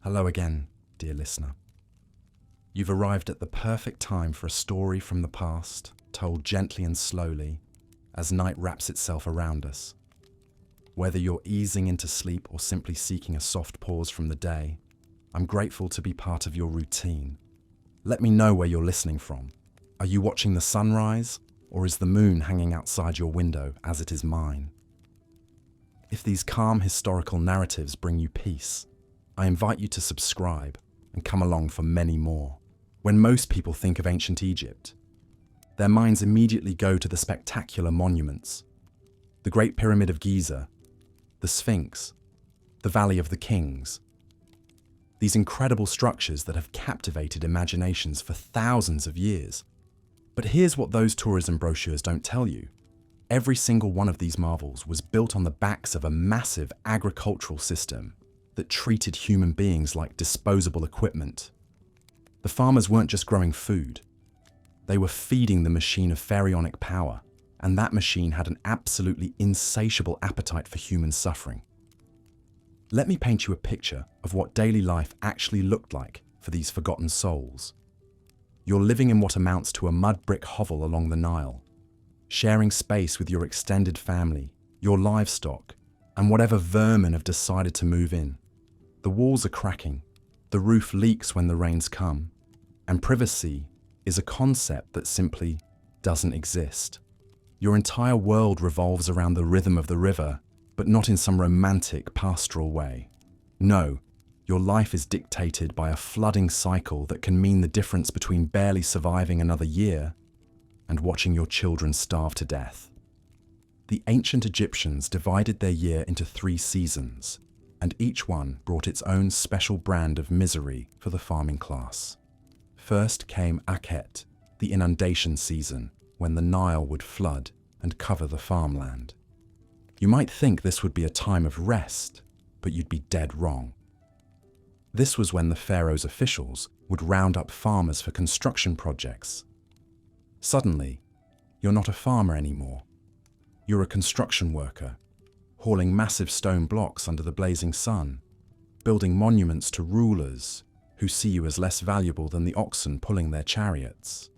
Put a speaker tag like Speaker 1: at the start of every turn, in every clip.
Speaker 1: Hello again, dear listener. You've arrived at the perfect time for a story from the past, told gently and slowly, as night wraps itself around us. Whether you're easing into sleep or simply seeking a soft pause from the day, I'm grateful to be part of your routine. Let me know where you're listening from. Are you watching the sunrise, or is the moon hanging outside your window as it is mine? If these calm historical narratives bring you peace, I invite you to subscribe and come along for many more. When most people think of ancient Egypt, their minds immediately go to the spectacular monuments: the Great Pyramid of Giza, the Sphinx, the Valley of the Kings. These incredible structures that have captivated imaginations for thousands of years. But here's what those tourism brochures don't tell you. Every single one of these marvels was built on the backs of a massive agricultural system that treated human beings like disposable equipment. The farmers weren't just growing food. They were feeding the machine of pharaonic power, and that machine had an absolutely insatiable appetite for human suffering. Let me paint you a picture of what daily life actually looked like for these forgotten souls. You're living in what amounts to a mud brick hovel along the Nile, sharing space with your extended family, your livestock, and whatever vermin have decided to move in. The walls are cracking, the roof leaks when the rains come, and privacy is a concept that simply doesn't exist. Your entire world revolves around the rhythm of the river, but not in some romantic, pastoral way. No, your life is dictated by a flooding cycle that can mean the difference between barely surviving another year and watching your children starve to death. The ancient Egyptians divided their year into 3 seasons, and each one brought its own special brand of misery for the farming class. First came Akhet, the inundation season, when the Nile would flood and cover the farmland. You might think this would be a time of rest, but you'd be dead wrong. This was when the pharaoh's officials would round up farmers for construction projects. Suddenly, you're not a farmer anymore. You're a construction worker, hauling massive stone blocks under the blazing sun, building monuments to rulers who see you as less valuable than the oxen pulling their chariots.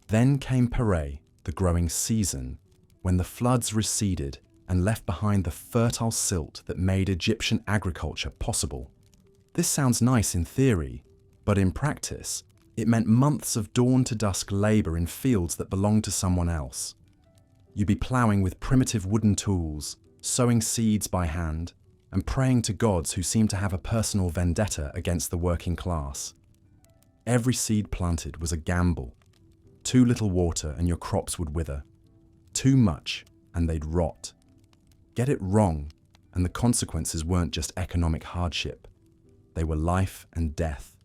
Speaker 1: Then came Pare, the growing season, when the floods receded and left behind the fertile silt that made Egyptian agriculture possible. This sounds nice in theory, but in practice, it meant months of dawn to dusk labor in fields that belonged to someone else. You'd be plowing with primitive wooden tools, sowing seeds by hand, and praying to gods who seemed to have a personal vendetta against the working class. Every seed planted was a gamble. Too little water and your crops would wither. Too much and they'd rot. Get it wrong, and the consequences weren't just economic hardship. They were life and death.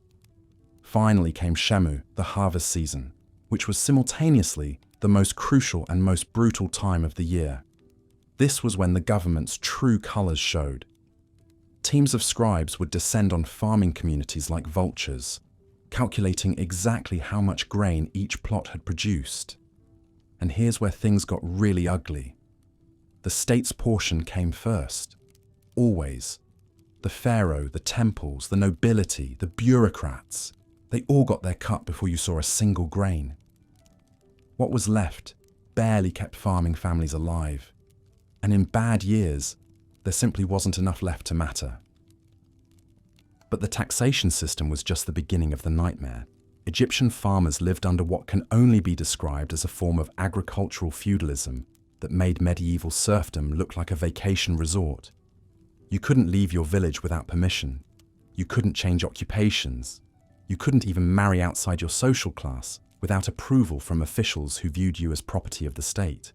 Speaker 1: Finally came Shamu, the harvest season, which was simultaneously the most crucial and most brutal time of the year. This was when the government's true colours showed. Teams of scribes would descend on farming communities like vultures, calculating exactly how much grain each plot had produced. And here's where things got really ugly. The state's portion came first. Always. The pharaoh, the temples, the nobility, the bureaucrats, they all got their cut before you saw a single grain. What was left barely kept farming families alive. And in bad years, there simply wasn't enough left to matter. But the taxation system was just the beginning of the nightmare. Egyptian farmers lived under what can only be described as a form of agricultural feudalism that made medieval serfdom look like a vacation resort. You couldn't leave your village without permission. You couldn't change occupations. You couldn't even marry outside your social class without approval from officials who viewed you as property of the state.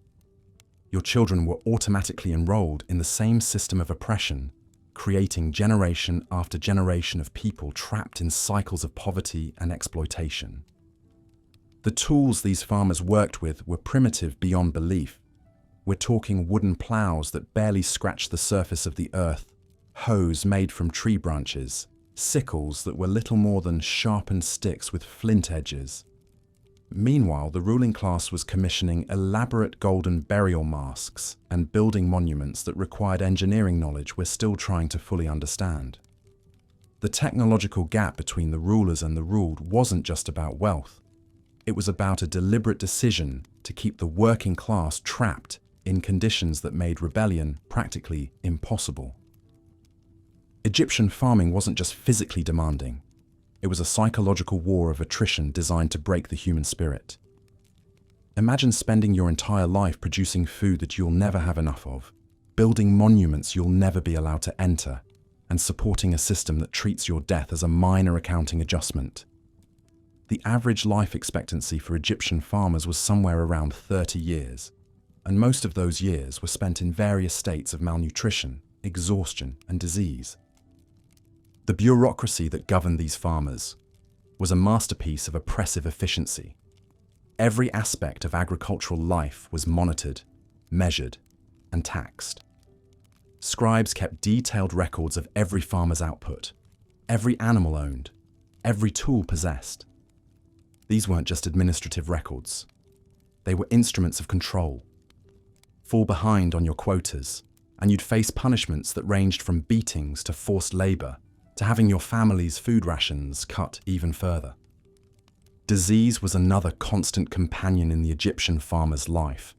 Speaker 1: Your children were automatically enrolled in the same system of oppression, creating generation after generation of people trapped in cycles of poverty and exploitation. The tools these farmers worked with were primitive beyond belief. We're talking wooden plows that barely scratched the surface of the earth, hoes made from tree branches, sickles that were little more than sharpened sticks with flint edges. Meanwhile, the ruling class was commissioning elaborate golden burial masks and building monuments that required engineering knowledge we're still trying to fully understand. The technological gap between the rulers and the ruled wasn't just about wealth. It was about a deliberate decision to keep the working class trapped in conditions that made rebellion practically impossible. Egyptian farming wasn't just physically demanding. It was a psychological war of attrition designed to break the human spirit. Imagine spending your entire life producing food that you'll never have enough of, building monuments you'll never be allowed to enter, and supporting a system that treats your death as a minor accounting adjustment. The average life expectancy for Egyptian farmers was somewhere around 30 years, and most of those years were spent in various states of malnutrition, exhaustion, and disease. The bureaucracy that governed these farmers was a masterpiece of oppressive efficiency. Every aspect of agricultural life was monitored, measured, and taxed. Scribes kept detailed records of every farmer's output, every animal owned, every tool possessed. These weren't just administrative records. They were instruments of control. Fall behind on your quotas, and you'd face punishments that ranged from beatings to forced labor to having your family's food rations cut even further. Disease was another constant companion in the Egyptian farmer's life.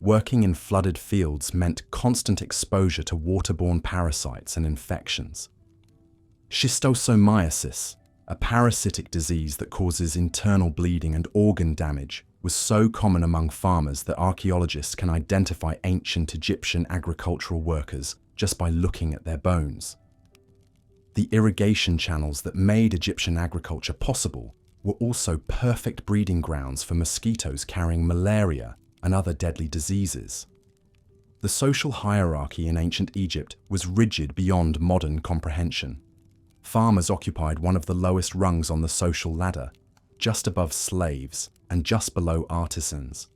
Speaker 1: Working in flooded fields meant constant exposure to waterborne parasites and infections. Schistosomiasis, a parasitic disease that causes internal bleeding and organ damage, was so common among farmers that archaeologists can identify ancient Egyptian agricultural workers just by looking at their bones. The irrigation channels that made Egyptian agriculture possible were also perfect breeding grounds for mosquitoes carrying malaria and other deadly diseases. The social hierarchy in ancient Egypt was rigid beyond modern comprehension. Farmers occupied one of the lowest rungs on the social ladder, just above slaves and just below artisans.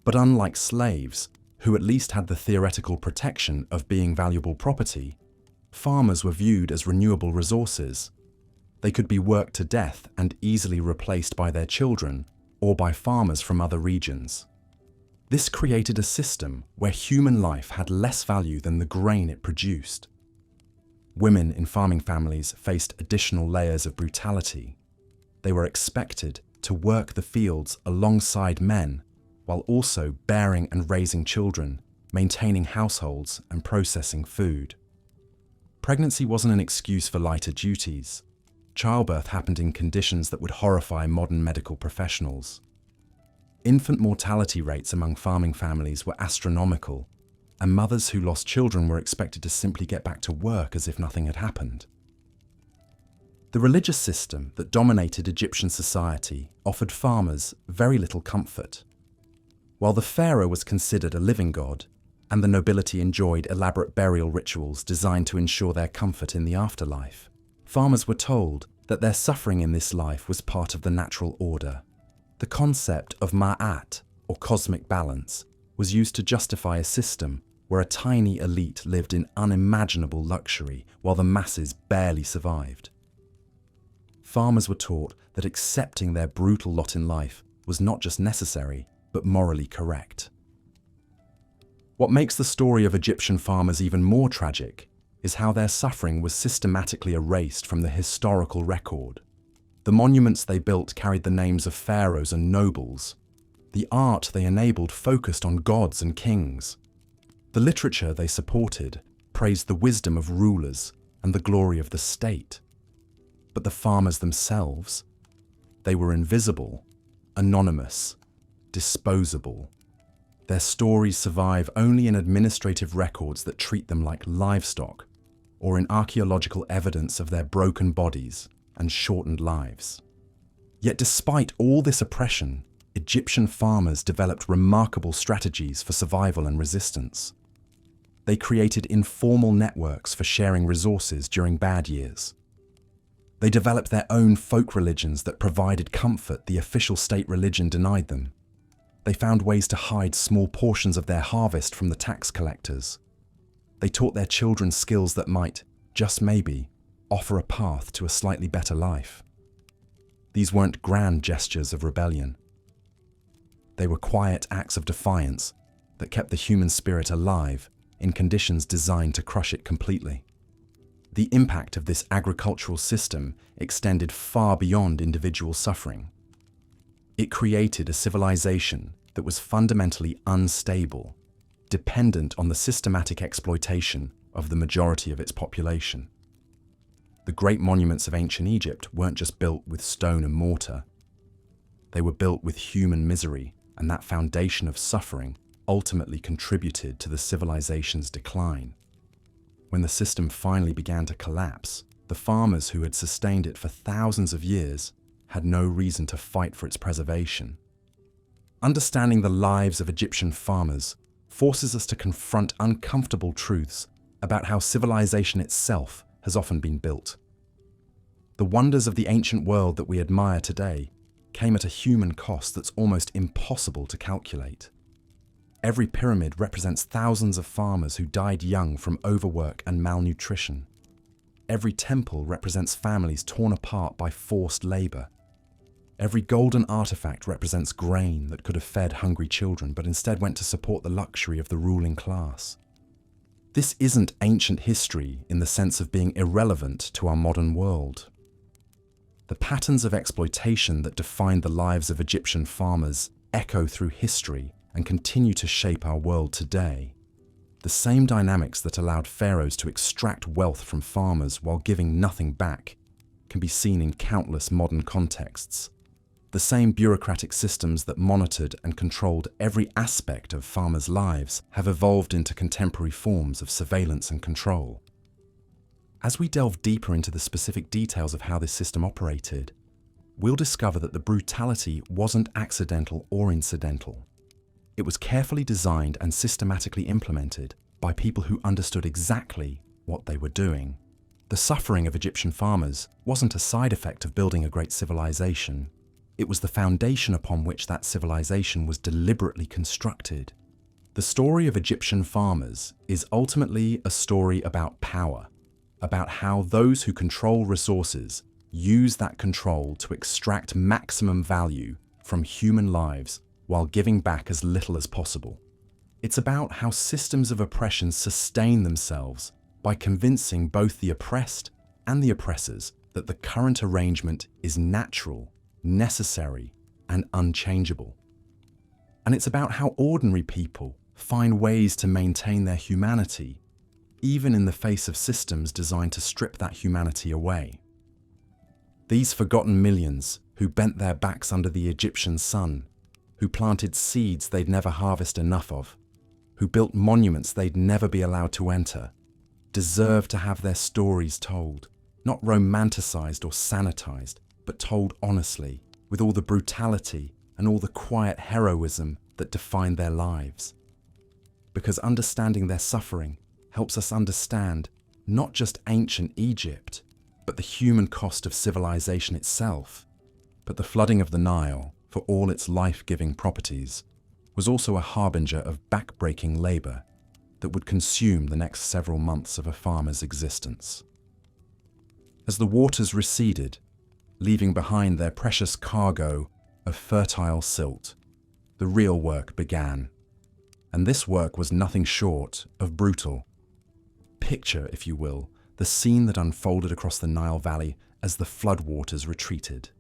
Speaker 1: But unlike slaves, who at least had the theoretical protection of being valuable property, farmers were viewed as renewable resources. They could be worked to death and easily replaced by their children or by farmers from other regions. This created a system where human life had less value than the grain it produced. Women in farming families faced additional layers of brutality. They were expected to work the fields alongside men while also bearing and raising children, maintaining households and processing food. Pregnancy wasn't an excuse for lighter duties. Childbirth happened in conditions that would horrify modern medical professionals. Infant mortality rates among farming families were astronomical, and mothers who lost children were expected to simply get back to work as if nothing had happened. The religious system that dominated Egyptian society offered farmers very little comfort. While the pharaoh was considered a living god, and the nobility enjoyed elaborate burial rituals designed to ensure their comfort in the afterlife, farmers were told that their suffering in this life was part of the natural order. The concept of ma'at, or cosmic balance, was used to justify a system where a tiny elite lived in unimaginable luxury while the masses barely survived. Farmers were taught that accepting their brutal lot in life was not just necessary, but morally correct. What makes the story of Egyptian farmers even more tragic is how their suffering was systematically erased from the historical record. The monuments they built carried the names of pharaohs and nobles. The art they enabled focused on gods and kings. The literature they supported praised the wisdom of rulers and the glory of the state. But the farmers themselves, they were invisible, anonymous, disposable. Their stories survive only in administrative records that treat them like livestock, or in archaeological evidence of their broken bodies and shortened lives. Yet despite all this oppression, Egyptian farmers developed remarkable strategies for survival and resistance. They created informal networks for sharing resources during bad years. They developed their own folk religions that provided comfort the official state religion denied them. They found ways to hide small portions of their harvest from the tax collectors. They taught their children skills that might, just maybe, offer a path to a slightly better life. These weren't grand gestures of rebellion. They were quiet acts of defiance that kept the human spirit alive in conditions designed to crush it completely. The impact of this agricultural system extended far beyond individual suffering. It created a civilization that was fundamentally unstable, dependent on the systematic exploitation of the majority of its population. The great monuments of ancient Egypt weren't just built with stone and mortar. They were built with human misery, and that foundation of suffering ultimately contributed to the civilization's decline. When the system finally began to collapse, the farmers who had sustained it for thousands of years had no reason to fight for its preservation. Understanding the lives of Egyptian farmers forces us to confront uncomfortable truths about how civilization itself has often been built. The wonders of the ancient world that we admire today came at a human cost that's almost impossible to calculate. Every pyramid represents thousands of farmers who died young from overwork and malnutrition. Every temple represents families torn apart by forced labor. Every golden artifact represents grain that could have fed hungry children, but instead went to support the luxury of the ruling class. This isn't ancient history in the sense of being irrelevant to our modern world. The patterns of exploitation that defined the lives of Egyptian farmers echo through history and continue to shape our world today. The same dynamics that allowed pharaohs to extract wealth from farmers while giving nothing back can be seen in countless modern contexts. The same bureaucratic systems that monitored and controlled every aspect of farmers' lives have evolved into contemporary forms of surveillance and control. As we delve deeper into the specific details of how this system operated, we'll discover that the brutality wasn't accidental or incidental. It was carefully designed and systematically implemented by people who understood exactly what they were doing. The suffering of Egyptian farmers wasn't a side effect of building a great civilization. It was the foundation upon which that civilization was deliberately constructed. The story of Egyptian farmers is ultimately a story about power, about how those who control resources use that control to extract maximum value from human lives while giving back as little as possible. It's about how systems of oppression sustain themselves by convincing both the oppressed and the oppressors that the current arrangement is natural, necessary, and unchangeable. And it's about how ordinary people find ways to maintain their humanity, even in the face of systems designed to strip that humanity away. These forgotten millions who bent their backs under the Egyptian sun, who planted seeds they'd never harvest enough of, who built monuments they'd never be allowed to enter, deserve to have their stories told, not romanticized or sanitized, but told honestly, with all the brutality and all the quiet heroism that defined their lives. Because understanding their suffering helps us understand not just ancient Egypt, but the human cost of civilization itself. But the flooding of the Nile, for all its life-giving properties, was also a harbinger of back-breaking labor that would consume the next several months of a farmer's existence. As the waters receded, leaving behind their precious cargo of fertile silt, the real work began. And this work was nothing short of brutal. Picture, if you will, the scene that unfolded across the Nile Valley as the floodwaters retreated.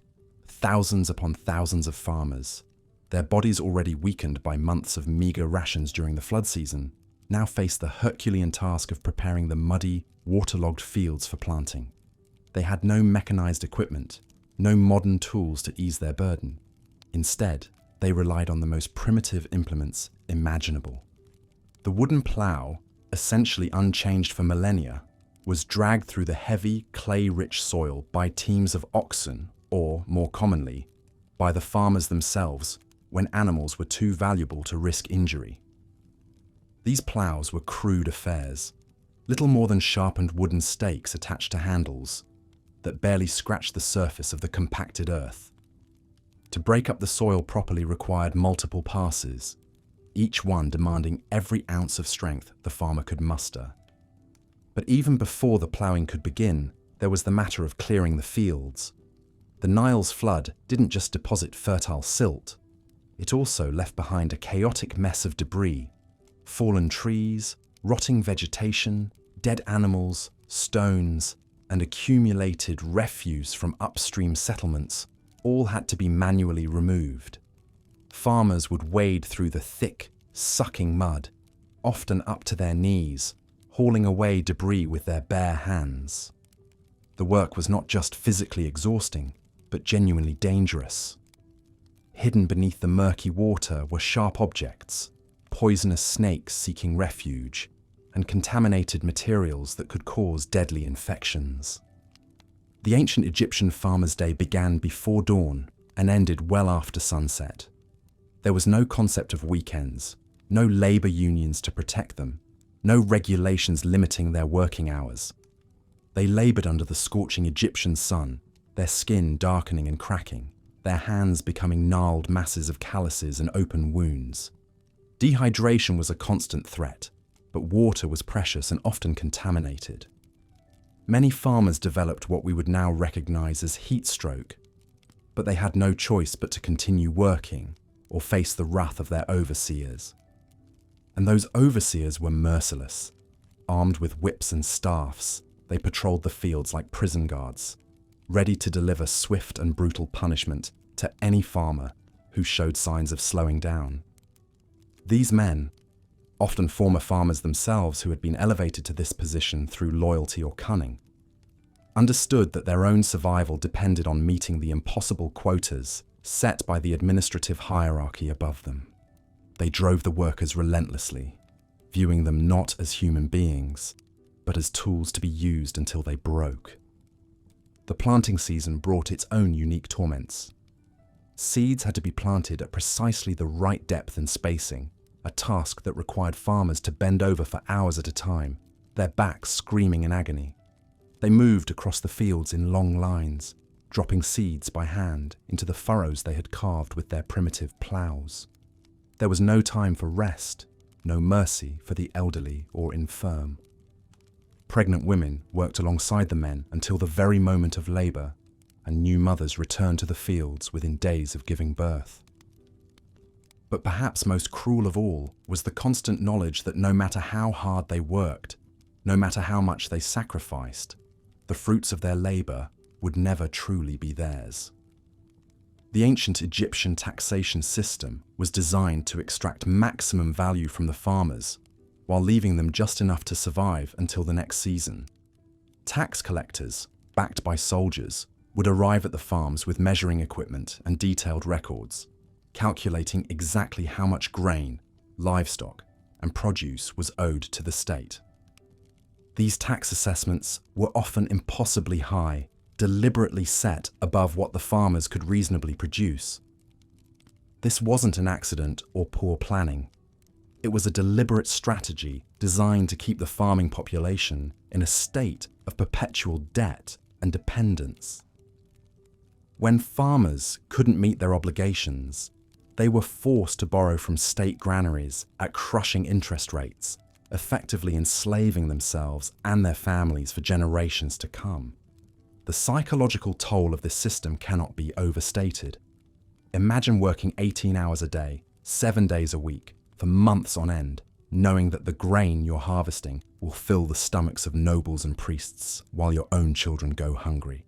Speaker 1: Thousands upon thousands of farmers, their bodies already weakened by months of meager rations during the flood season, now faced the Herculean task of preparing the muddy, waterlogged fields for planting. They had no mechanized equipment, no modern tools to ease their burden. Instead, they relied on the most primitive implements imaginable. The wooden plow, essentially unchanged for millennia, was dragged through the heavy, clay-rich soil by teams of oxen, or, more commonly, by the farmers themselves when animals were too valuable to risk injury. These plows were crude affairs, little more than sharpened wooden stakes attached to handles that barely scratched the surface of the compacted earth. To break up the soil properly required multiple passes, each one demanding every ounce of strength the farmer could muster. But even before the ploughing could begin, there was the matter of clearing the fields. The Nile's flood didn't just deposit fertile silt, it also left behind a chaotic mess of debris, fallen trees, rotting vegetation, dead animals, stones, and accumulated refuse from upstream settlements all had to be manually removed. Farmers would wade through the thick, sucking mud, often up to their knees, hauling away debris with their bare hands. The work was not just physically exhausting, but genuinely dangerous. Hidden beneath the murky water were sharp objects, poisonous snakes seeking refuge, and contaminated materials that could cause deadly infections. The ancient Egyptian farmer's day began before dawn and ended well after sunset. There was no concept of weekends, no labor unions to protect them, no regulations limiting their working hours. They labored under the scorching Egyptian sun, their skin darkening and cracking, their hands becoming gnarled masses of calluses and open wounds. Dehydration was a constant threat, but water was precious and often contaminated. Many farmers developed what we would now recognize as heat stroke, but they had no choice but to continue working or face the wrath of their overseers. And those overseers were merciless. Armed with whips and staffs, they patrolled the fields like prison guards, ready to deliver swift and brutal punishment to any farmer who showed signs of slowing down. These men, often former farmers themselves who had been elevated to this position through loyalty or cunning, understood that their own survival depended on meeting the impossible quotas set by the administrative hierarchy above them. They drove the workers relentlessly, viewing them not as human beings, but as tools to be used until they broke. The planting season brought its own unique torments. Seeds had to be planted at precisely the right depth and spacing, a task that required farmers to bend over for hours at a time, their backs screaming in agony. They moved across the fields in long lines, dropping seeds by hand into the furrows they had carved with their primitive ploughs. There was no time for rest, no mercy for the elderly or infirm. Pregnant women worked alongside the men until the very moment of labor, and new mothers returned to the fields within days of giving birth. But perhaps most cruel of all was the constant knowledge that no matter how hard they worked, no matter how much they sacrificed, the fruits of their labor would never truly be theirs. The ancient Egyptian taxation system was designed to extract maximum value from the farmers, while leaving them just enough to survive until the next season. Tax collectors, backed by soldiers, would arrive at the farms with measuring equipment and detailed records, calculating exactly how much grain, livestock, and produce was owed to the state. These tax assessments were often impossibly high, deliberately set above what the farmers could reasonably produce. This wasn't an accident or poor planning. It was a deliberate strategy designed to keep the farming population in a state of perpetual debt and dependence. When farmers couldn't meet their obligations, they were forced to borrow from state granaries at crushing interest rates, effectively enslaving themselves and their families for generations to come. The psychological toll of this system cannot be overstated. Imagine working 18 hours a day, 7 days a week, for months on end, knowing that the grain you're harvesting will fill the stomachs of nobles and priests while your own children go hungry.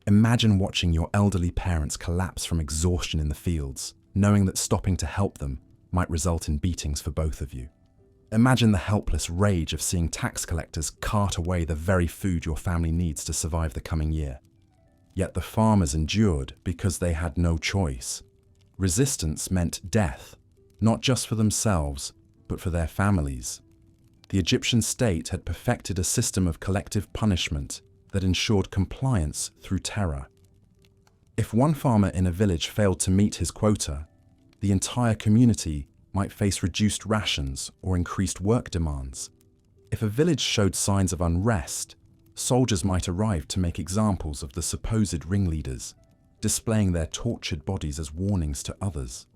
Speaker 1: Imagine watching your elderly parents collapse from exhaustion in the fields, knowing that stopping to help them might result in beatings for both of you. Imagine the helpless rage of seeing tax collectors cart away the very food your family needs to survive the coming year. Yet the farmers endured because they had no choice. Resistance meant death, not just for themselves, but for their families. The Egyptian state had perfected a system of collective punishment that ensured compliance through terror. If one farmer in a village failed to meet his quota, the entire community might face reduced rations or increased work demands. If a village showed signs of unrest, soldiers might arrive to make examples of the supposed ringleaders, displaying their tortured bodies as warnings to others.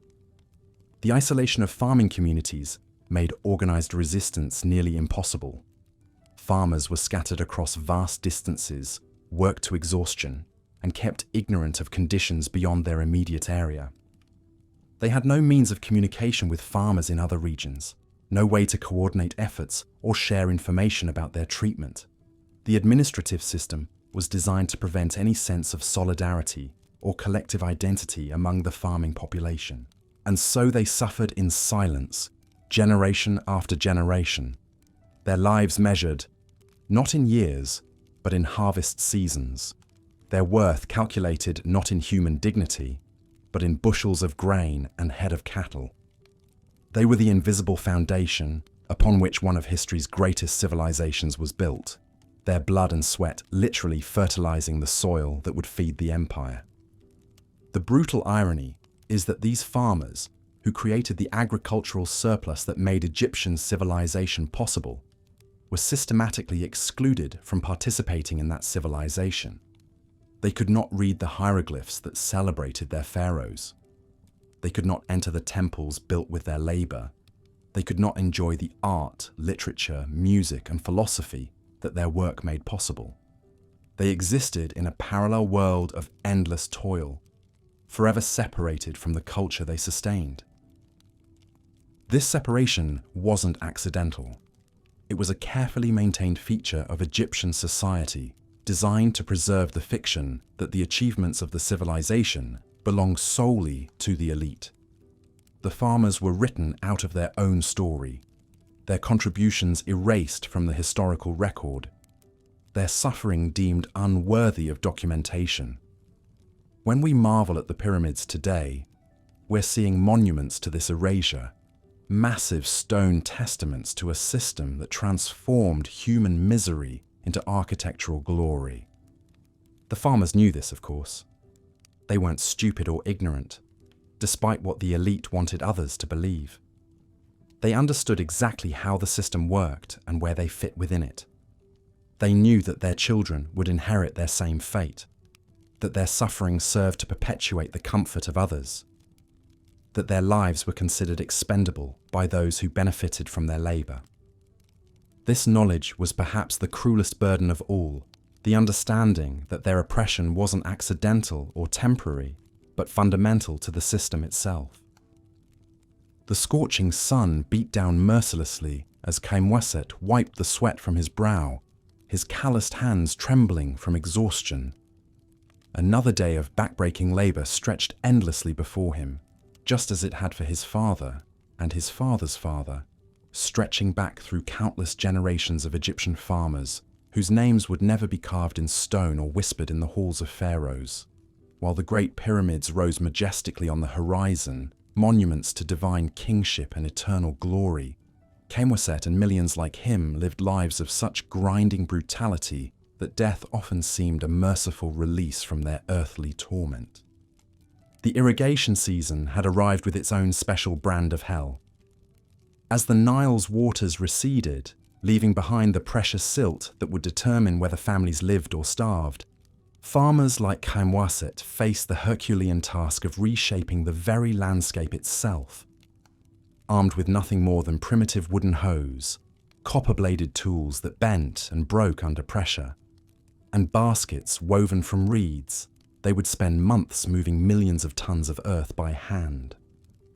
Speaker 1: The isolation of farming communities made organized resistance nearly impossible. Farmers were scattered across vast distances, worked to exhaustion, and kept ignorant of conditions beyond their immediate area. They had no means of communication with farmers in other regions, no way to coordinate efforts or share information about their treatment. The administrative system was designed to prevent any sense of solidarity or collective identity among the farming population, and so they suffered in silence, generation after generation, their lives measured not in years, but in harvest seasons, their worth calculated not in human dignity, but in bushels of grain and head of cattle. They were the invisible foundation upon which one of history's greatest civilizations was built, their blood and sweat literally fertilizing the soil that would feed the empire. The brutal irony is that these farmers, who created the agricultural surplus that made Egyptian civilization possible, were systematically excluded from participating in that civilization. They could not read the hieroglyphs that celebrated their pharaohs. They could not enter the temples built with their labor. They could not enjoy the art, literature, music, and philosophy that their work made possible. They existed in a parallel world of endless toil, forever separated from the culture they sustained. This separation wasn't accidental. It was a carefully maintained feature of Egyptian society, designed to preserve the fiction that the achievements of the civilization belong solely to the elite. The farmers were written out of their own story, their contributions erased from the historical record, their suffering deemed unworthy of documentation. When we marvel at the pyramids today, we're seeing monuments to this erasure, massive stone testaments to a system that transformed human misery into architectural glory. The farmers knew this, of course. They weren't stupid or ignorant, despite what the elite wanted others to believe. They understood exactly how the system worked and where they fit within it. They knew that their children would inherit their same fate, that their suffering served to perpetuate the comfort of others, that their lives were considered expendable by those who benefited from their labor. This knowledge was perhaps the cruelest burden of all, the understanding that their oppression wasn't accidental or temporary, but fundamental to the system itself. The scorching sun beat down mercilessly as Khaimweset wiped the sweat from his brow, his calloused hands trembling from exhaustion. Another day of backbreaking labor stretched endlessly before him, just as it had for his father and his father's father, stretching back through countless generations of Egyptian farmers whose names would never be carved in stone or whispered in the halls of pharaohs. While the great pyramids rose majestically on the horizon, monuments to divine kingship and eternal glory, Khaimweset and millions like him lived lives of such grinding brutality that death often seemed a merciful release from their earthly torment. The irrigation season had arrived with its own special brand of hell. As the Nile's waters receded, leaving behind the precious silt that would determine whether families lived or starved, farmers like Khaimweset faced the Herculean task of reshaping the very landscape itself. Armed with nothing more than primitive wooden hoes, copper-bladed tools that bent and broke under pressure, and baskets woven from reeds, they would spend months moving millions of tons of earth by hand.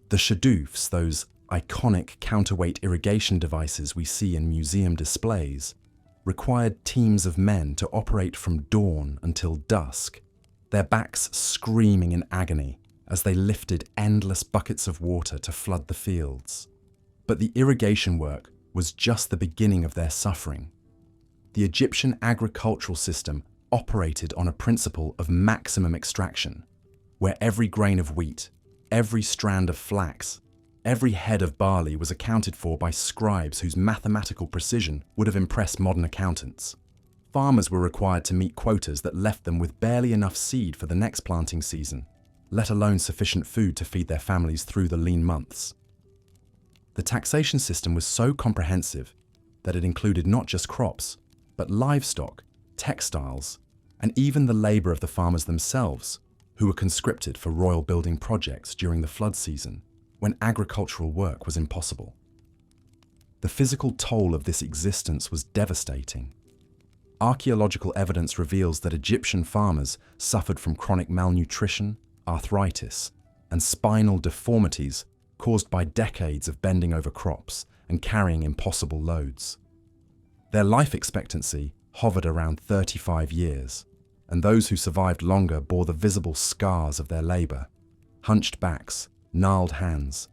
Speaker 1: The shadoofs, those iconic counterweight irrigation devices we see in museum displays, required teams of men to operate from dawn until dusk, their backs screaming in agony as they lifted endless buckets of water to flood the fields. But the irrigation work was just the beginning of their suffering. The Egyptian agricultural system operated on a principle of maximum extraction, where every grain of wheat, every strand of flax, every head of barley was accounted for by scribes whose mathematical precision would have impressed modern accountants. Farmers were required to meet quotas that left them with barely enough seed for the next planting season, let alone sufficient food to feed their families through the lean months. The taxation system was so comprehensive that it included not just crops, but livestock, textiles, and even the labor of the farmers themselves, who were conscripted for royal building projects during the flood season, when agricultural work was impossible. The physical toll of this existence was devastating. Archaeological evidence reveals that Egyptian farmers suffered from chronic malnutrition, arthritis, and spinal deformities caused by decades of bending over crops and carrying impossible loads. Their life expectancy hovered around 35 years, and those who survived longer bore the visible scars of their labor, hunched backs, gnarled hands,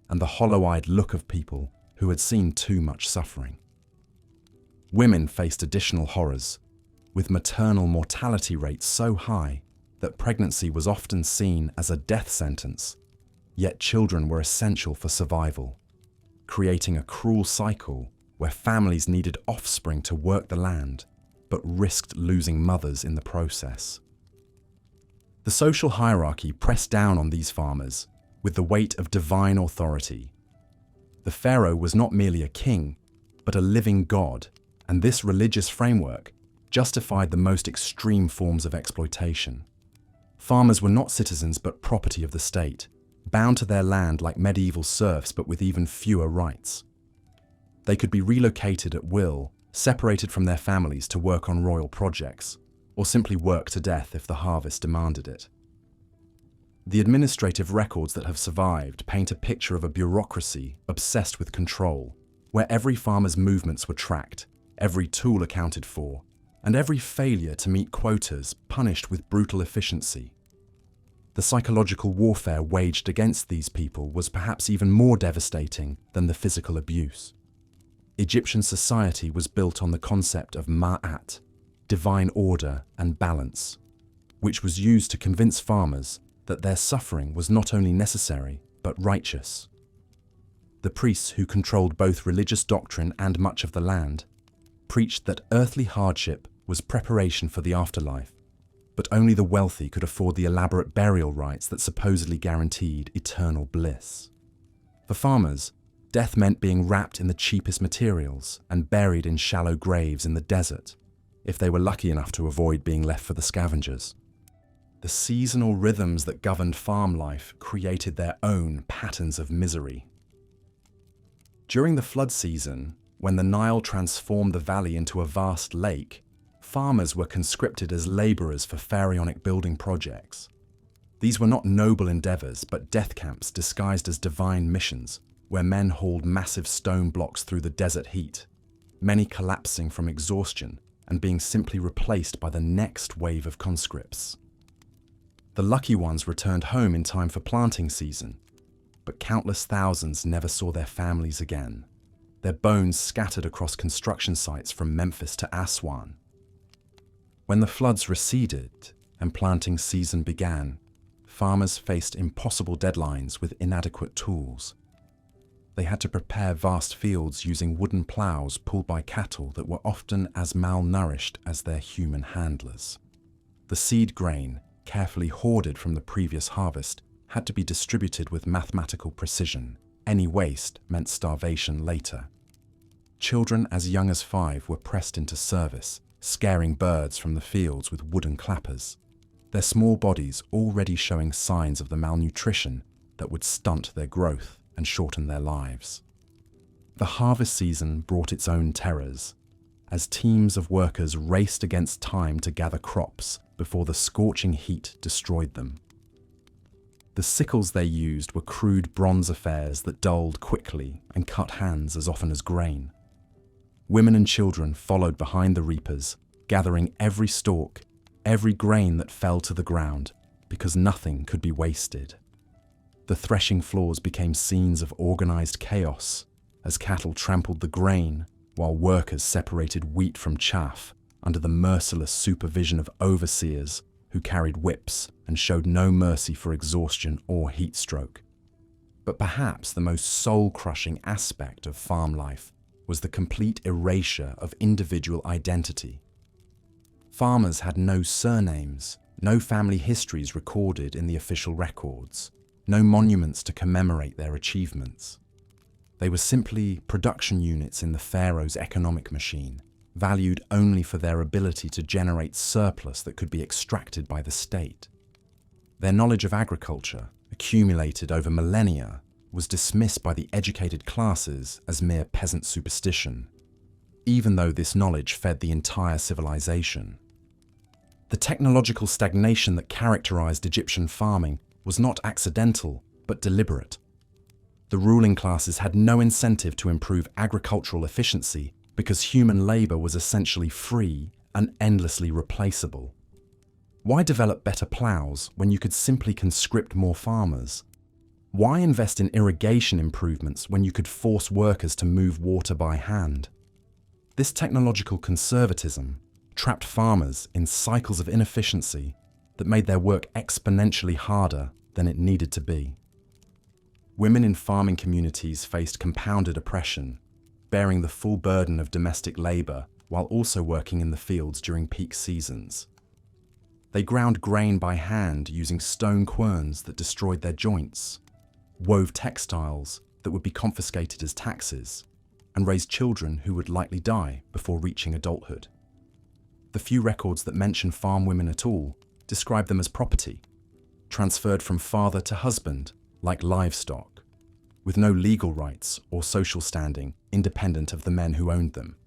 Speaker 1: and the hollow-eyed look of people who had seen too much suffering. Women faced additional horrors, with maternal mortality rates so high that pregnancy was often seen as a death sentence, yet children were essential for survival, creating a cruel cycle where families needed offspring to work the land, but risked losing mothers in the process. The social hierarchy pressed down on these farmers with the weight of divine authority. The pharaoh was not merely a king, but a living god, and this religious framework justified the most extreme forms of exploitation. Farmers were not citizens but property of the state, bound to their land like medieval serfs but with even fewer rights. They could be relocated at will, separated from their families to work on royal projects, or simply work to death if the harvest demanded it. The administrative records that have survived paint a picture of a bureaucracy obsessed with control, where every farmer's movements were tracked, every tool accounted for, and every failure to meet quotas punished with brutal efficiency. The psychological warfare waged against these people was perhaps even more devastating than the physical abuse. Egyptian society was built on the concept of ma'at, divine order and balance, which was used to convince farmers that their suffering was not only necessary but righteous. The priests, who controlled both religious doctrine and much of the land, preached that earthly hardship was preparation for the afterlife, but only the wealthy could afford the elaborate burial rites that supposedly guaranteed eternal bliss. For farmers, death meant being wrapped in the cheapest materials and buried in shallow graves in the desert, if they were lucky enough to avoid being left for the scavengers. The seasonal rhythms that governed farm life created their own patterns of misery. During the flood season, when the Nile transformed the valley into a vast lake, farmers were conscripted as laborers for pharaonic building projects. These were not noble endeavors, but death camps disguised as divine missions, where men hauled massive stone blocks through the desert heat, many collapsing from exhaustion and being simply replaced by the next wave of conscripts. The lucky ones returned home in time for planting season, but countless thousands never saw their families again, their bones scattered across construction sites from Memphis to Aswan. When the floods receded and planting season began, farmers faced impossible deadlines with inadequate tools. They had to prepare vast fields using wooden plows pulled by cattle that were often as malnourished as their human handlers. The seed grain, carefully hoarded from the previous harvest, had to be distributed with mathematical precision. Any waste meant starvation later. Children as young as 5 were pressed into service, scaring birds from the fields with wooden clappers, their small bodies already showing signs of the malnutrition that would stunt their growth and shorten their lives. The harvest season brought its own terrors, as teams of workers raced against time to gather crops before the scorching heat destroyed them. The sickles they used were crude bronze affairs that dulled quickly and cut hands as often as grain. Women and children followed behind the reapers, gathering every stalk, every grain that fell to the ground, because nothing could be wasted. The threshing floors became scenes of organized chaos, as cattle trampled the grain, while workers separated wheat from chaff under the merciless supervision of overseers who carried whips and showed no mercy for exhaustion or heat stroke. But perhaps the most soul-crushing aspect of farm life was the complete erasure of individual identity. Farmers had no surnames, no family histories recorded in the official records, no monuments to commemorate their achievements. They were simply production units in the pharaoh's economic machine, valued only for their ability to generate surplus that could be extracted by the state. Their knowledge of agriculture, accumulated over millennia, was dismissed by the educated classes as mere peasant superstition, even though this knowledge fed the entire civilization. The technological stagnation that characterized Egyptian farming was not accidental, but deliberate. The ruling classes had no incentive to improve agricultural efficiency because human labor was essentially free and endlessly replaceable. Why develop better plows when you could simply conscript more farmers? Why invest in irrigation improvements when you could force workers to move water by hand? This technological conservatism trapped farmers in cycles of inefficiency that made their work exponentially harder than it needed to be. Women in farming communities faced compounded oppression, bearing the full burden of domestic labor while also working in the fields during peak seasons. They ground grain by hand using stone querns that destroyed their joints, wove textiles that would be confiscated as taxes, and raised children who would likely die before reaching adulthood. The few records that mention farm women at all describe them as property, transferred from father to husband like livestock, with no legal rights or social standing independent of the men who owned them.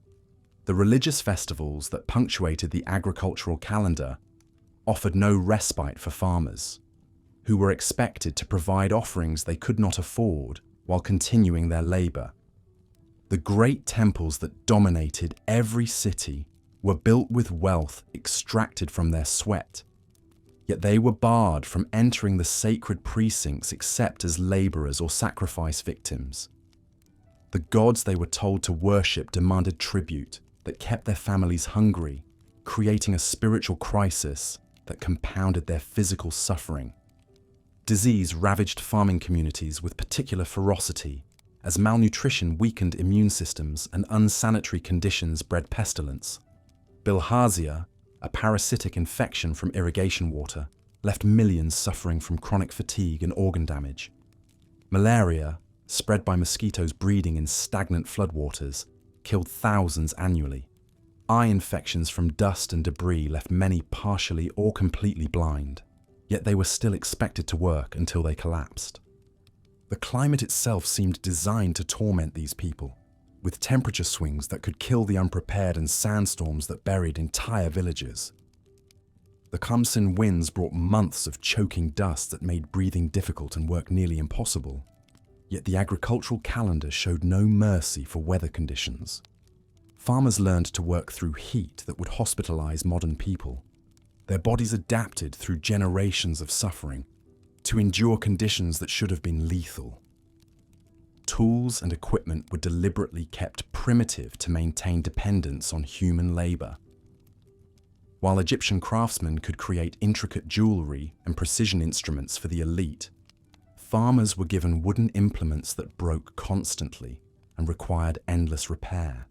Speaker 1: The religious festivals that punctuated the agricultural calendar offered no respite for farmers, who were expected to provide offerings they could not afford while continuing their labor. The great temples that dominated every city were built with wealth extracted from their sweat, yet they were barred from entering the sacred precincts except as laborers or sacrifice victims. The gods they were told to worship demanded tribute that kept their families hungry, creating a spiritual crisis that compounded their physical suffering. Disease ravaged farming communities with particular ferocity, as malnutrition weakened immune systems and unsanitary conditions bred pestilence. Bilharzia, a parasitic infection from irrigation water, left millions suffering from chronic fatigue and organ damage. Malaria, spread by mosquitoes breeding in stagnant floodwaters, killed thousands annually. Eye infections from dust and debris left many partially or completely blind, yet they were still expected to work until they collapsed. The climate itself seemed designed to torment these people, with temperature swings that could kill the unprepared and sandstorms that buried entire villages. The Khamsin winds brought months of choking dust that made breathing difficult and work nearly impossible. Yet the agricultural calendar showed no mercy for weather conditions. Farmers learned to work through heat that would hospitalize modern people. Their bodies adapted through generations of suffering to endure conditions that should have been lethal. Tools and equipment were deliberately kept primitive to maintain dependence on human labor. While Egyptian craftsmen could create intricate jewelry and precision instruments for the elite, farmers were given wooden implements that broke constantly and required endless repair.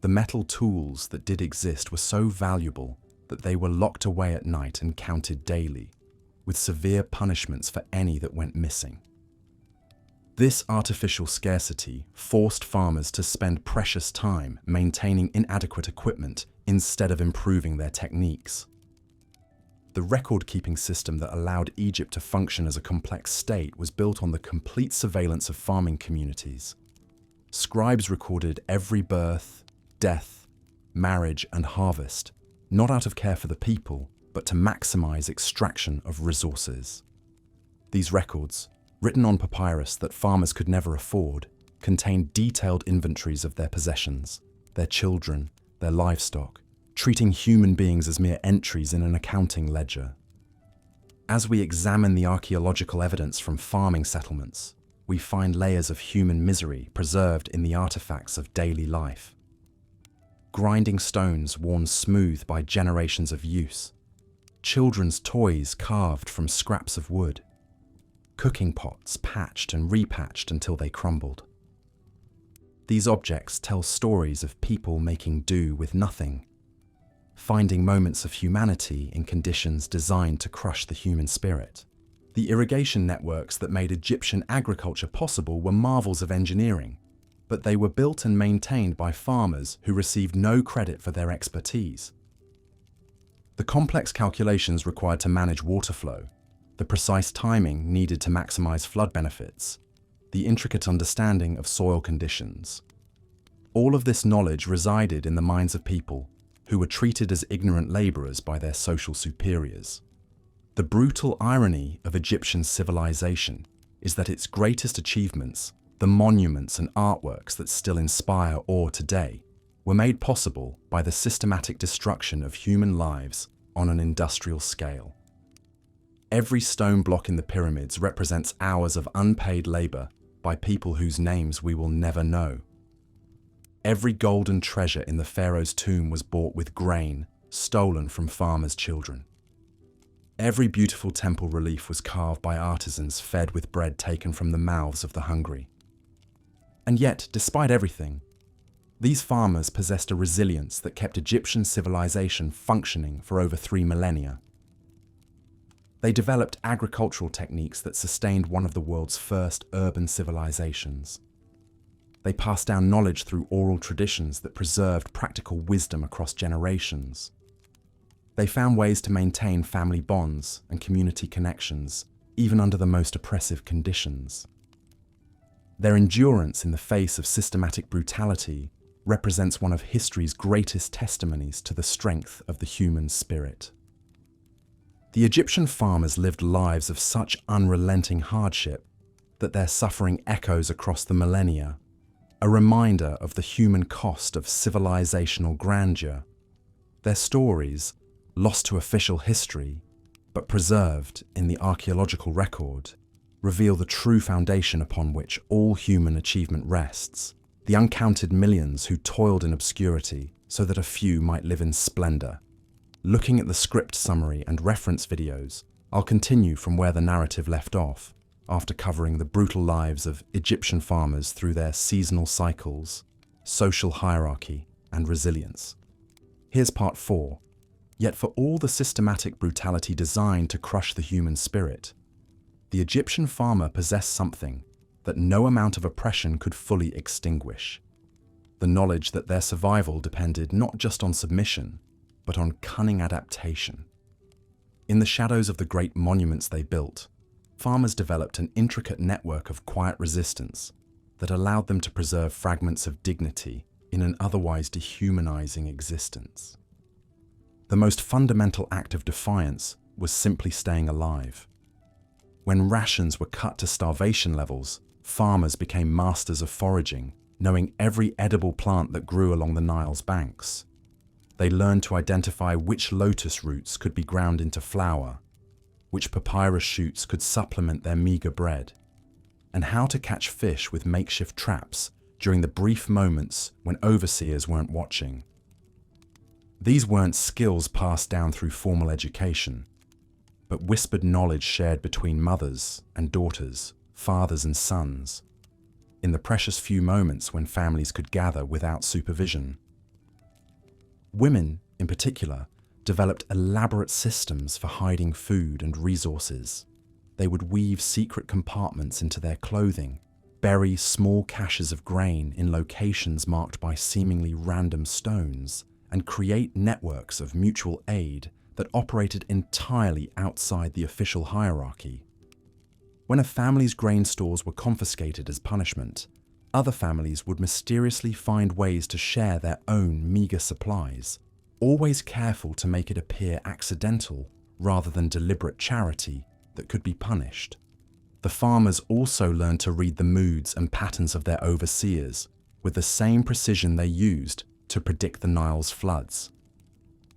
Speaker 1: The metal tools that did exist were so valuable that they were locked away at night and counted daily, with severe punishments for any that went missing. This artificial scarcity forced farmers to spend precious time maintaining inadequate equipment instead of improving their techniques. The record-keeping system that allowed Egypt to function as a complex state was built on the complete surveillance of farming communities. Scribes recorded every birth, death, marriage, and harvest, not out of care for the people, but to maximize extraction of resources. These records, written on papyrus that farmers could never afford, contained detailed inventories of their possessions, their children, their livestock, treating human beings as mere entries in an accounting ledger. As we examine the archaeological evidence from farming settlements, we find layers of human misery preserved in the artifacts of daily life. Grinding stones worn smooth by generations of use, children's toys carved from scraps of wood, cooking pots patched and repatched until they crumbled. These objects tell stories of people making do with nothing, finding moments of humanity in conditions designed to crush the human spirit. The irrigation networks that made Egyptian agriculture possible were marvels of engineering, but they were built and maintained by farmers who received no credit for their expertise. The complex calculations required to manage water flow, the precise timing needed to maximize flood benefits, the intricate understanding of soil conditions. All of this knowledge resided in the minds of people who were treated as ignorant laborers by their social superiors. The brutal irony of Egyptian civilization is that its greatest achievements, the monuments and artworks that still inspire awe today, were made possible by the systematic destruction of human lives on an industrial scale. Every stone block in the pyramids represents hours of unpaid labor by people whose names we will never know. Every golden treasure in the pharaoh's tomb was bought with grain stolen from farmers' children. Every beautiful temple relief was carved by artisans fed with bread taken from the mouths of the hungry. And yet, despite everything, these farmers possessed a resilience that kept Egyptian civilization functioning for over 3 millennia. They developed agricultural techniques that sustained one of the world's first urban civilizations. They passed down knowledge through oral traditions that preserved practical wisdom across generations. They found ways to maintain family bonds and community connections, even under the most oppressive conditions. Their endurance in the face of systematic brutality represents one of history's greatest testimonies to the strength of the human spirit. The Egyptian farmers lived lives of such unrelenting hardship that their suffering echoes across the millennia, a reminder of the human cost of civilizational grandeur. Their stories, lost to official history, but preserved in the archaeological record, reveal the true foundation upon which all human achievement rests, the uncounted millions who toiled in obscurity so that a few might live in splendor. Looking at the script summary and reference videos, I'll continue from where the narrative left off, after covering the brutal lives of Egyptian farmers through their seasonal cycles, social hierarchy, and resilience. Here's part 4. Yet for all the systematic brutality designed to crush the human spirit, the Egyptian farmer possessed something that no amount of oppression could fully extinguish: the knowledge that their survival depended not just on submission, but on cunning adaptation. In the shadows of the great monuments they built, farmers developed an intricate network of quiet resistance that allowed them to preserve fragments of dignity in an otherwise dehumanizing existence. The most fundamental act of defiance was simply staying alive. When rations were cut to starvation levels, farmers became masters of foraging, knowing every edible plant that grew along the Nile's banks. They learned to identify which lotus roots could be ground into flour, which papyrus shoots could supplement their meager bread, and how to catch fish with makeshift traps during the brief moments when overseers weren't watching. These weren't skills passed down through formal education, but whispered knowledge shared between mothers and daughters, fathers and sons, in the precious few moments when families could gather without supervision. Women, in particular, developed elaborate systems for hiding food and resources. They would weave secret compartments into their clothing, bury small caches of grain in locations marked by seemingly random stones, and create networks of mutual aid that operated entirely outside the official hierarchy. When a family's grain stores were confiscated as punishment, other families would mysteriously find ways to share their own meager supplies, always careful to make it appear accidental rather than deliberate charity that could be punished. The farmers also learned to read the moods and patterns of their overseers with the same precision they used to predict the Nile's floods.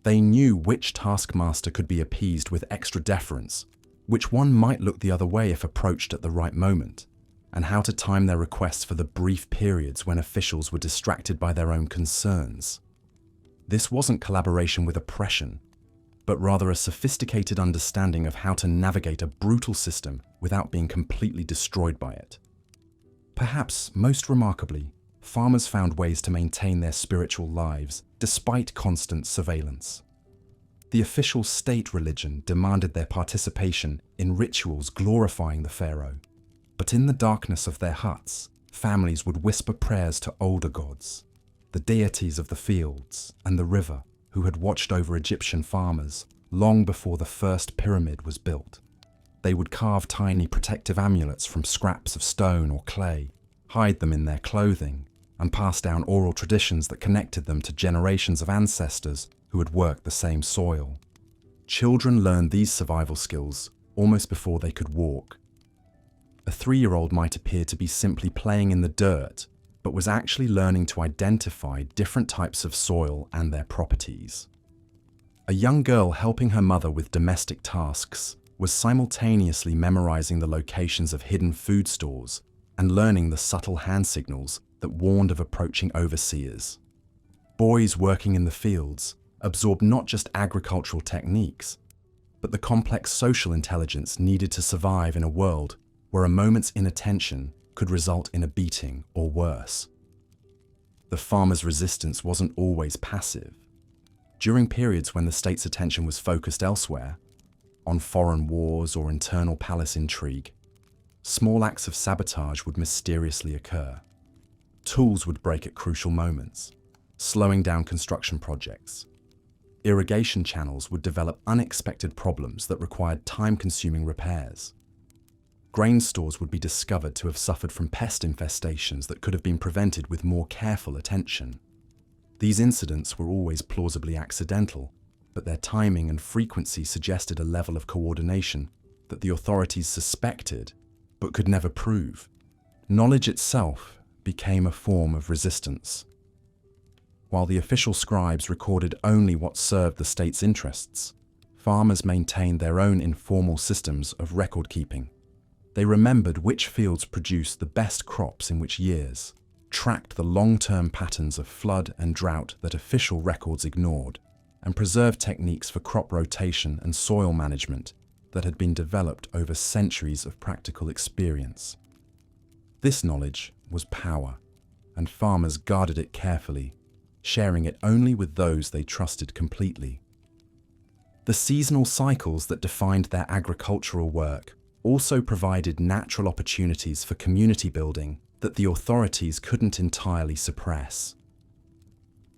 Speaker 1: They knew which taskmaster could be appeased with extra deference, which one might look the other way if approached at the right moment, and how to time their requests for the brief periods when officials were distracted by their own concerns. This wasn't collaboration with oppression, but rather a sophisticated understanding of how to navigate a brutal system without being completely destroyed by it. Perhaps most remarkably, farmers found ways to maintain their spiritual lives despite constant surveillance. The official state religion demanded their participation in rituals glorifying the pharaoh, but in the darkness of their huts, families would whisper prayers to older gods, the deities of the fields and the river who had watched over Egyptian farmers long before the first pyramid was built. They would carve tiny protective amulets from scraps of stone or clay, hide them in their clothing, and pass down oral traditions that connected them to generations of ancestors who had worked the same soil. Children learned these survival skills almost before they could walk. A 3-year-old might appear to be simply playing in the dirt, but was actually learning to identify different types of soil and their properties. A young girl helping her mother with domestic tasks was simultaneously memorizing the locations of hidden food stores and learning the subtle hand signals that warned of approaching overseers. Boys working in the fields absorbed not just agricultural techniques, but the complex social intelligence needed to survive in a world where a moment's inattention could result in a beating or worse. The farmers' resistance wasn't always passive. During periods when the state's attention was focused elsewhere, on foreign wars or internal palace intrigue, small acts of sabotage would mysteriously occur. Tools would break at crucial moments, slowing down construction projects. Irrigation channels would develop unexpected problems that required time-consuming repairs. Grain stores would be discovered to have suffered from pest infestations that could have been prevented with more careful attention. These incidents were always plausibly accidental, but their timing and frequency suggested a level of coordination that the authorities suspected but could never prove. Knowledge itself became a form of resistance. While the official scribes recorded only what served the state's interests, farmers maintained their own informal systems of record-keeping. They remembered which fields produced the best crops in which years, tracked the long-term patterns of flood and drought that official records ignored, and preserved techniques for crop rotation and soil management that had been developed over centuries of practical experience. This knowledge was power, and farmers guarded it carefully, sharing it only with those they trusted completely. The seasonal cycles that defined their agricultural work also provided natural opportunities for community building that the authorities couldn't entirely suppress.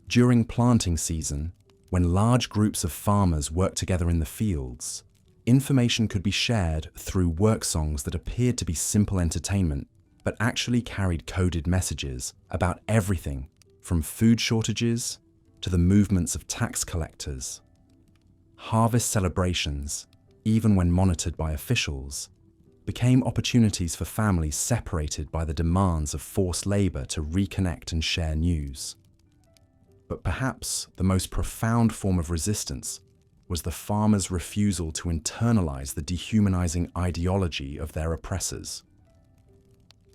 Speaker 1: During planting season, when large groups of farmers worked together in the fields, information could be shared through work songs that appeared to be simple entertainment, but actually carried coded messages about everything from food shortages to the movements of tax collectors. Harvest celebrations, even when monitored by officials, became opportunities for families separated by the demands of forced labor to reconnect and share news. But perhaps the most profound form of resistance was the farmers' refusal to internalize the dehumanizing ideology of their oppressors.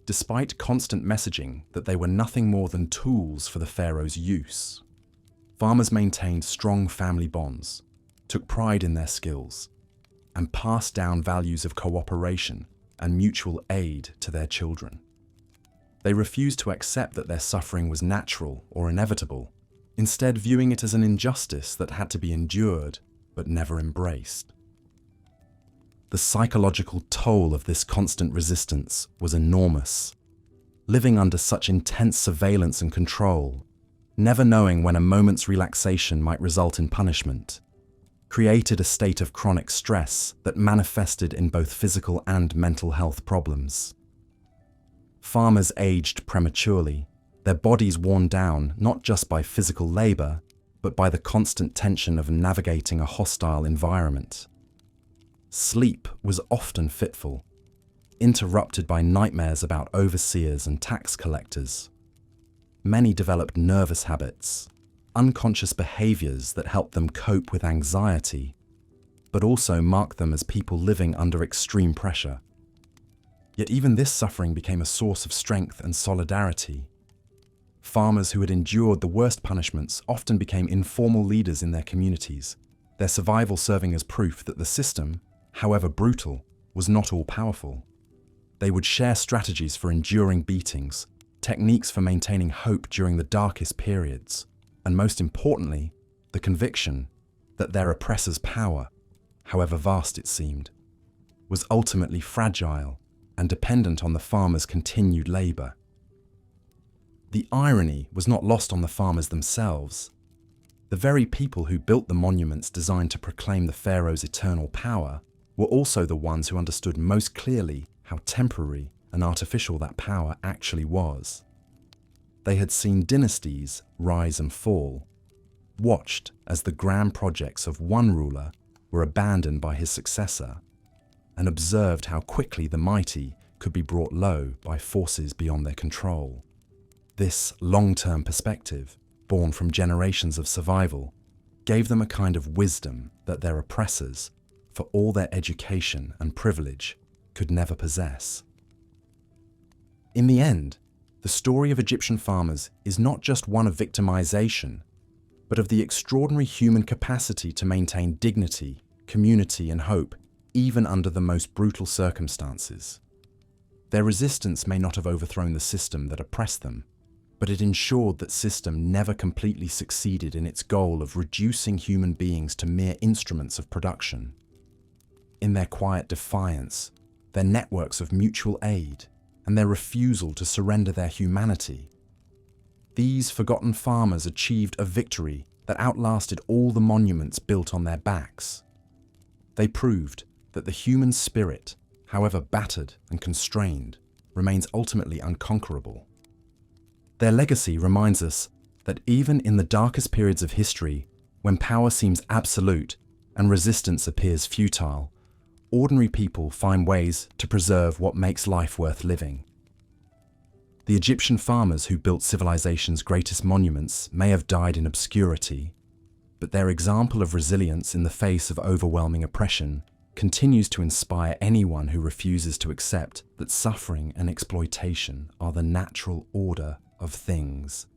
Speaker 1: Despite constant messaging that they were nothing more than tools for the pharaoh's use, farmers maintained strong family bonds, took pride in their skills, and passed down values of cooperation and mutual aid to their children. They refused to accept that their suffering was natural or inevitable, instead viewing it as an injustice that had to be endured but never embraced. The psychological toll of this constant resistance was enormous. Living under such intense surveillance and control, never knowing when a moment's relaxation might result in punishment, created a state of chronic stress that manifested in both physical and mental health problems. Farmers aged prematurely, their bodies worn down not just by physical labor, but by the constant tension of navigating a hostile environment. Sleep was often fitful, interrupted by nightmares about overseers and tax collectors. Many developed nervous habits, unconscious behaviors that helped them cope with anxiety, but also marked them as people living under extreme pressure. Yet even this suffering became a source of strength and solidarity. Farmers who had endured the worst punishments often became informal leaders in their communities, their survival serving as proof that the system, however brutal, was not all-powerful. They would share strategies for enduring beatings, techniques for maintaining hope during the darkest periods, and most importantly, the conviction that their oppressor's power, however vast it seemed, was ultimately fragile and dependent on the farmers' continued labor. The irony was not lost on the farmers themselves. The very people who built the monuments designed to proclaim the pharaoh's eternal power were also the ones who understood most clearly how temporary and artificial that power actually was. They had seen dynasties rise and fall, watched as the grand projects of one ruler were abandoned by his successor, and observed how quickly the mighty could be brought low by forces beyond their control. This long-term perspective, born from generations of survival, gave them a kind of wisdom that their oppressors, for all their education and privilege, could never possess. In the end, the story of Egyptian farmers is not just one of victimization, but of the extraordinary human capacity to maintain dignity, community, and hope, even under the most brutal circumstances. Their resistance may not have overthrown the system that oppressed them, but it ensured that system never completely succeeded in its goal of reducing human beings to mere instruments of production. In their quiet defiance, their networks of mutual aid, and their refusal to surrender their humanity, these forgotten farmers achieved a victory that outlasted all the monuments built on their backs. They proved that the human spirit, however battered and constrained, remains ultimately unconquerable. Their legacy reminds us that even in the darkest periods of history, when power seems absolute and resistance appears futile, ordinary people find ways to preserve what makes life worth living. The Egyptian farmers who built civilization's greatest monuments may have died in obscurity, but their example of resilience in the face of overwhelming oppression continues to inspire anyone who refuses to accept that suffering and exploitation are the natural order of things.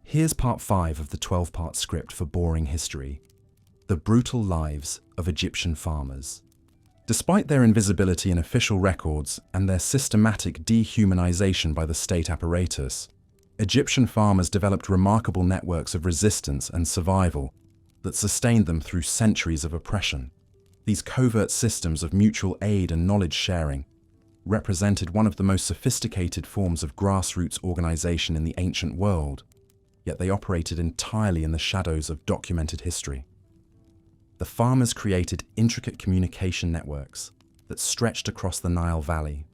Speaker 1: Here's part 5 of the 12-part script for Boring History: The Brutal Lives of Egyptian Farmers. Despite their invisibility in official records and their systematic dehumanization by the state apparatus, Egyptian farmers developed remarkable networks of resistance and survival that sustained them through centuries of oppression. These covert systems of mutual aid and knowledge sharing represented one of the most sophisticated forms of grassroots organization in the ancient world, yet they operated entirely in the shadows of documented history. The farmers created intricate communication networks that stretched across the Nile Valley,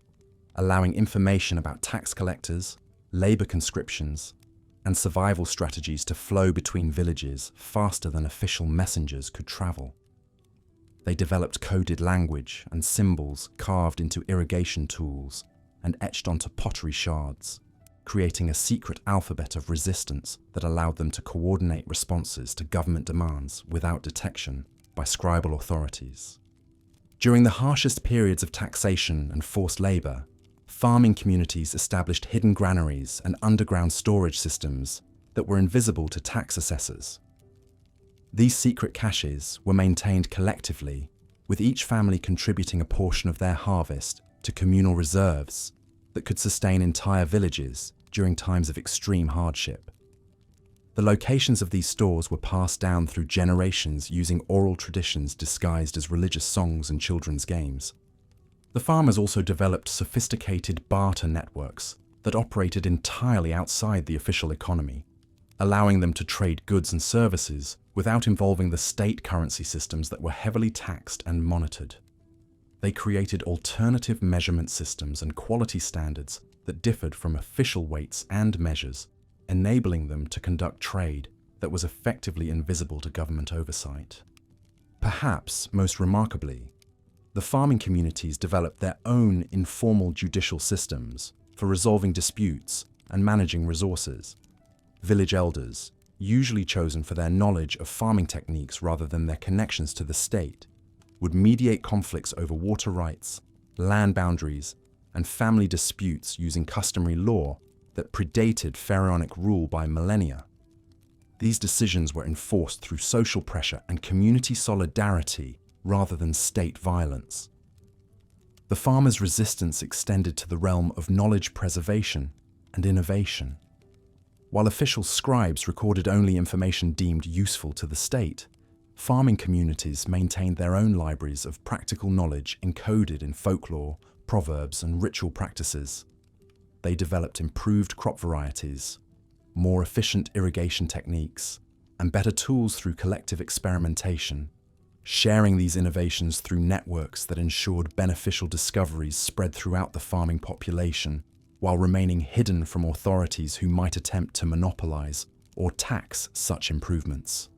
Speaker 1: allowing information about tax collectors, labor conscriptions, and survival strategies to flow between villages faster than official messengers could travel. They developed coded language and symbols carved into irrigation tools and etched onto pottery shards, creating a secret alphabet of resistance that allowed them to coordinate responses to government demands without detection by scribal authorities. During the harshest periods of taxation and forced labor, farming communities established hidden granaries and underground storage systems that were invisible to tax assessors. These secret caches were maintained collectively, with each family contributing a portion of their harvest to communal reserves that could sustain entire villages during times of extreme hardship. The locations of these stores were passed down through generations using oral traditions disguised as religious songs and children's games. The farmers also developed sophisticated barter networks that operated entirely outside the official economy, allowing them to trade goods and services without involving the state currency systems that were heavily taxed and monitored. They created alternative measurement systems and quality standards that differed from official weights and measures, enabling them to conduct trade that was effectively invisible to government oversight. Perhaps most remarkably, the farming communities developed their own informal judicial systems for resolving disputes and managing resources. Village elders, usually chosen for their knowledge of farming techniques rather than their connections to the state, would mediate conflicts over water rights, land boundaries, and family disputes using customary law that predated pharaonic rule by millennia. These decisions were enforced through social pressure and community solidarity rather than state violence. The farmers' resistance extended to the realm of knowledge preservation and innovation. While official scribes recorded only information deemed useful to the state, farming communities maintained their own libraries of practical knowledge encoded in folklore, proverbs, and ritual practices. They developed improved crop varieties, more efficient irrigation techniques, and better tools through collective experimentation, sharing these innovations through networks that ensured beneficial discoveries spread throughout the farming population, while remaining hidden from authorities who might attempt to monopolize or tax such improvements.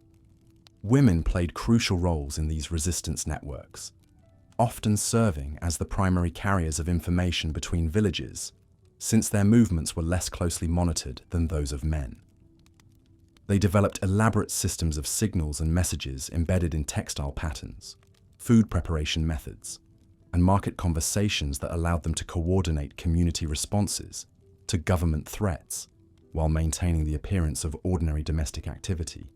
Speaker 1: Women played crucial roles in these resistance networks, often serving as the primary carriers of information between villages, since their movements were less closely monitored than those of men. They developed elaborate systems of signals and messages embedded in textile patterns, food preparation methods, and market conversations that allowed them to coordinate community responses to government threats while maintaining the appearance of ordinary domestic activity.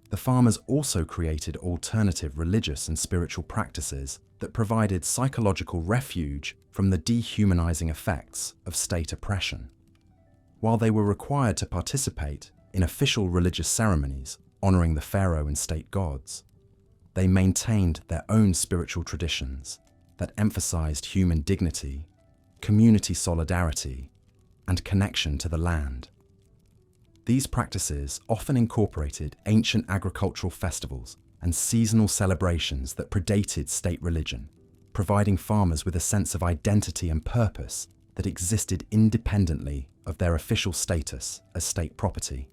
Speaker 1: The farmers also created alternative religious and spiritual practices that provided psychological refuge from the dehumanizing effects of state oppression. While they were required to participate in official religious ceremonies honoring the pharaoh and state gods, they maintained their own spiritual traditions that emphasized human dignity, community solidarity, and connection to the land. These practices often incorporated ancient agricultural festivals and seasonal celebrations that predated state religion, providing farmers with a sense of identity and purpose that existed independently of their official status as state property.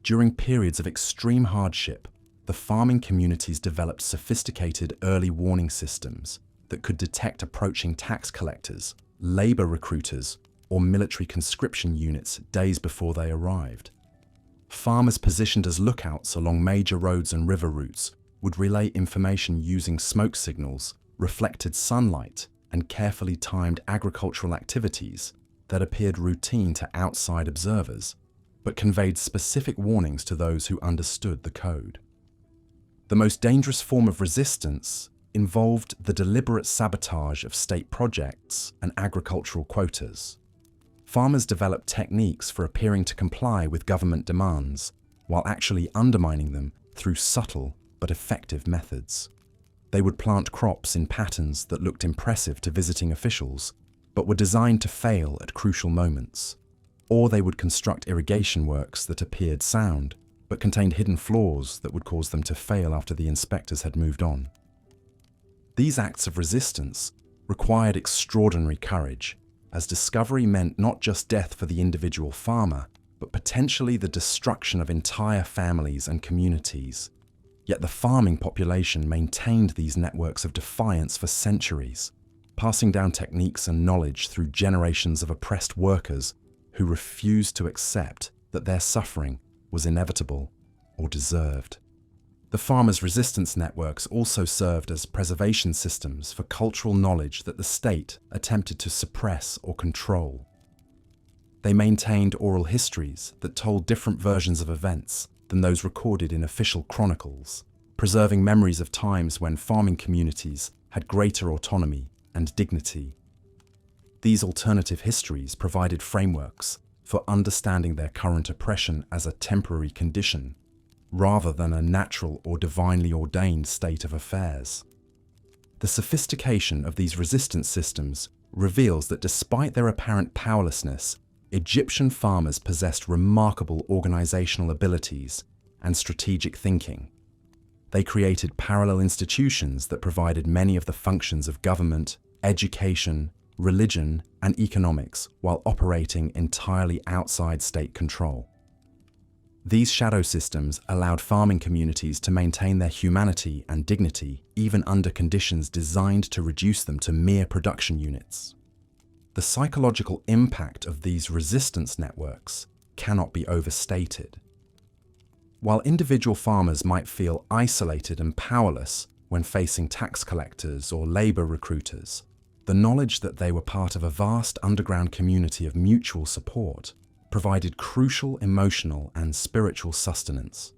Speaker 1: During periods of extreme hardship, the farming communities developed sophisticated early warning systems that could detect approaching tax collectors, labor recruiters, or military conscription units days before they arrived. Farmers positioned as lookouts along major roads and river routes would relay information using smoke signals, reflected sunlight, and carefully timed agricultural activities that appeared routine to outside observers, but conveyed specific warnings to those who understood the code. The most dangerous form of resistance involved the deliberate sabotage of state projects and agricultural quotas. Farmers developed techniques for appearing to comply with government demands, while actually undermining them through subtle but effective methods. They would plant crops in patterns that looked impressive to visiting officials, but were designed to fail at crucial moments. Or they would construct irrigation works that appeared sound, but contained hidden flaws that would cause them to fail after the inspectors had moved on. These acts of resistance required extraordinary courage, as discovery meant not just death for the individual farmer, but potentially the destruction of entire families and communities. Yet the farming population maintained these networks of defiance for centuries, passing down techniques and knowledge through generations of oppressed workers who refused to accept that their suffering was inevitable or deserved. The farmers' resistance networks also served as preservation systems for cultural knowledge that the state attempted to suppress or control. They maintained oral histories that told different versions of events than those recorded in official chronicles, preserving memories of times when farming communities had greater autonomy and dignity. These alternative histories provided frameworks for understanding their current oppression as a temporary condition, rather than a natural or divinely ordained state of affairs. The sophistication of these resistance systems reveals that despite their apparent powerlessness, Egyptian farmers possessed remarkable organizational abilities and strategic thinking. They created parallel institutions that provided many of the functions of government, education, religion, and economics while operating entirely outside state control. These shadow systems allowed farming communities to maintain their humanity and dignity even under conditions designed to reduce them to mere production units. The psychological impact of these resistance networks cannot be overstated. While individual farmers might feel isolated and powerless when facing tax collectors or labor recruiters, the knowledge that they were part of a vast underground community of mutual support provided crucial emotional and spiritual sustenance.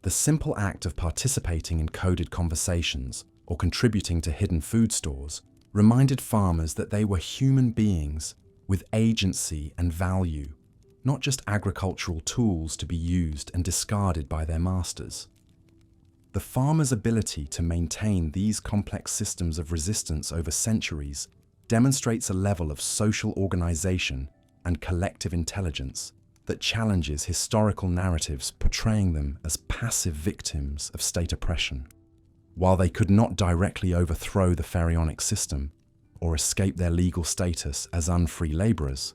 Speaker 1: The simple act of participating in coded conversations or contributing to hidden food stores reminded farmers that they were human beings with agency and value, not just agricultural tools to be used and discarded by their masters. The farmer's ability to maintain these complex systems of resistance over centuries demonstrates a level of social organization and collective intelligence that challenges historical narratives portraying them as passive victims of state oppression. While they could not directly overthrow the pharaonic system or escape their legal status as unfree laborers,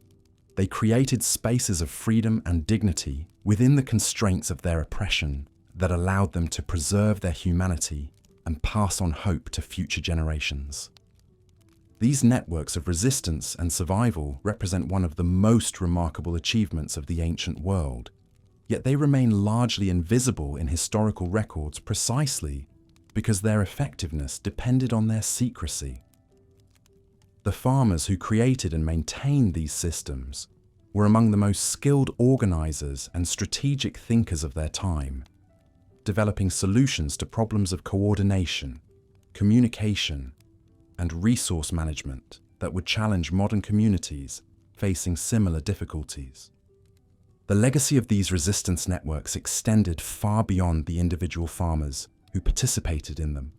Speaker 1: they created spaces of freedom and dignity within the constraints of their oppression that allowed them to preserve their humanity and pass on hope to future generations. These networks of resistance and survival represent one of the most remarkable achievements of the ancient world, yet they remain largely invisible in historical records precisely because their effectiveness depended on their secrecy. The farmers who created and maintained these systems were among the most skilled organizers and strategic thinkers of their time, developing solutions to problems of coordination, communication, and resource management that would challenge modern communities facing similar difficulties. The legacy of these resistance networks extended far beyond the individual farmers who participated in them,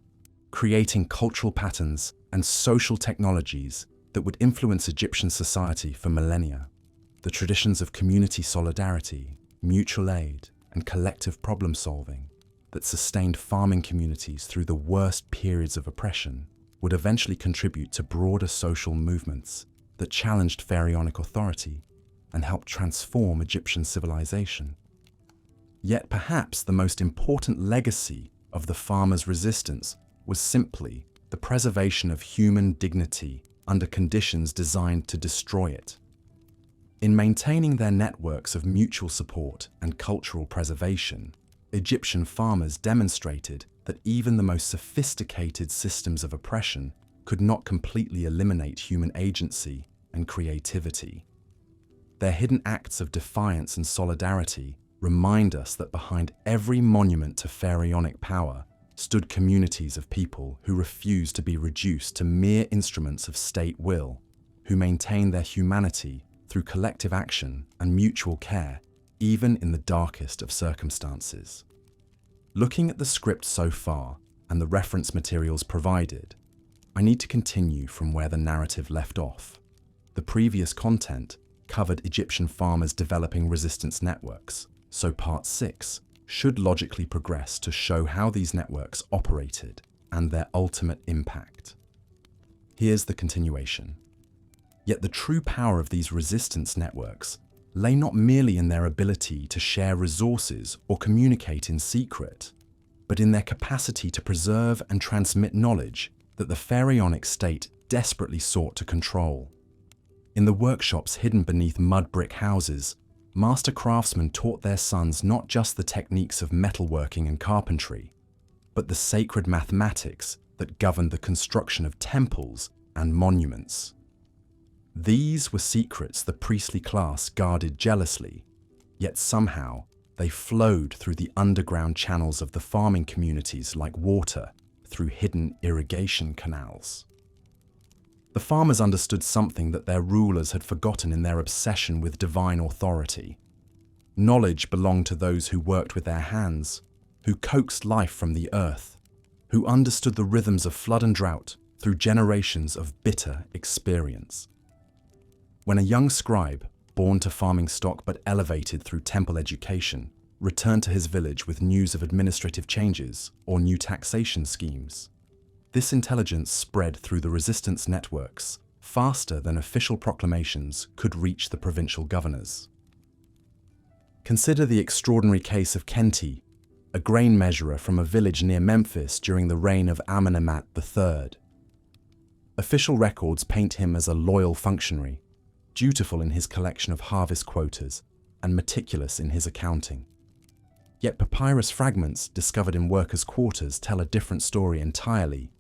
Speaker 1: creating cultural patterns and social technologies that would influence Egyptian society for millennia. The traditions of community solidarity, mutual aid, and collective problem-solving that sustained farming communities through the worst periods of oppression would eventually contribute to broader social movements that challenged pharaonic authority and helped transform Egyptian civilization. Yet perhaps the most important legacy of the farmers' resistance was simply the preservation of human dignity under conditions designed to destroy it. In maintaining their networks of mutual support and cultural preservation, Egyptian farmers demonstrated that even the most sophisticated systems of oppression could not completely eliminate human agency and creativity. Their hidden acts of defiance and solidarity remind us that behind every monument to pharaonic power stood communities of people who refused to be reduced to mere instruments of state will, who maintained their humanity through collective action and mutual care, even in the darkest of circumstances. Looking at the script so far and the reference materials provided, I need to continue from where the narrative left off. The previous content covered Egyptian farmers developing resistance networks, so part 6 should logically progress to show how these networks operated and their ultimate impact. Here's the continuation. Yet the true power of these resistance networks lay not merely in their ability to share resources or communicate in secret, but in their capacity to preserve and transmit knowledge that the pharaonic state desperately sought to control. In the workshops hidden beneath mud brick houses, master craftsmen taught their sons not just the techniques of metalworking and carpentry, but the sacred mathematics that governed the construction of temples and monuments. These were secrets the priestly class guarded jealously, yet somehow they flowed through the underground channels of the farming communities like water through hidden irrigation canals. The farmers understood something that their rulers had forgotten in their obsession with divine authority. Knowledge belonged to those who worked with their hands, who coaxed life from the earth, who understood the rhythms of flood and drought through generations of bitter experience. When a young scribe, born to farming stock but elevated through temple education, returned to his village with news of administrative changes or new taxation schemes, this intelligence spread through the resistance networks faster than official proclamations could reach the provincial governors. Consider the extraordinary case of Kenti, a grain measurer from a village near Memphis during the reign of Amenemhat III. Official records paint him as a loyal functionary, dutiful in his collection of harvest quotas and meticulous in his accounting. Yet papyrus fragments discovered in workers' quarters tell a different story entirely.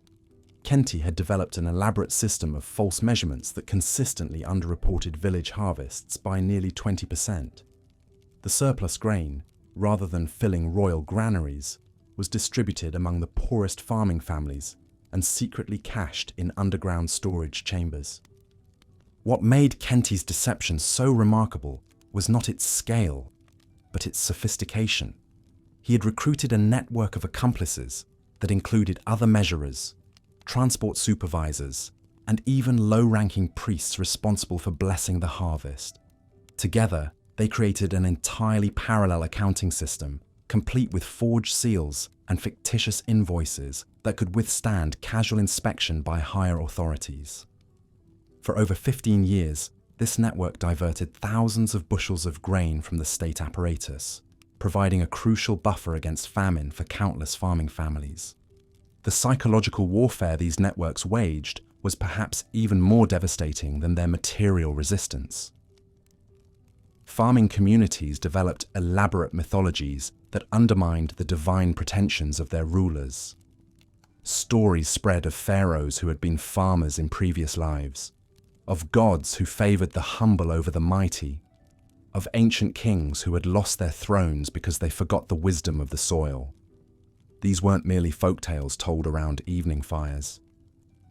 Speaker 1: Kenti had developed an elaborate system of false measurements that consistently underreported village harvests by nearly 20%. The surplus grain, rather than filling royal granaries, was distributed among the poorest farming families and secretly cached in underground storage chambers. What made Kenti's deception so remarkable was not its scale, but its sophistication. He had recruited a network of accomplices that included other measurers, transport supervisors, and even low-ranking priests responsible for blessing the harvest. Together, they created an entirely parallel accounting system, complete with forged seals and fictitious invoices that could withstand casual inspection by higher authorities. For over 15 years, this network diverted thousands of bushels of grain from the state apparatus, providing a crucial buffer against famine for countless farming families. The psychological warfare these networks waged was perhaps even more devastating than their material resistance. Farming communities developed elaborate mythologies that undermined the divine pretensions of their rulers. Stories spread of pharaohs who had been farmers in previous lives, of gods who favored the humble over the mighty, of ancient kings who had lost their thrones because they forgot the wisdom of the soil. These weren't merely folktales told around evening fires.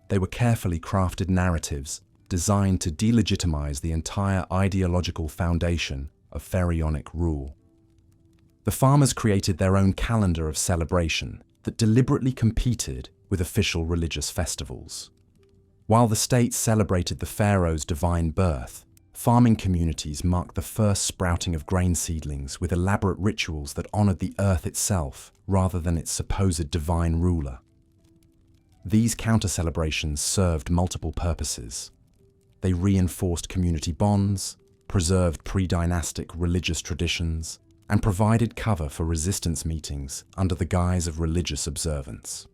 Speaker 1: They were carefully crafted narratives designed to delegitimize the entire ideological foundation of pharaonic rule. The farmers created their own calendar of celebration that deliberately competed with official religious festivals. While the state celebrated the pharaoh's divine birth, farming communities marked the first sprouting of grain seedlings with elaborate rituals that honored the earth itself rather than its supposed divine ruler. These counter-celebrations served multiple purposes. They reinforced community bonds, preserved pre-dynastic religious traditions, and provided cover for resistance meetings under the guise of religious observance.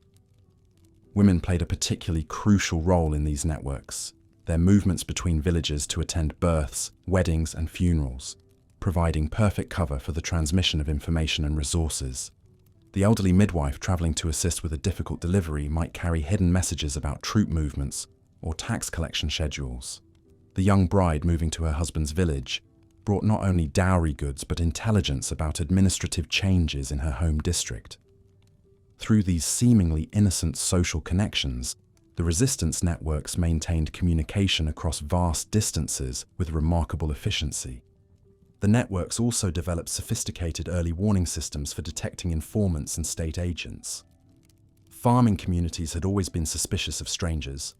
Speaker 1: Women played a particularly crucial role in these networks, their movements between villages to attend births, weddings, and funerals, providing perfect cover for the transmission of information and resources. The elderly midwife traveling to assist with a difficult delivery might carry hidden messages about troop movements or tax collection schedules. The young bride moving to her husband's village brought not only dowry goods but intelligence about administrative changes in her home district. Through these seemingly innocent social connections, the resistance networks maintained communication across vast distances with remarkable efficiency. The networks also developed sophisticated early warning systems for detecting informants and state agents. Farming communities had always been suspicious of strangers,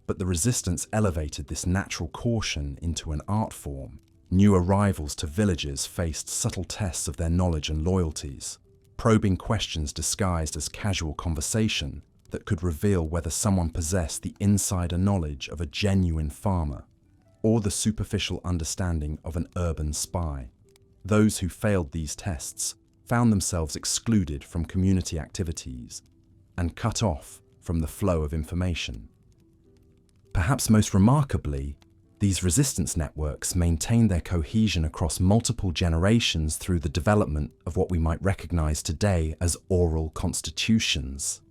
Speaker 1: but the resistance elevated this natural caution into an art form. New arrivals to villages faced subtle tests of their knowledge and loyalties, probing questions disguised as casual conversation that could reveal whether someone possessed the insider knowledge of a genuine farmer or the superficial understanding of an urban spy. Those who failed these tests found themselves excluded from community activities and cut off from the flow of information. Perhaps most remarkably, these resistance networks maintained their cohesion across multiple generations through the development of what we might recognize today as oral constitutions.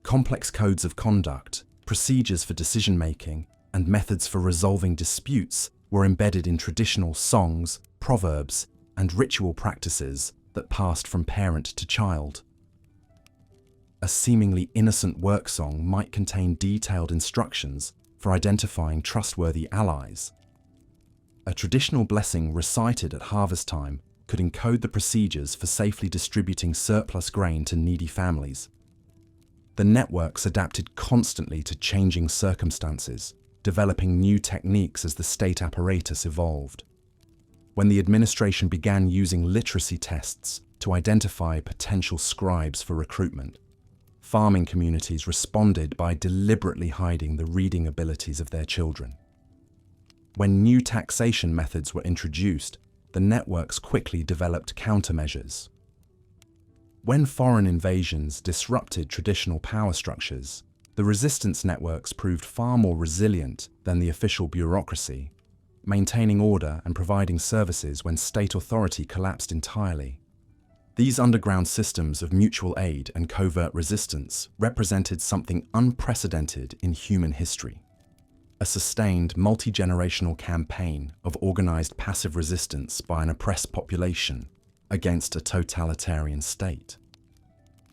Speaker 1: Complex codes of conduct, procedures for decision-making, and methods for resolving disputes were embedded in traditional songs, proverbs, and ritual practices that passed from parent to child. A seemingly innocent work song might contain detailed instructions for identifying trustworthy allies. A traditional blessing recited at harvest time could encode the procedures for safely distributing surplus grain to needy families. The networks adapted constantly to changing circumstances, developing new techniques as the state apparatus evolved. When the administration began using literacy tests to identify potential scribes for recruitment, farming communities responded by deliberately hiding the reading abilities of their children. When new taxation methods were introduced, the networks quickly developed countermeasures. When foreign invasions disrupted traditional power structures, the resistance networks proved far more resilient than the official bureaucracy, maintaining order and providing services when state authority collapsed entirely. These underground systems of mutual aid and covert resistance represented something unprecedented in human history. A sustained, multi-generational campaign of organized passive resistance by an oppressed population against a totalitarian state.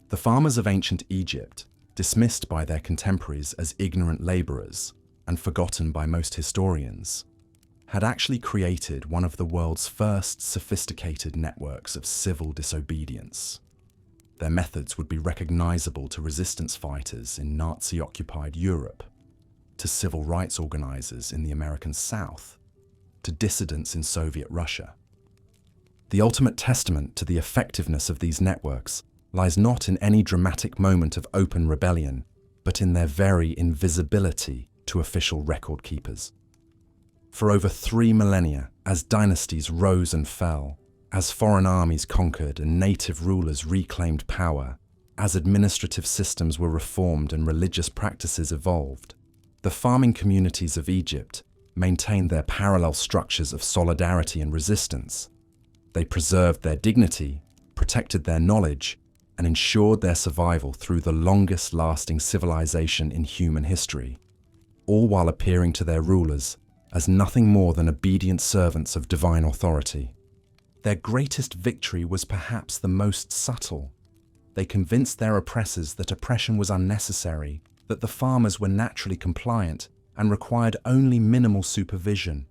Speaker 1: The farmers of ancient Egypt, dismissed by their contemporaries as ignorant laborers and forgotten by most historians, had actually created one of the world's first sophisticated networks of civil disobedience. Their methods would be recognizable to resistance fighters in Nazi-occupied Europe, to civil rights organizers in the American South, to dissidents in Soviet Russia. The ultimate testament to the effectiveness of these networks lies not in any dramatic moment of open rebellion, but in their very invisibility to official record keepers. For over 3 millennia, as dynasties rose and fell, as foreign armies conquered and native rulers reclaimed power, as administrative systems were reformed and religious practices evolved, The farming communities of Egypt maintained their parallel structures of solidarity and resistance. They preserved their dignity, protected their knowledge, and ensured their survival through the longest-lasting civilization in human history, all while appearing to their rulers as nothing more than obedient servants of divine authority. Their greatest victory was perhaps the most subtle. They convinced their oppressors that oppression was unnecessary, that the farmers were naturally compliant and required only minimal supervision.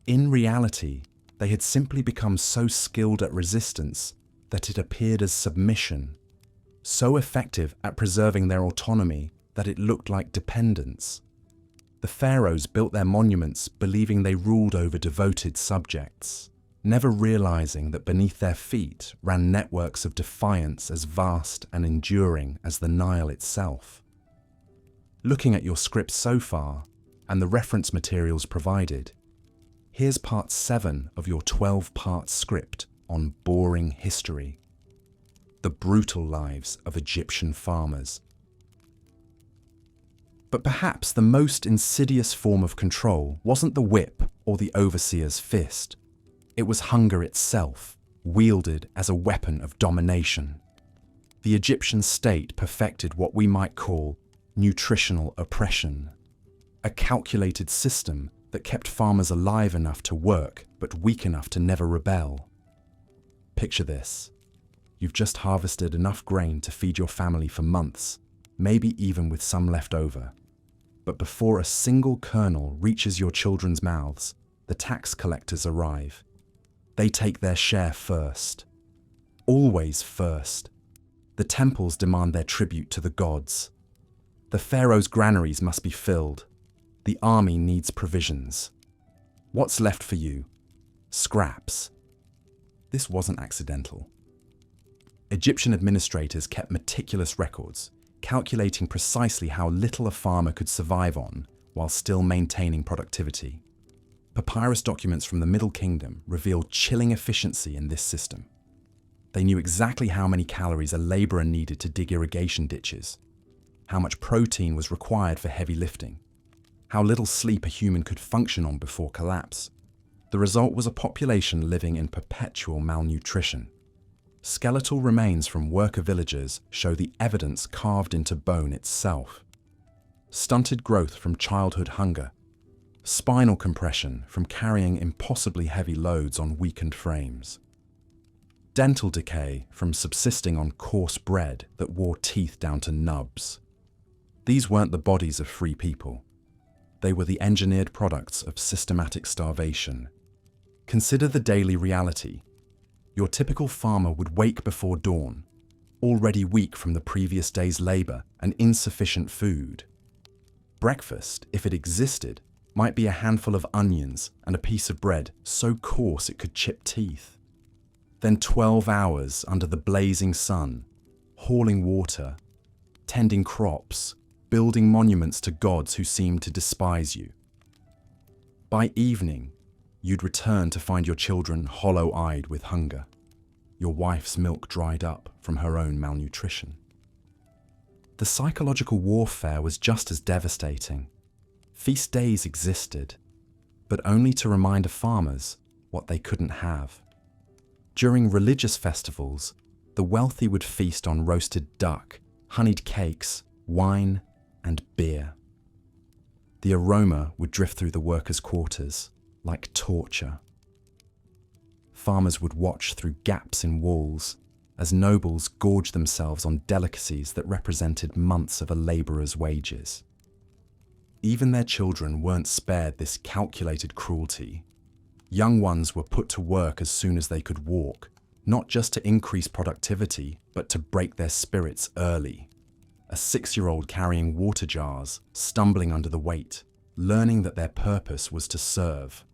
Speaker 1: In reality, they had simply become so skilled at resistance that it appeared as submission, so effective at preserving their autonomy that it looked like dependence. The pharaohs built their monuments believing they ruled over devoted subjects, never realizing that beneath their feet ran networks of defiance as vast and enduring as the Nile itself. Looking at your script so far, and the reference materials provided, here's part 7 of your 12-part script on boring history: the brutal lives of Egyptian farmers. But perhaps the most insidious form of control wasn't the whip or the overseer's fist. It was hunger itself, wielded as a weapon of domination. The Egyptian state perfected what we might call nutritional oppression, a calculated system that kept farmers alive enough to work but weak enough to never rebel. Picture this. You've just harvested enough grain to feed your family for months, maybe even with some left over. But before a single kernel reaches your children's mouths, the tax collectors arrive. They take their share first. Always first. The temples demand their tribute to the gods. The pharaoh's granaries must be filled. The army needs provisions. What's left for you? Scraps. This wasn't accidental. Egyptian administrators kept meticulous records, calculating precisely how little a farmer could survive on while still maintaining productivity. Papyrus documents from the Middle Kingdom reveal chilling efficiency in this system. They knew exactly how many calories a laborer needed to dig irrigation ditches, how much protein was required for heavy lifting, how little sleep a human could function on before collapse. The result was a population living in perpetual malnutrition. Skeletal remains from worker villagers show the evidence carved into bone itself. Stunted growth from childhood hunger, spinal compression from carrying impossibly heavy loads on weakened frames, dental decay from subsisting on coarse bread that wore teeth down to nubs. These weren't the bodies of free people. They were the engineered products of systematic starvation. Consider the daily reality. Your typical farmer would wake before dawn, already weak from the previous day's labor and insufficient food. Breakfast, if it existed, might be a handful of onions and a piece of bread so coarse it could chip teeth. Then 12 hours under the blazing sun, hauling water, tending crops, building monuments to gods who seemed to despise you. By evening, you'd return to find your children hollow-eyed with hunger, your wife's milk dried up from her own malnutrition. The psychological warfare was just as devastating. Feast days existed, but only to remind the farmers what they couldn't have. During religious festivals, the wealthy would feast on roasted duck, honeyed cakes, wine, and beer. The aroma would drift through the workers' quarters like torture. Farmers would watch through gaps in walls as nobles gorged themselves on delicacies that represented months of a laborer's wages. Even their children weren't spared this calculated cruelty. Young ones were put to work as soon as they could walk, not just to increase productivity, but to break their spirits early. A 6-year-old carrying water jars, stumbling under the weight, learning that their purpose was to serve.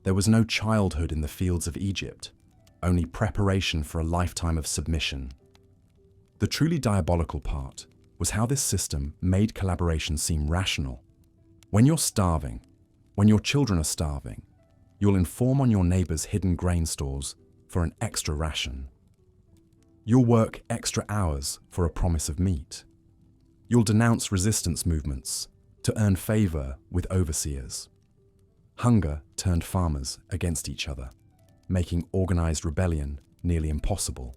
Speaker 1: There was no childhood in the fields of Egypt, only preparation for a lifetime of submission. The truly diabolical part was how this system made collaboration seem rational. When you're starving, when your children are starving, you'll inform on your neighbor's hidden grain stores for an extra ration. You'll work extra hours for a promise of meat. You'll denounce resistance movements, to earn favor with overseers. Hunger turned farmers against each other, making organized rebellion nearly impossible.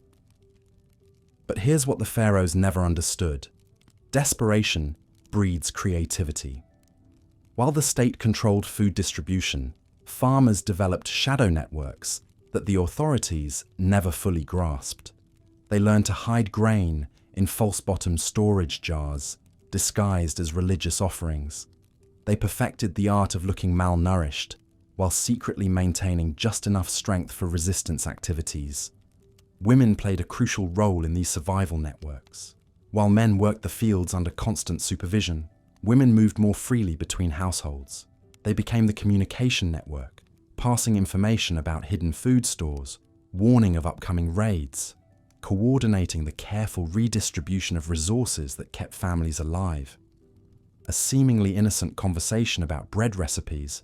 Speaker 1: But here's what the pharaohs never understood. Desperation breeds creativity. While the state controlled food distribution, farmers developed shadow networks that the authorities never fully grasped. They learned to hide grain in false-bottom storage jars, disguised as religious offerings. They perfected the art of looking malnourished, while secretly maintaining just enough strength for resistance activities. Women played a crucial role in these survival networks. While men worked the fields under constant supervision, women moved more freely between households. They became the communication network, passing information about hidden food stores, warning of upcoming raids, coordinating the careful redistribution of resources that kept families alive. A seemingly innocent conversation about bread recipes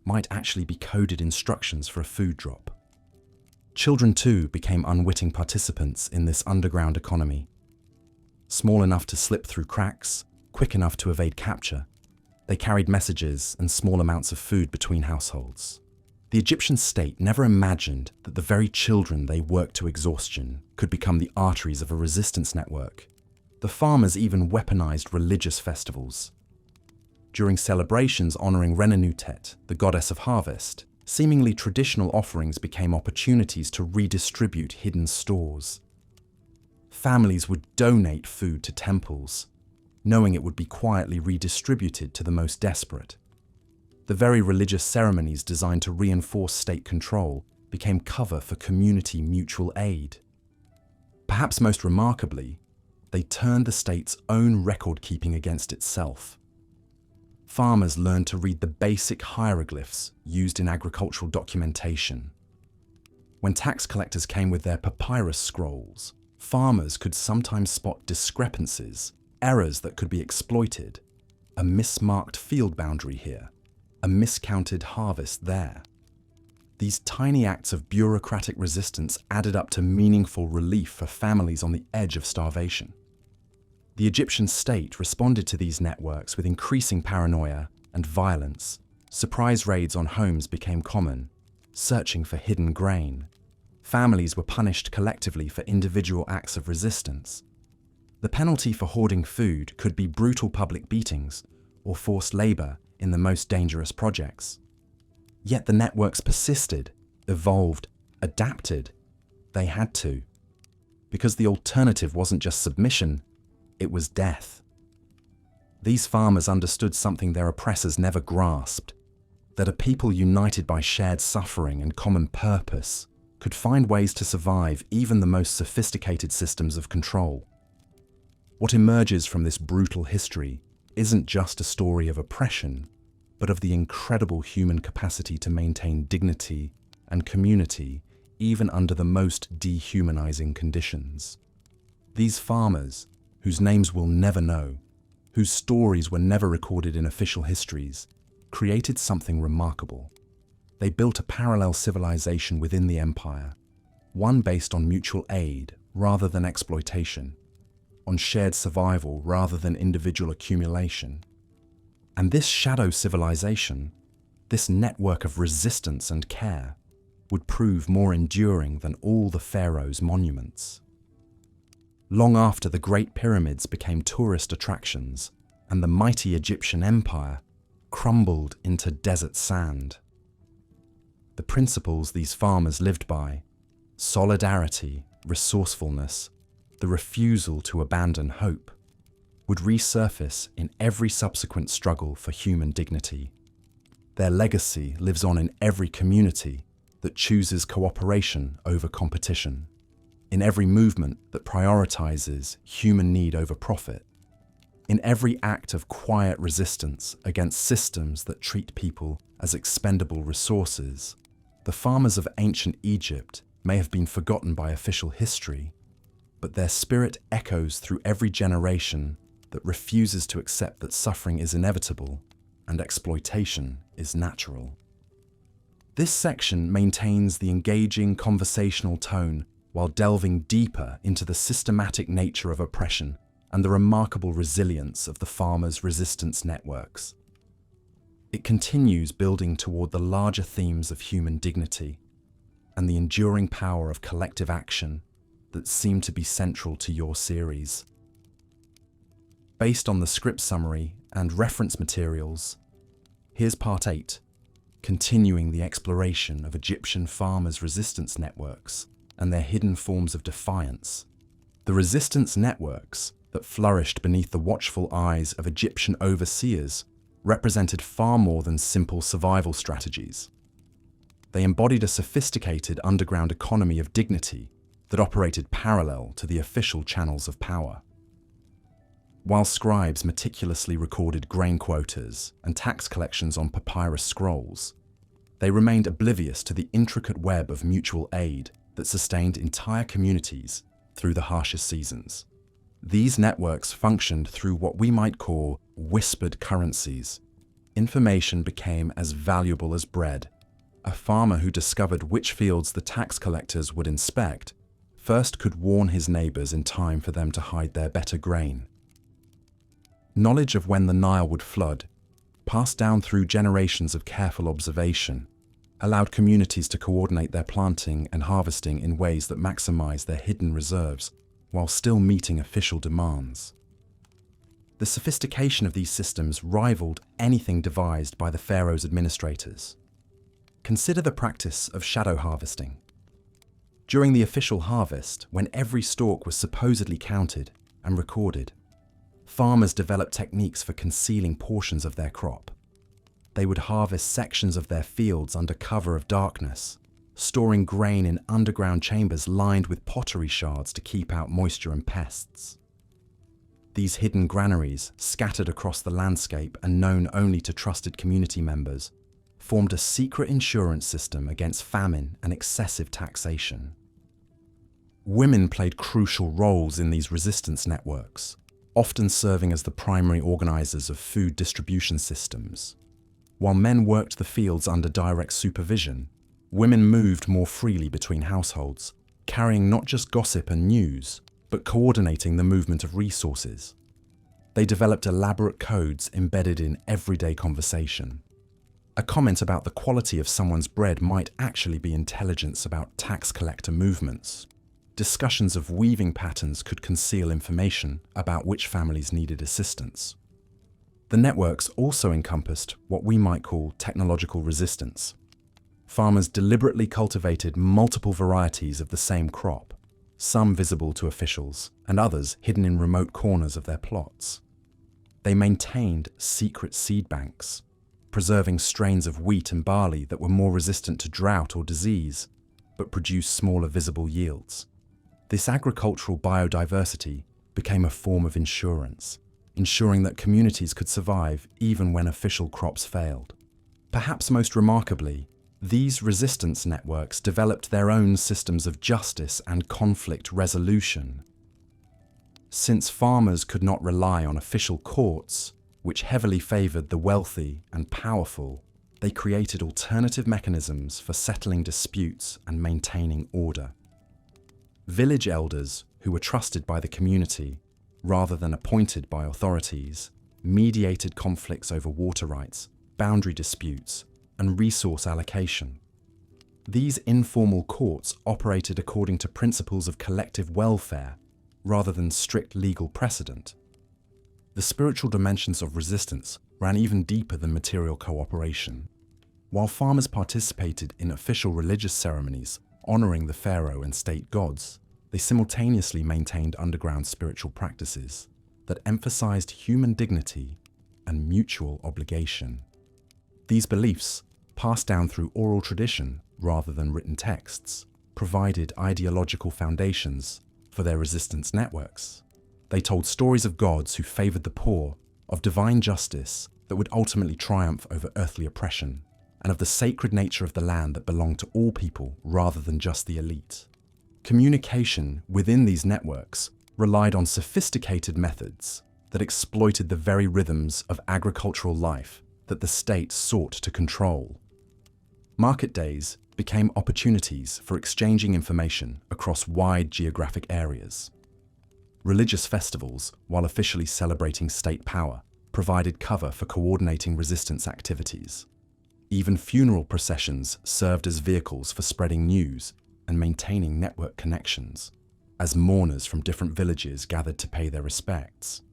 Speaker 1: might actually be coded instructions for a food drop. Children too became unwitting participants in this underground economy. Small enough to slip through cracks, quick enough to evade capture, they carried messages and small amounts of food between households. The Egyptian state never imagined that the very children they worked to exhaustion could become the arteries of a resistance network. The farmers even weaponized religious festivals. During celebrations honoring Renenutet, the goddess of harvest, seemingly traditional offerings became opportunities to redistribute hidden stores. Families would donate food to temples, knowing it would be quietly redistributed to the most desperate. The very religious ceremonies designed to reinforce state control became cover for community mutual aid. Perhaps most remarkably, they turned the state's own record-keeping against itself. Farmers learned to read the basic hieroglyphs used in agricultural documentation. When tax collectors came with their papyrus scrolls, farmers could sometimes spot discrepancies, errors that could be exploited. A mismarked field boundary here, a miscounted harvest there. These tiny acts of bureaucratic resistance added up to meaningful relief for families on the edge of starvation. The Egyptian state responded to these networks with increasing paranoia and violence. Surprise raids on homes became common, searching for hidden grain. Families were punished collectively for individual acts of resistance. The penalty for hoarding food could be brutal public beatings or forced labor in the most dangerous projects. Yet the networks persisted, evolved, adapted. They had to. Because the alternative wasn't just submission, it was death. These farmers understood something their oppressors never grasped, that a people united by shared suffering and common purpose could find ways to survive even the most sophisticated systems of control. What emerges from this brutal history isn't just a story of oppression, but of the incredible human capacity to maintain dignity and community even under the most dehumanizing conditions. These farmers, whose names we'll never know, whose stories were never recorded in official histories, created something remarkable. They built a parallel civilization within the empire, one based on mutual aid rather than exploitation, on shared survival rather than individual accumulation. And this shadow civilization, this network of resistance and care, would prove more enduring than all the pharaoh's monuments. Long after the Great Pyramids became tourist attractions and the mighty Egyptian empire crumbled into desert sand, the principles these farmers lived by, solidarity, resourcefulness, the refusal to abandon hope, would resurface in every subsequent struggle for human dignity. Their legacy lives on in every community that chooses cooperation over competition, in every movement that prioritizes human need over profit, in every act of quiet resistance against systems that treat people as expendable resources. The farmers of ancient Egypt may have been forgotten by official history, but their spirit echoes through every generation that refuses to accept that suffering is inevitable and exploitation is natural. This section maintains the engaging conversational tone while delving deeper into the systematic nature of oppression and the remarkable resilience of the farmers' resistance networks. It continues building toward the larger themes of human dignity and the enduring power of collective action that seem to be central to your series. Based on the script summary and reference materials, here's Part 8, continuing the exploration of Egyptian farmers' resistance networks and their hidden forms of defiance. The resistance networks that flourished beneath the watchful eyes of Egyptian overseers represented far more than simple survival strategies. They embodied a sophisticated underground economy of dignity that operated parallel to the official channels of power. While scribes meticulously recorded grain quotas and tax collections on papyrus scrolls, they remained oblivious to the intricate web of mutual aid that sustained entire communities through the harshest seasons. These networks functioned through what we might call whispered currencies. Information became as valuable as bread. A farmer who discovered which fields the tax collectors would inspect first could warn his neighbors in time for them to hide their better grain. Knowledge of when the Nile would flood, passed down through generations of careful observation, allowed communities to coordinate their planting and harvesting in ways that maximized their hidden reserves while still meeting official demands. The sophistication of these systems rivaled anything devised by the pharaoh's administrators. Consider the practice of shadow harvesting. During the official harvest, when every stalk was supposedly counted and recorded, farmers developed techniques for concealing portions of their crop. They would harvest sections of their fields under cover of darkness, storing grain in underground chambers lined with pottery shards to keep out moisture and pests. These hidden granaries, scattered across the landscape and known only to trusted community members, formed a secret insurance system against famine and excessive taxation. Women played crucial roles in these resistance networks, often serving as the primary organizers of food distribution systems. While men worked the fields under direct supervision, women moved more freely between households, carrying not just gossip and news, but coordinating the movement of resources. They developed elaborate codes embedded in everyday conversation. A comment about the quality of someone's bread might actually be intelligence about tax collector movements. Discussions of weaving patterns could conceal information about which families needed assistance. The networks also encompassed what we might call technological resistance. Farmers deliberately cultivated multiple varieties of the same crop, some visible to officials and others hidden in remote corners of their plots. They maintained secret seed banks, preserving strains of wheat and barley that were more resistant to drought or disease, but produced smaller visible yields. This agricultural biodiversity became a form of insurance, ensuring that communities could survive even when official crops failed. Perhaps most remarkably, these resistance networks developed their own systems of justice and conflict resolution. Since farmers could not rely on official courts, which heavily favored the wealthy and powerful, they created alternative mechanisms for settling disputes and maintaining order. Village elders, who were trusted by the community, rather than appointed by authorities, mediated conflicts over water rights, boundary disputes, and resource allocation. These informal courts operated according to principles of collective welfare, rather than strict legal precedent. The spiritual dimensions of resistance ran even deeper than material cooperation. While farmers participated in official religious ceremonies honoring the pharaoh and state gods, they simultaneously maintained underground spiritual practices that emphasized human dignity and mutual obligation. These beliefs, passed down through oral tradition rather than written texts, provided ideological foundations for their resistance networks. They told stories of gods who favored the poor, of divine justice that would ultimately triumph over earthly oppression, and of the sacred nature of the land that belonged to all people rather than just the elite. Communication within these networks relied on sophisticated methods that exploited the very rhythms of agricultural life that the state sought to control. Market days became opportunities for exchanging information across wide geographic areas. Religious festivals, while officially celebrating state power, provided cover for coordinating resistance activities. Even funeral processions served as vehicles for spreading news and maintaining network connections, as mourners from different villages gathered to pay their respects.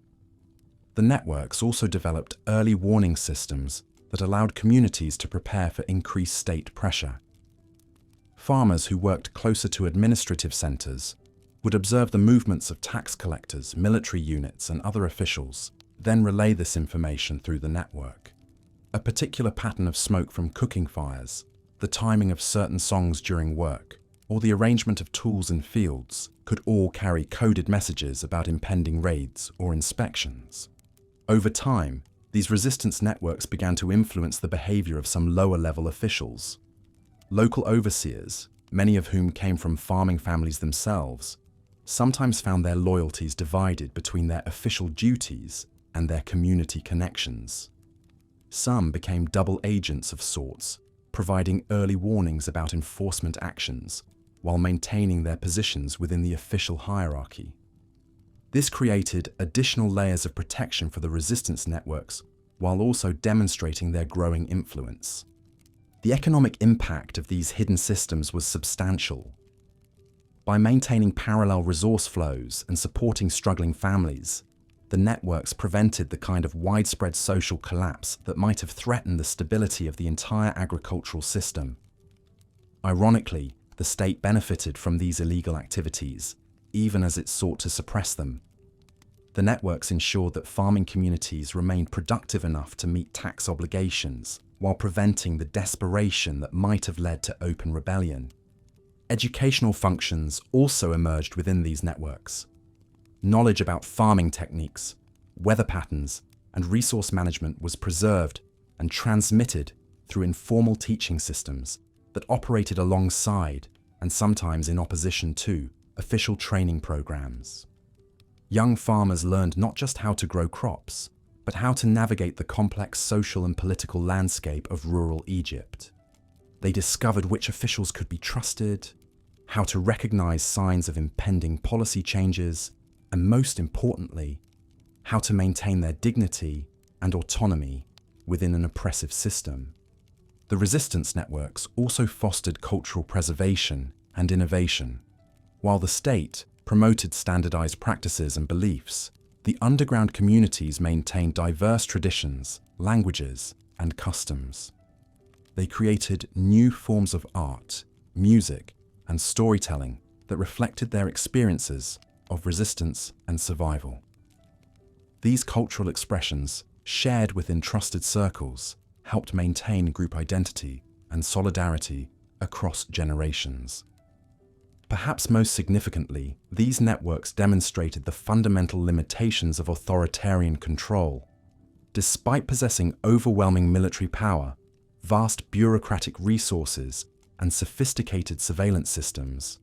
Speaker 1: The networks also developed early warning systems that allowed communities to prepare for increased state pressure. Farmers who worked closer to administrative centers would observe the movements of tax collectors, military units, and other officials, then relay this information through the network. A particular pattern of smoke from cooking fires, the timing of certain songs during work, or the arrangement of tools in fields could all carry coded messages about impending raids or inspections. Over time, these resistance networks began to influence the behavior of some lower-level officials. Local overseers, many of whom came from farming families themselves, sometimes found their loyalties divided between their official duties and their community connections. Some became double agents of sorts, providing early warnings about enforcement actions while maintaining their positions within the official hierarchy. This created additional layers of protection for the resistance networks while also demonstrating their growing influence. The economic impact of these hidden systems was substantial. By maintaining parallel resource flows and supporting struggling families, the networks prevented the kind of widespread social collapse that might have threatened the stability of the entire agricultural system. Ironically, the state benefited from these illegal activities, even as it sought to suppress them. The networks ensured that farming communities remained productive enough to meet tax obligations, while preventing the desperation that might have led to open rebellion. Educational functions also emerged within these networks. Knowledge about farming techniques, weather patterns, and resource management was preserved and transmitted through informal teaching systems that operated alongside, and sometimes in opposition to, official training programs. Young farmers learned not just how to grow crops, but how to navigate the complex social and political landscape of rural Egypt. They discovered which officials could be trusted, how to recognize signs of impending policy changes, and most importantly, how to maintain their dignity and autonomy within an oppressive system. The resistance networks also fostered cultural preservation and innovation. While the state promoted standardized practices and beliefs, the underground communities maintained diverse traditions, languages, and customs. They created new forms of art, music, and storytelling that reflected their experiences of resistance and survival. These cultural expressions, shared within trusted circles, helped maintain group identity and solidarity across generations. Perhaps most significantly, these networks demonstrated the fundamental limitations of authoritarian control. Despite possessing overwhelming military power, vast bureaucratic resources, and sophisticated surveillance systems,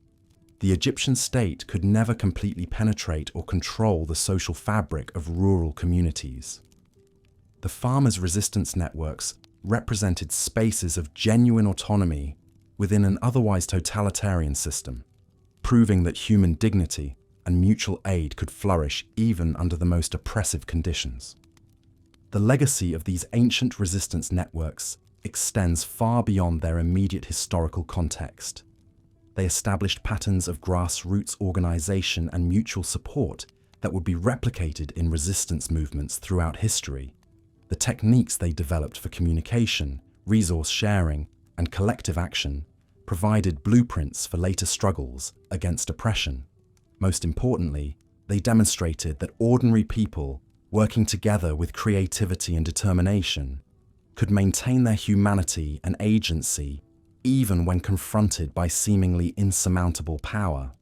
Speaker 1: the Egyptian state could never completely penetrate or control the social fabric of rural communities. The farmers' resistance networks represented spaces of genuine autonomy within an otherwise totalitarian system, proving that human dignity and mutual aid could flourish even under the most oppressive conditions. The legacy of these ancient resistance networks extends far beyond their immediate historical context. They established patterns of grassroots organization and mutual support that would be replicated in resistance movements throughout history. The techniques they developed for communication, resource sharing, and collective action provided blueprints for later struggles against oppression. Most importantly, they demonstrated that ordinary people, working together with creativity and determination, could maintain their humanity and agency even when confronted by seemingly insurmountable power.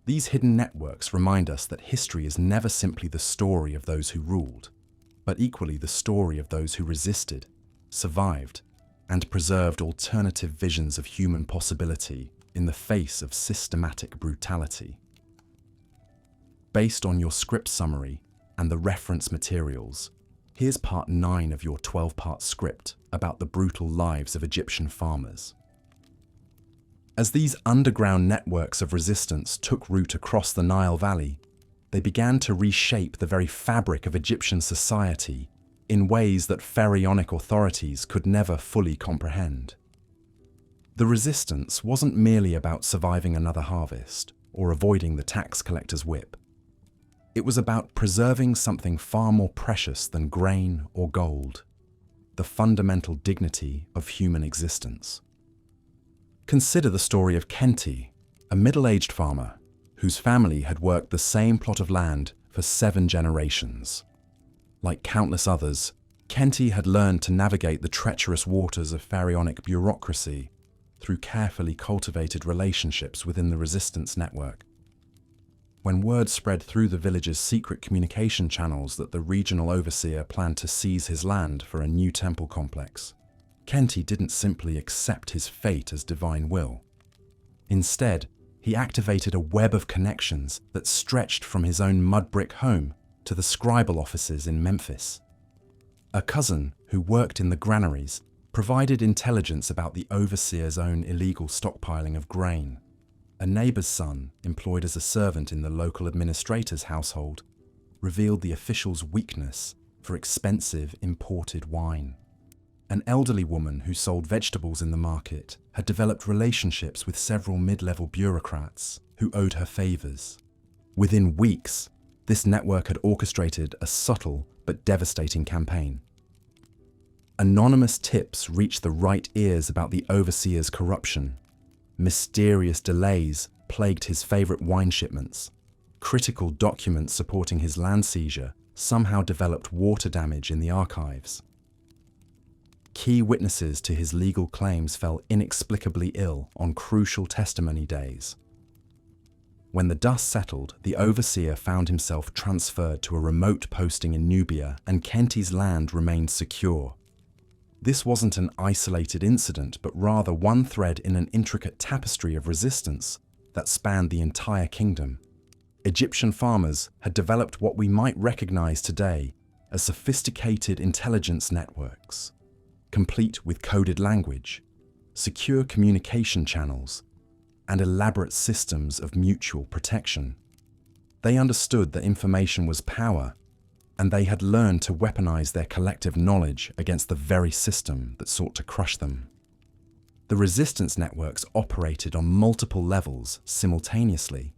Speaker 1: These hidden networks remind us that history is never simply the story of those who ruled, but equally the story of those who resisted, survived, and preserved alternative visions of human possibility in the face of systematic brutality. Based on your script summary and the reference materials, here's part 9 of your 12-part script about the brutal lives of Egyptian farmers. As these underground networks of resistance took root across the Nile Valley, they began to reshape the very fabric of Egyptian society in ways that pharaonic authorities could never fully comprehend. The resistance wasn't merely about surviving another harvest or avoiding the tax collector's whip. It was about preserving something far more precious than grain or gold: the fundamental dignity of human existence. Consider the story of Kenti, a middle-aged farmer whose family had worked the same plot of land for 7 generations. Like countless others, Kenti had learned to navigate the treacherous waters of pharaonic bureaucracy through carefully cultivated relationships within the resistance network. When word spread through the village's secret communication channels that the regional overseer planned to seize his land for a new temple complex, Kenti didn't simply accept his fate as divine will. Instead, he activated a web of connections that stretched from his own mud-brick home to the scribal offices in Memphis. A cousin who worked in the granaries provided intelligence about the overseer's own illegal stockpiling of grain. A neighbor's son, employed as a servant in the local administrator's household, revealed the official's weakness for expensive imported wine. An elderly woman who sold vegetables in the market had developed relationships with several mid-level bureaucrats who owed her favors. Within weeks, this network had orchestrated a subtle but devastating campaign. Anonymous tips reached the right ears about the overseer's corruption. Mysterious delays plagued his favorite wine shipments. Critical documents supporting his land seizure somehow developed water damage in the archives. Key witnesses to his legal claims fell inexplicably ill on crucial testimony days. When the dust settled, the overseer found himself transferred to a remote posting in Nubia, and Kenti's land remained secure. This wasn't an isolated incident, but rather one thread in an intricate tapestry of resistance that spanned the entire kingdom. Egyptian farmers had developed what we might recognize today as sophisticated intelligence networks, complete with coded language, secure communication channels, and elaborate systems of mutual protection. They understood that information was power, and they had learned to weaponize their collective knowledge against the very system that sought to crush them. The resistance networks operated on multiple levels simultaneously.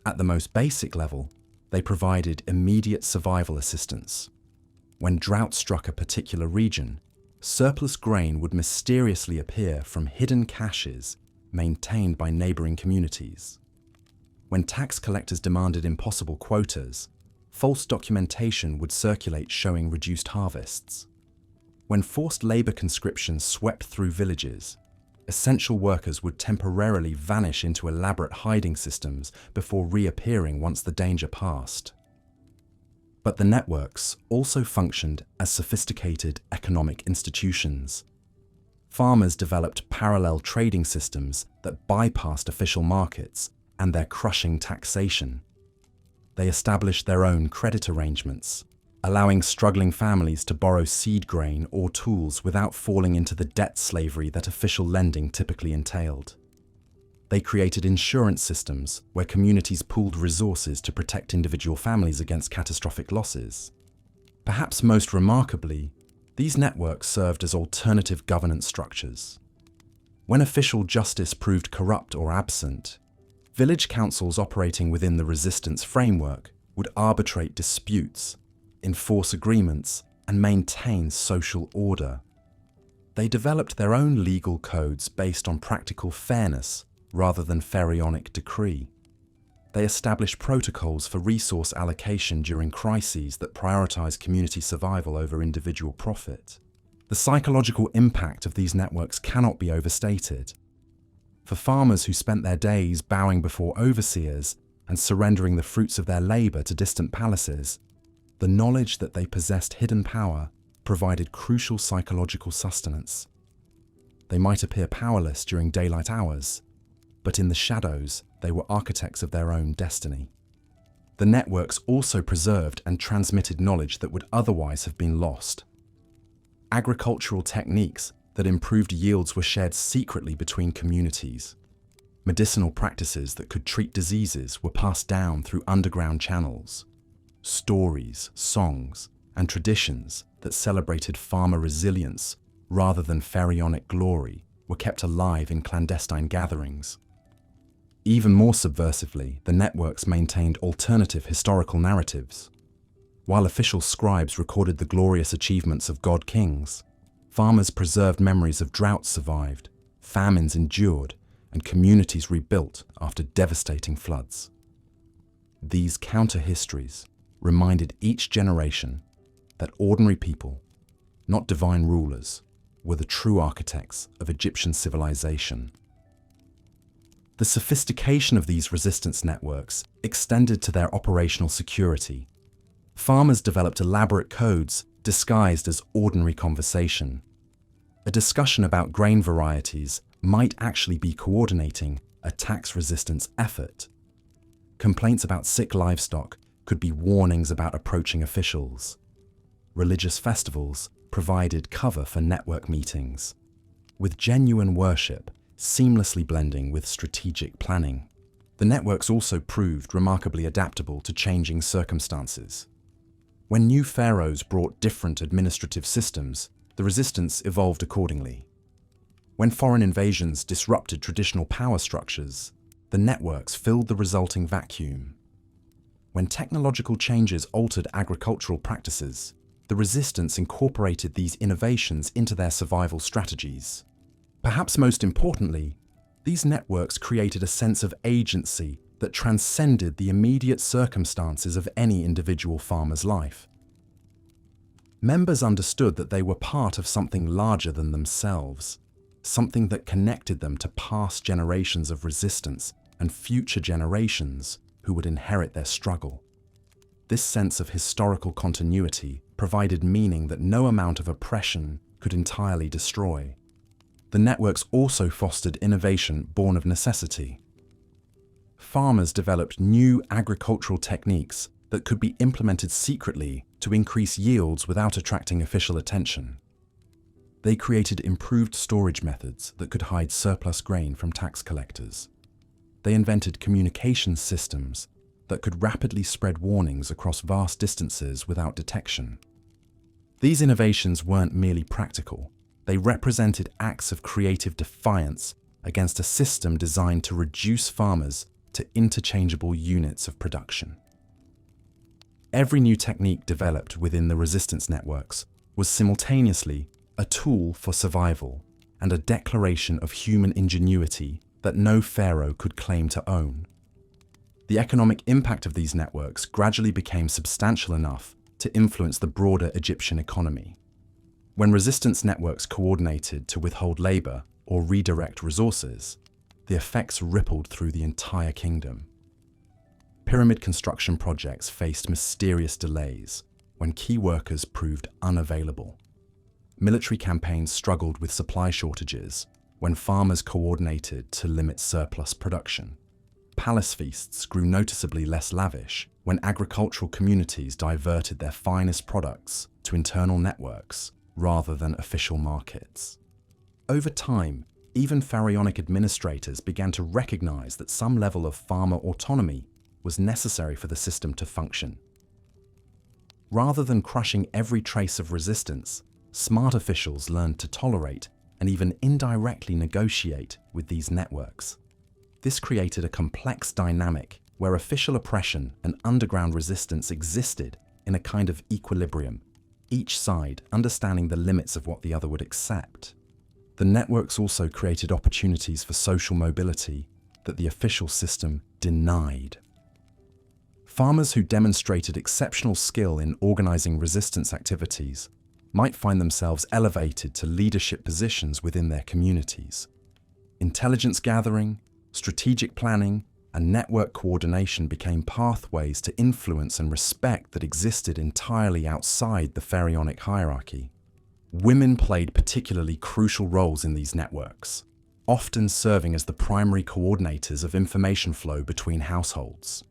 Speaker 1: At the most basic level, they provided immediate survival assistance. When drought struck a particular region, surplus grain would mysteriously appear from hidden caches maintained by neighboring communities. When tax collectors demanded impossible quotas, false documentation would circulate showing reduced harvests. When forced labor conscription swept through villages, essential workers would temporarily vanish into elaborate hiding systems before reappearing once the danger passed. But the networks also functioned as sophisticated economic institutions. Farmers developed parallel trading systems that bypassed official markets and their crushing taxation. They established their own credit arrangements, allowing struggling families to borrow seed grain or tools without falling into the debt slavery that official lending typically entailed. They created insurance systems where communities pooled resources to protect individual families against catastrophic losses. Perhaps most remarkably, these networks served as alternative governance structures. When official justice proved corrupt or absent, village councils operating within the resistance framework would arbitrate disputes, enforce agreements, and maintain social order. They developed their own legal codes based on practical fairness rather than pharaonic decree. They established protocols for resource allocation during crises that prioritize community survival over individual profit. The psychological impact of these networks cannot be overstated. For farmers who spent their days bowing before overseers and surrendering the fruits of their labor to distant palaces, the knowledge that they possessed hidden power provided crucial psychological sustenance. They might appear powerless during daylight hours, but in the shadows, they were architects of their own destiny. The networks also preserved and transmitted knowledge that would otherwise have been lost. Agricultural techniques that improved yields were shared secretly between communities. Medicinal practices that could treat diseases were passed down through underground channels. Stories, songs, and traditions that celebrated farmer resilience rather than pharaonic glory were kept alive in clandestine gatherings. Even more subversively, the networks maintained alternative historical narratives. While official scribes recorded the glorious achievements of god-kings, farmers preserved memories of droughts survived, famines endured, and communities rebuilt after devastating floods. These counter-histories reminded each generation that ordinary people, not divine rulers, were the true architects of Egyptian civilization. The sophistication of these resistance networks extended to their operational security. Farmers developed elaborate codes disguised as ordinary conversation. A discussion about grain varieties might actually be coordinating a tax resistance effort. Complaints about sick livestock could be warnings about approaching officials. Religious festivals provided cover for network meetings, with genuine worship seamlessly blending with strategic planning. The networks also proved remarkably adaptable to changing circumstances. When new pharaohs brought different administrative systems, the resistance evolved accordingly. When foreign invasions disrupted traditional power structures, the networks filled the resulting vacuum. When technological changes altered agricultural practices, the resistance incorporated these innovations into their survival strategies. Perhaps most importantly, these networks created a sense of agency that transcended the immediate circumstances of any individual farmer's life. Members understood that they were part of something larger than themselves, something that connected them to past generations of resistance and future generations who would inherit their struggle. This sense of historical continuity provided meaning that no amount of oppression could entirely destroy. The networks also fostered innovation born of necessity. Farmers developed new agricultural techniques that could be implemented secretly to increase yields without attracting official attention. They created improved storage methods that could hide surplus grain from tax collectors. They invented communication systems that could rapidly spread warnings across vast distances without detection. These innovations weren't merely practical. They represented acts of creative defiance against a system designed to reduce farmers to interchangeable units of production. Every new technique developed within the resistance networks was simultaneously a tool for survival and a declaration of human ingenuity that no pharaoh could claim to own. The economic impact of these networks gradually became substantial enough to influence the broader Egyptian economy. When resistance networks coordinated to withhold labor or redirect resources, the effects rippled through the entire kingdom. Pyramid construction projects faced mysterious delays when key workers proved unavailable. Military campaigns struggled with supply shortages when farmers coordinated to limit surplus production. Palace feasts grew noticeably less lavish when agricultural communities diverted their finest products to internal networks rather than official markets. Over time, even pharaonic administrators began to recognize that some level of farmer autonomy was necessary for the system to function. Rather than crushing every trace of resistance, smart officials learned to tolerate and even indirectly negotiate with these networks. This created a complex dynamic where official oppression and underground resistance existed in a kind of equilibrium, each side understanding the limits of what the other would accept. The networks also created opportunities for social mobility that the official system denied. Farmers who demonstrated exceptional skill in organizing resistance activities might find themselves elevated to leadership positions within their communities. Intelligence gathering, strategic planning, and network coordination became pathways to influence and respect that existed entirely outside the pharaonic hierarchy. Women played particularly crucial roles in these networks, often serving as the primary coordinators of information flow between households.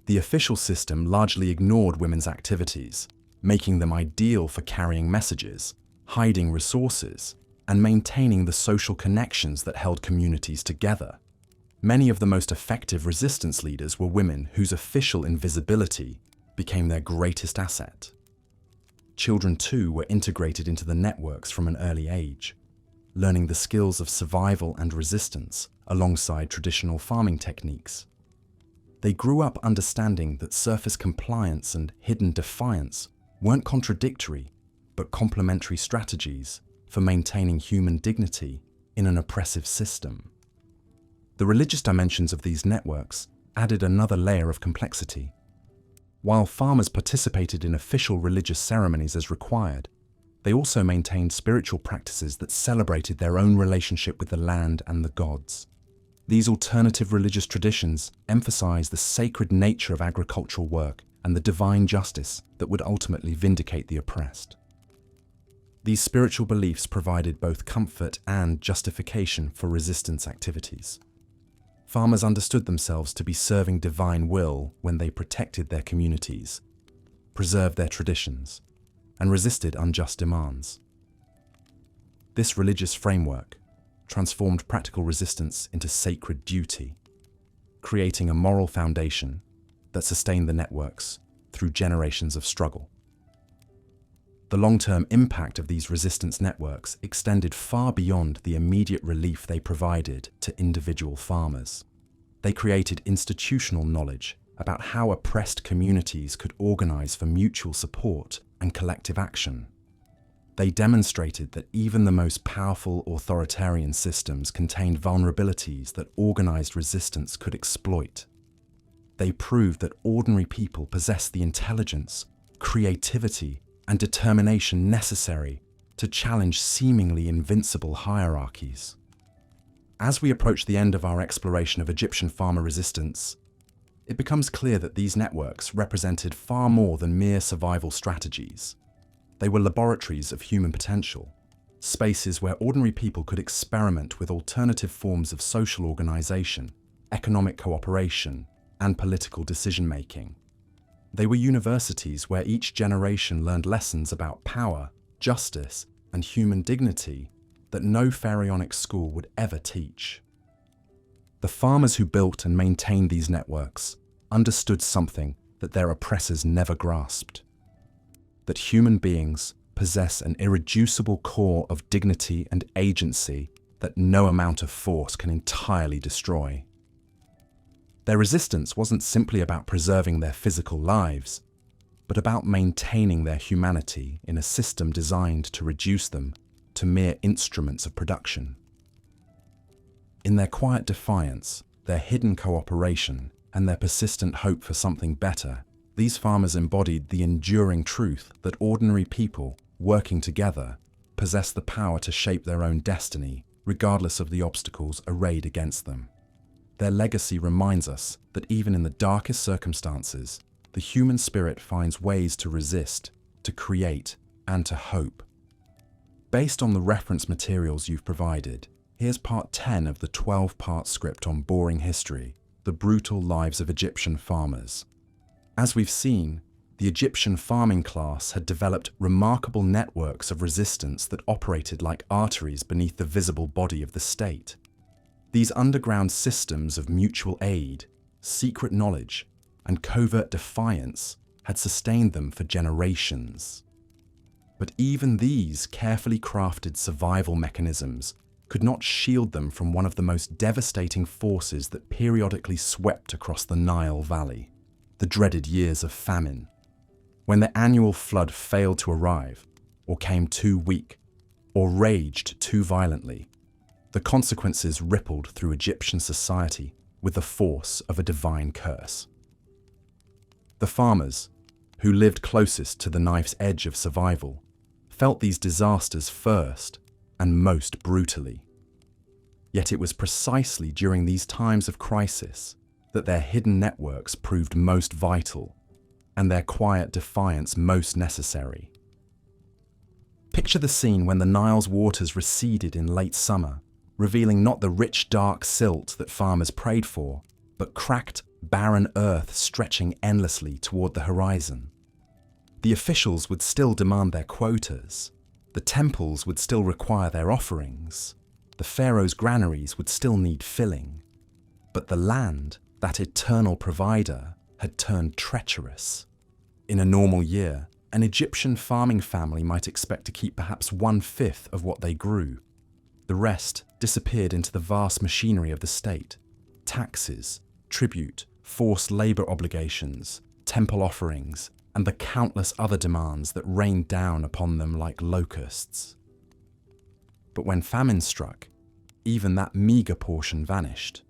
Speaker 1: The official system largely ignored women's activities, making them ideal for carrying messages, hiding resources, and maintaining the social connections that held communities together. Many of the most effective resistance leaders were women whose official invisibility became their greatest asset. Children, too, were integrated into the networks from an early age, learning the skills of survival and resistance alongside traditional farming techniques. They grew up understanding that surface compliance and hidden defiance weren't contradictory, but complementary strategies for maintaining human dignity in an oppressive system. The religious dimensions of these networks added another layer of complexity. While farmers participated in official religious ceremonies as required, they also maintained spiritual practices that celebrated their own relationship with the land and the gods. These alternative religious traditions emphasized the sacred nature of agricultural work and the divine justice that would ultimately vindicate the oppressed. These spiritual beliefs provided both comfort and justification for resistance activities. Farmers understood themselves to be serving divine will when they protected their communities, preserved their traditions, and resisted unjust demands. This religious framework transformed practical resistance into sacred duty, creating a moral foundation that sustained the networks through generations of struggle. The long-term impact of these resistance networks extended far beyond the immediate relief they provided to individual farmers. They created institutional knowledge about how oppressed communities could organize for mutual support and collective action. They demonstrated that even the most powerful authoritarian systems contained vulnerabilities that organized resistance could exploit. They proved that ordinary people possessed the intelligence, creativity, and determination necessary to challenge seemingly invincible hierarchies. As we approach the end of our exploration of Egyptian farmer resistance, it becomes clear that these networks represented far more than mere survival strategies. They were laboratories of human potential, spaces where ordinary people could experiment with alternative forms of social organization, economic cooperation, and political decision-making. They were universities where each generation learned lessons about power, justice, and human dignity that no pharaonic school would ever teach. The farmers who built and maintained these networks understood something that their oppressors never grasped: that human beings possess an irreducible core of dignity and agency that no amount of force can entirely destroy. Their resistance wasn't simply about preserving their physical lives, but about maintaining their humanity in a system designed to reduce them to mere instruments of production. In their quiet defiance, their hidden cooperation, and their persistent hope for something better, these farmers embodied the enduring truth that ordinary people, working together, possess the power to shape their own destiny, regardless of the obstacles arrayed against them. Their legacy reminds us that even in the darkest circumstances, the human spirit finds ways to resist, to create, and to hope. Based on the reference materials you've provided, here's part 10 of the 12-part script on Boring History: The Brutal Lives of Egyptian Farmers. As we've seen, the Egyptian farming class had developed remarkable networks of resistance that operated like arteries beneath the visible body of the state. These underground systems of mutual aid, secret knowledge, and covert defiance had sustained them for generations. But even these carefully crafted survival mechanisms could not shield them from one of the most devastating forces that periodically swept across the Nile Valley: the dreaded years of famine. When the annual flood failed to arrive, or came too weak, or raged too violently, the consequences rippled through Egyptian society with the force of a divine curse. The farmers, who lived closest to the knife's edge of survival, felt these disasters first and most brutally. Yet it was precisely during these times of crisis that their hidden networks proved most vital and their quiet defiance most necessary. Picture the scene when the Nile's waters receded in late summer, revealing not the rich, dark silt that farmers prayed for, but cracked, barren earth stretching endlessly toward the horizon. The officials would still demand their quotas, The temples would still require their offerings. The pharaoh's granaries would still need filling. But the land, that eternal provider, had turned treacherous. In a normal year, an Egyptian farming family might expect to keep perhaps 1/5 of what they grew. The rest disappeared into the vast machinery of the state. Taxes, tribute, forced labor obligations, temple offerings, and the countless other demands that rained down upon them like locusts. But when famine struck, even that meager portion vanished.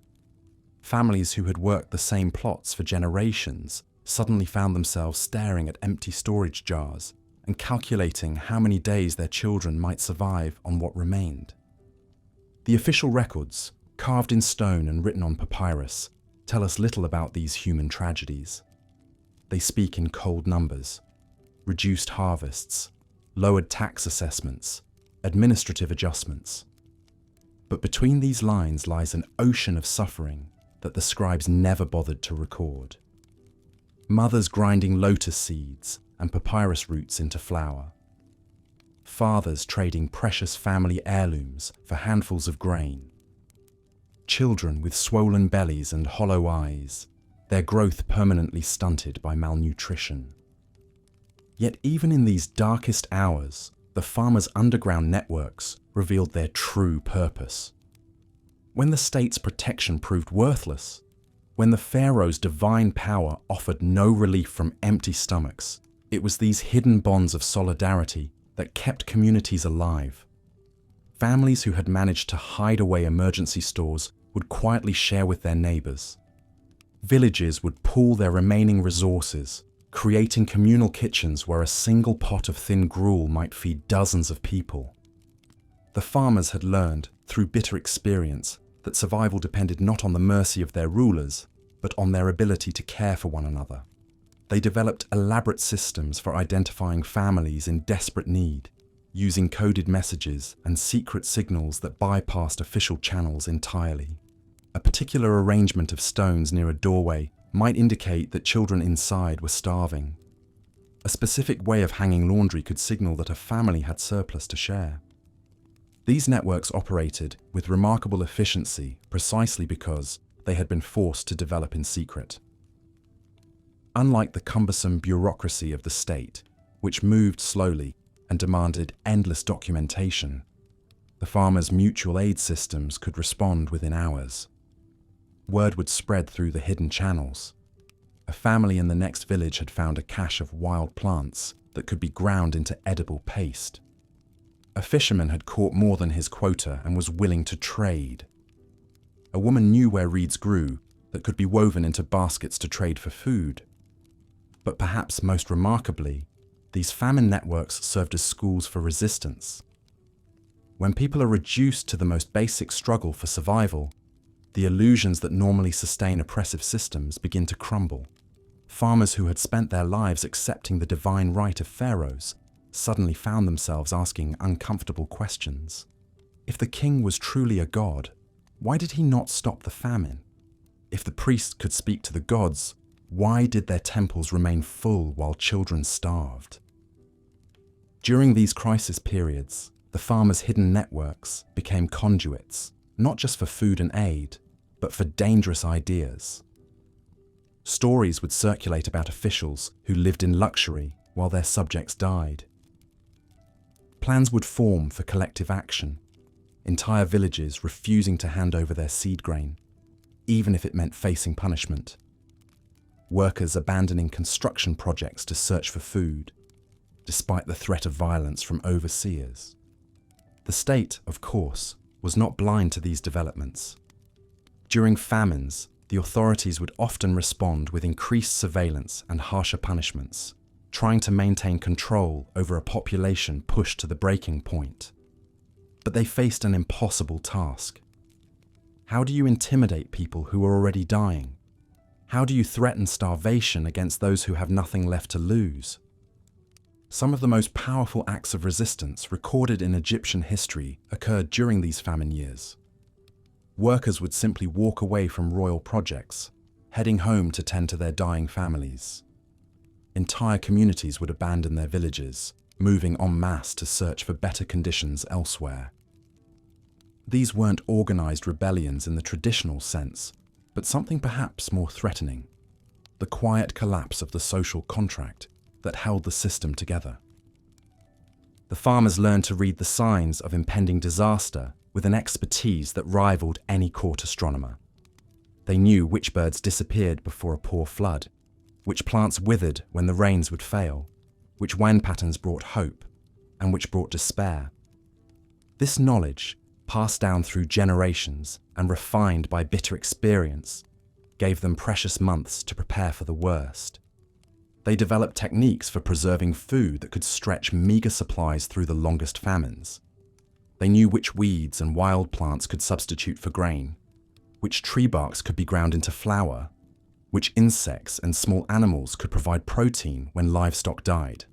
Speaker 1: Families who had worked the same plots for generations suddenly found themselves staring at empty storage jars and calculating how many days their children might survive on what remained. The official records, carved in stone and written on papyrus, tell us little about these human tragedies. They speak in cold numbers: reduced harvests, lowered tax assessments, administrative adjustments. But between these lines lies an ocean of suffering that the scribes never bothered to record. Mothers grinding lotus seeds and papyrus roots into flour. Fathers trading precious family heirlooms for handfuls of grain. Children with swollen bellies and hollow eyes, their growth permanently stunted by malnutrition. Yet even in these darkest hours, the farmers' underground networks revealed their true purpose. When the state's protection proved worthless, when the pharaoh's divine power offered no relief from empty stomachs, it was these hidden bonds of solidarity that kept communities alive. Families who had managed to hide away emergency stores would quietly share with their neighbors. Villages would pool their remaining resources, creating communal kitchens where a single pot of thin gruel might feed dozens of people. The farmers had learned, through bitter experience, that survival depended not on the mercy of their rulers, but on their ability to care for one another. They developed elaborate systems for identifying families in desperate need, using coded messages and secret signals that bypassed official channels entirely. A particular arrangement of stones near a doorway might indicate that children inside were starving. A specific way of hanging laundry could signal that a family had surplus to share. These networks operated with remarkable efficiency precisely because they had been forced to develop in secret. Unlike the cumbersome bureaucracy of the state, which moved slowly and demanded endless documentation, the farmers' mutual aid systems could respond within hours. Word would spread through the hidden channels. A family in the next village had found a cache of wild plants that could be ground into edible paste. A fisherman had caught more than his quota and was willing to trade. A woman knew where reeds grew that could be woven into baskets to trade for food. But perhaps most remarkably, these famine networks served as schools for resistance. When people are reduced to the most basic struggle for survival, the illusions that normally sustain oppressive systems begin to crumble. Farmers who had spent their lives accepting the divine right of pharaohs suddenly found themselves asking uncomfortable questions. If the king was truly a god, why did he not stop the famine? If the priests could speak to the gods, why did their temples remain full while children starved? During these crisis periods, the farmers' hidden networks became conduits, not just for food and aid, but for dangerous ideas. Stories would circulate about officials who lived in luxury while their subjects died. Plans would form for collective action, entire villages refusing to hand over their seed grain, even if it meant facing punishment. Workers abandoning construction projects to search for food, despite the threat of violence from overseers. The state, of course, was not blind to these developments. During famines, the authorities would often respond with increased surveillance and harsher punishments, trying to maintain control over a population pushed to the breaking point. But they faced an impossible task. How do you intimidate people who are already dying? How do you threaten starvation against those who have nothing left to lose? Some of the most powerful acts of resistance recorded in Egyptian history occurred during these famine years. Workers would simply walk away from royal projects, heading home to tend to their dying families. Entire communities would abandon their villages, moving en masse to search for better conditions elsewhere. These weren't organized rebellions in the traditional sense, but something perhaps more threatening: the quiet collapse of the social contract that held the system together. The farmers learned to read the signs of impending disaster with an expertise that rivaled any court astronomer. They knew which birds disappeared before a poor flood, which plants withered when the rains would fail, which wind patterns brought hope, and which brought despair. This knowledge, passed down through generations and refined by bitter experience, gave them precious months to prepare for the worst. They developed techniques for preserving food that could stretch meager supplies through the longest famines. They knew which weeds and wild plants could substitute for grain, which tree barks could be ground into flour, which insects and small animals could provide protein when livestock died.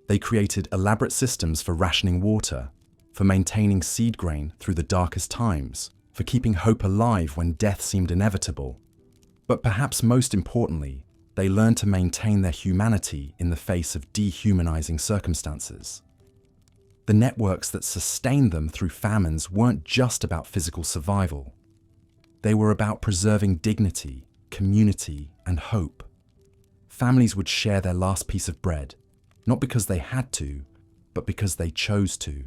Speaker 1: They created elaborate systems for rationing water, for maintaining seed grain through the darkest times, for keeping hope alive when death seemed inevitable. But perhaps most importantly, they learned to maintain their humanity in the face of dehumanizing circumstances. The networks that sustained them through famines weren't just about physical survival. They were about preserving dignity, community, and hope. Families would share their last piece of bread, not because they had to, but because they chose to.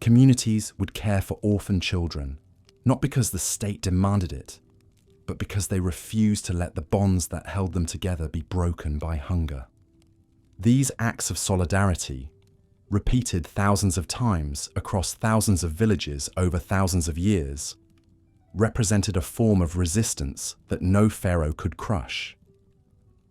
Speaker 1: Communities would care for orphan children, not because the state demanded it, but because they refused to let the bonds that held them together be broken by hunger. These acts of solidarity, repeated thousands of times across thousands of villages over thousands of years, represented a form of resistance that no pharaoh could crush.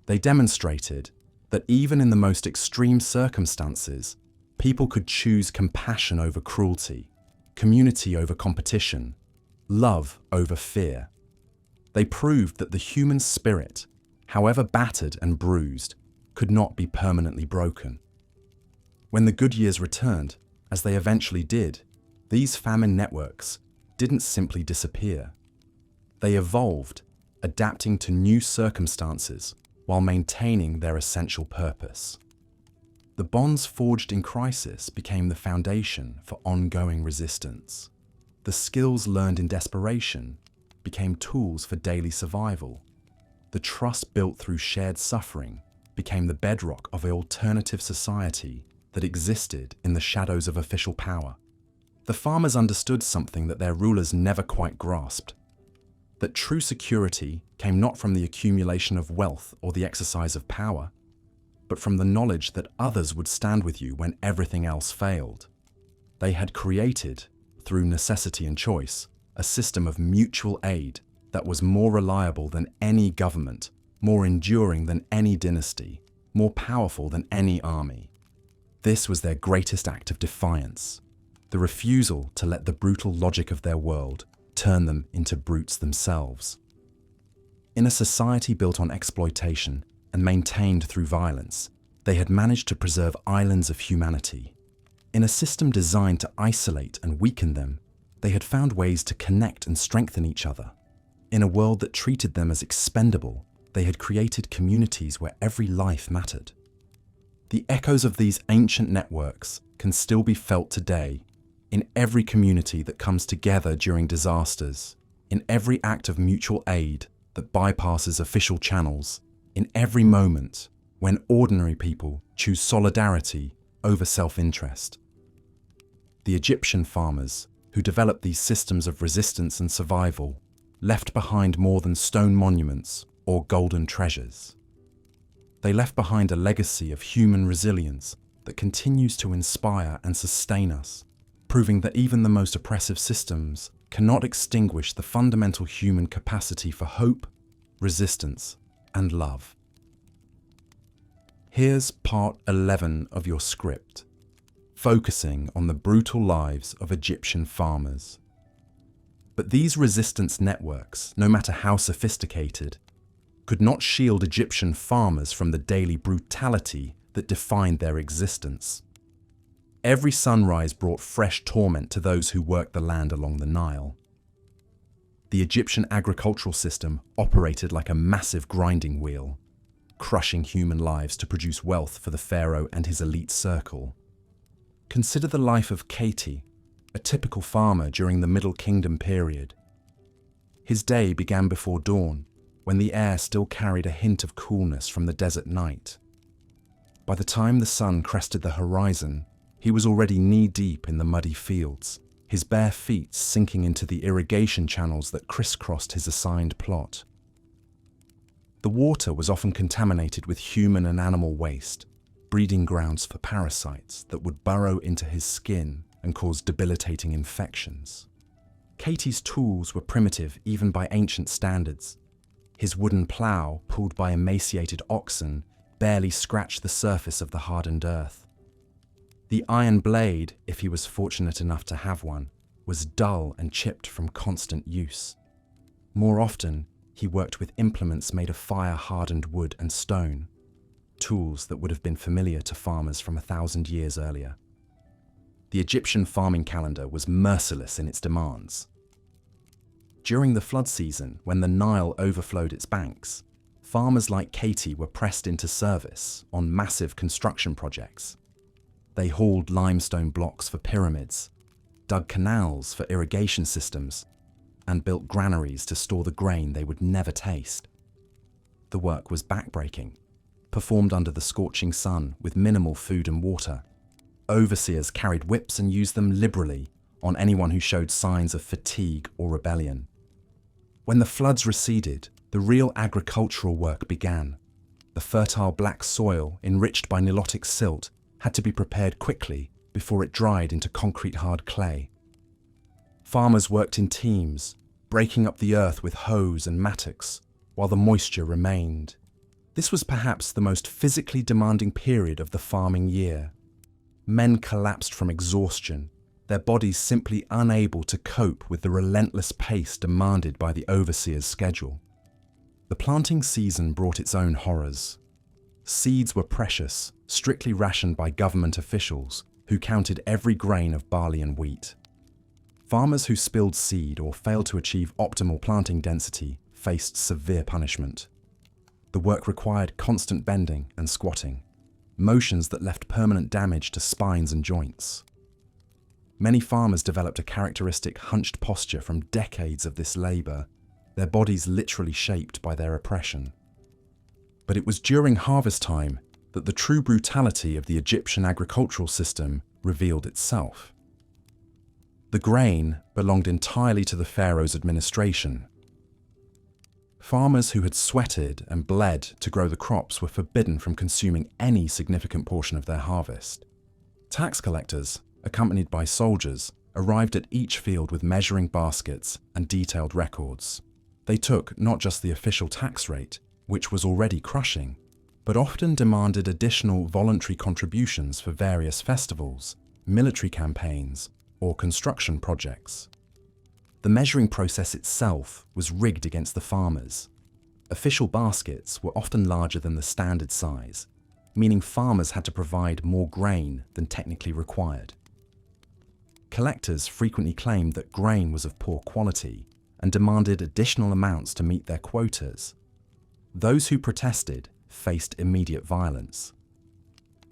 Speaker 1: They demonstrated that even in the most extreme circumstances, people could choose compassion over cruelty, community over competition, love over fear. They proved that the human spirit, however battered and bruised, could not be permanently broken. When the good years returned, as they eventually did, these famine networks didn't simply disappear. They evolved, adapting to new circumstances while maintaining their essential purpose. The bonds forged in crisis became the foundation for ongoing resistance. The skills learned in desperation became tools for daily survival. The trust built through shared suffering became the bedrock of an alternative society that existed in the shadows of official power. The farmers understood something that their rulers never quite grasped: that true security came not from the accumulation of wealth or the exercise of power, but from the knowledge that others would stand with you when everything else failed. They had created, through necessity and choice, a system of mutual aid that was more reliable than any government, more enduring than any dynasty, more powerful than any army. This was their greatest act of defiance, the refusal to let the brutal logic of their world turn them into brutes themselves. In a society built on exploitation and maintained through violence, they had managed to preserve islands of humanity. In a system designed to isolate and weaken them, they had found ways to connect and strengthen each other. In a world that treated them as expendable, they had created communities where every life mattered. The echoes of these ancient networks can still be felt today in every community that comes together during disasters, in every act of mutual aid that bypasses official channels, in every moment when ordinary people choose solidarity over self-interest. The Egyptian farmers, who developed these systems of resistance and survival, left behind more than stone monuments or golden treasures. They left behind a legacy of human resilience that continues to inspire and sustain us, proving that even the most oppressive systems cannot extinguish the fundamental human capacity for hope, resistance, and love. Here's part 11 of your script, focusing on the brutal lives of Egyptian farmers. But these resistance networks, no matter how sophisticated, could not shield Egyptian farmers from the daily brutality that defined their existence. Every sunrise brought fresh torment to those who worked the land along the Nile. The Egyptian agricultural system operated like a massive grinding wheel. crushing human lives to produce wealth for the pharaoh and his elite circle. Consider the life of Katie, a typical farmer during the Middle Kingdom period. His day began before dawn, when the air still carried a hint of coolness from the desert night. By the time the sun crested the horizon, he was already knee-deep in the muddy fields, his bare feet sinking into the irrigation channels that crisscrossed his assigned plot. The water was often contaminated with human and animal waste, breeding grounds for parasites that would burrow into his skin and cause debilitating infections. Katie's tools were primitive even by ancient standards. His wooden plough, pulled by emaciated oxen, barely scratched the surface of the hardened earth. The iron blade, if he was fortunate enough to have one, was dull and chipped from constant use. More often, he worked with implements made of fire-hardened wood and stone, tools that would have been familiar to farmers from 1,000 years earlier. The Egyptian farming calendar was merciless in its demands. During the flood season, when the Nile overflowed its banks, farmers like Katie were pressed into service on massive construction projects. They hauled limestone blocks for pyramids, dug canals for irrigation systems, and built granaries to store the grain they would never taste. The work was backbreaking, performed under the scorching sun with minimal food and water. Overseers carried whips and used them liberally on anyone who showed signs of fatigue or rebellion. When the floods receded, the real agricultural work began. The fertile black soil, enriched by Nilotic silt, had to be prepared quickly before it dried into concrete-hard clay. Farmers worked in teams, breaking up the earth with hoes and mattocks, while the moisture remained. This was perhaps the most physically demanding period of the farming year. Men collapsed from exhaustion, their bodies simply unable to cope with the relentless pace demanded by the overseer's schedule. The planting season brought its own horrors. Seeds were precious, strictly rationed by government officials, who counted every grain of barley and wheat. Farmers who spilled seed or failed to achieve optimal planting density faced severe punishment. The work required constant bending and squatting, motions that left permanent damage to spines and joints. Many farmers developed a characteristic hunched posture from decades of this labor, their bodies literally shaped by their oppression. But it was during harvest time that the true brutality of the Egyptian agricultural system revealed itself. The grain belonged entirely to the pharaoh's administration. Farmers who had sweated and bled to grow the crops were forbidden from consuming any significant portion of their harvest. Tax collectors, accompanied by soldiers, arrived at each field with measuring baskets and detailed records. They took not just the official tax rate, which was already crushing, but often demanded additional voluntary contributions for various festivals, military campaigns, or construction projects. The measuring process itself was rigged against the farmers. Official baskets were often larger than the standard size, meaning farmers had to provide more grain than technically required. Collectors frequently claimed that grain was of poor quality and demanded additional amounts to meet their quotas. Those who protested faced immediate violence.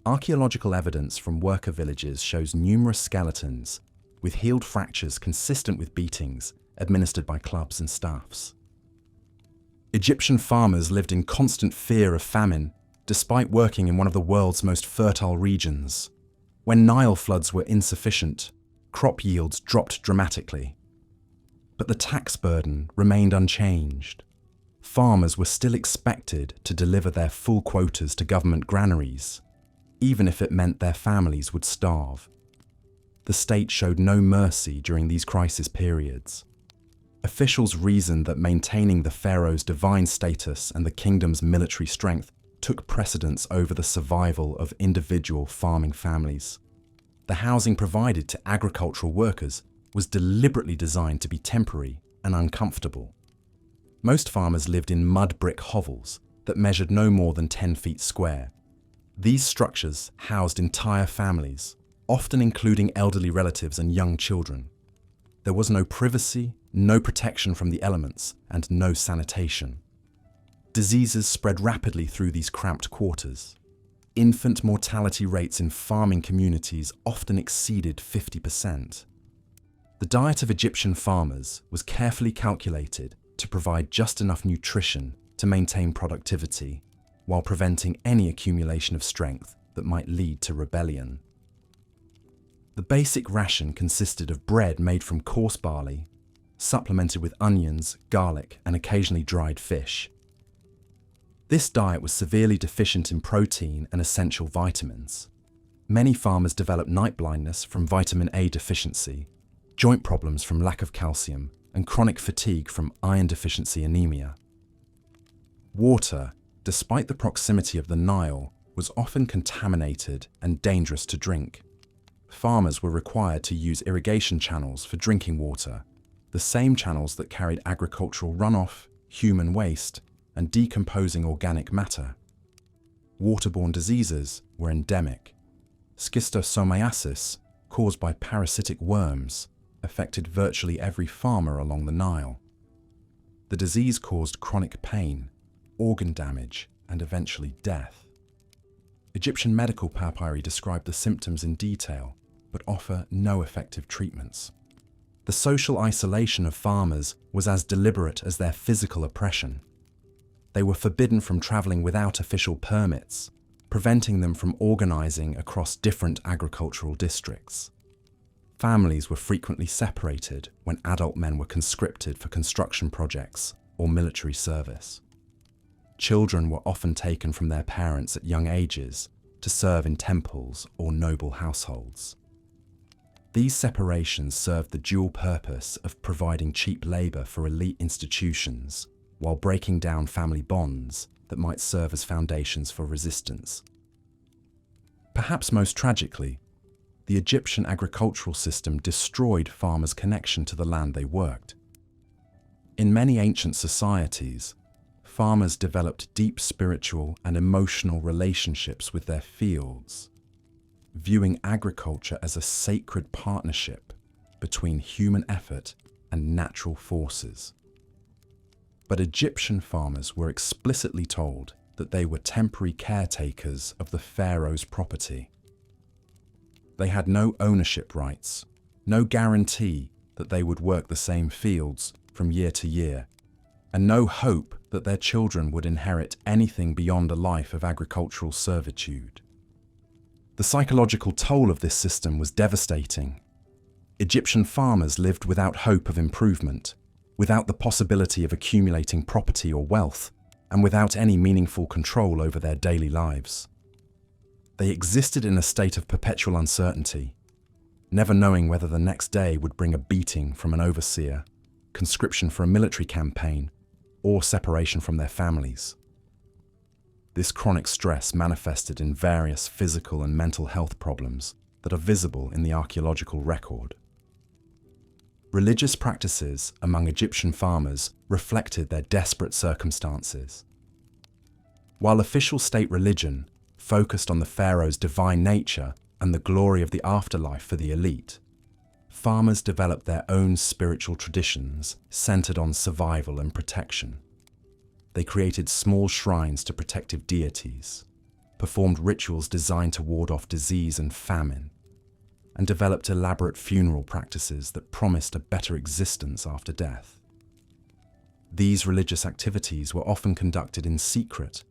Speaker 1: Archaeological evidence from worker villages shows numerous skeletons, with healed fractures consistent with beatings administered by clubs and staffs. Egyptian farmers lived in constant fear of famine, despite working in one of the world's most fertile regions. When Nile floods were insufficient, crop yields dropped dramatically. But the tax burden remained unchanged. Farmers were still expected to deliver their full quotas to government granaries, even if it meant their families would starve. The state showed no mercy during these crisis periods. Officials reasoned that maintaining the pharaoh's divine status and the kingdom's military strength took precedence over the survival of individual farming families. The housing provided to agricultural workers was deliberately designed to be temporary and uncomfortable. Most farmers lived in mud brick hovels that measured no more than 10 feet square. These structures housed entire families, often including elderly relatives and young children. There was no privacy, no protection from the elements, and no sanitation. Diseases spread rapidly through these cramped quarters. Infant mortality rates in farming communities often exceeded 50%. The diet of Egyptian farmers was carefully calculated to provide just enough nutrition to maintain productivity, while preventing any accumulation of strength that might lead to rebellion. The basic ration consisted of bread made from coarse barley, supplemented with onions, garlic, and occasionally dried fish. This diet was severely deficient in protein and essential vitamins. Many farmers developed night blindness from vitamin A deficiency, joint problems from lack of calcium, and chronic fatigue from iron deficiency anemia. Water, despite the proximity of the Nile, was often contaminated and dangerous to drink. Farmers were required to use irrigation channels for drinking water, the same channels that carried agricultural runoff, human waste, and decomposing organic matter. Waterborne diseases were endemic. Schistosomiasis, caused by parasitic worms, affected virtually every farmer along the Nile. The disease caused chronic pain, organ damage, and eventually death. Egyptian medical papyri describe the symptoms in detail, but offer no effective treatments. The social isolation of farmers was as deliberate as their physical oppression. They were forbidden from traveling without official permits, preventing them from organizing across different agricultural districts. Families were frequently separated when adult men were conscripted for construction projects or military service. Children were often taken from their parents at young ages to serve in temples or noble households. These separations served the dual purpose of providing cheap labor for elite institutions while breaking down family bonds that might serve as foundations for resistance. Perhaps most tragically, the Egyptian agricultural system destroyed farmers' connection to the land they worked. In many ancient societies, farmers developed deep spiritual and emotional relationships with their fields, viewing agriculture as a sacred partnership between human effort and natural forces. But Egyptian farmers were explicitly told that they were temporary caretakers of the pharaoh's property. They had no ownership rights, no guarantee that they would work the same fields from year to year, and no hope that their children would inherit anything beyond a life of agricultural servitude. The psychological toll of this system was devastating. Egyptian farmers lived without hope of improvement, without the possibility of accumulating property or wealth, and without any meaningful control over their daily lives. They existed in a state of perpetual uncertainty, never knowing whether the next day would bring a beating from an overseer, conscription for a military campaign, or separation from their families. This chronic stress manifested in various physical and mental health problems that are visible in the archaeological record. Religious practices among Egyptian farmers reflected their desperate circumstances. While official state religion focused on the pharaoh's divine nature and the glory of the afterlife for the elite, farmers developed their own spiritual traditions centered on survival and protection. They created small shrines to protective deities, performed rituals designed to ward off disease and famine, and developed elaborate funeral practices that promised a better existence after death. These religious activities were often conducted in secret,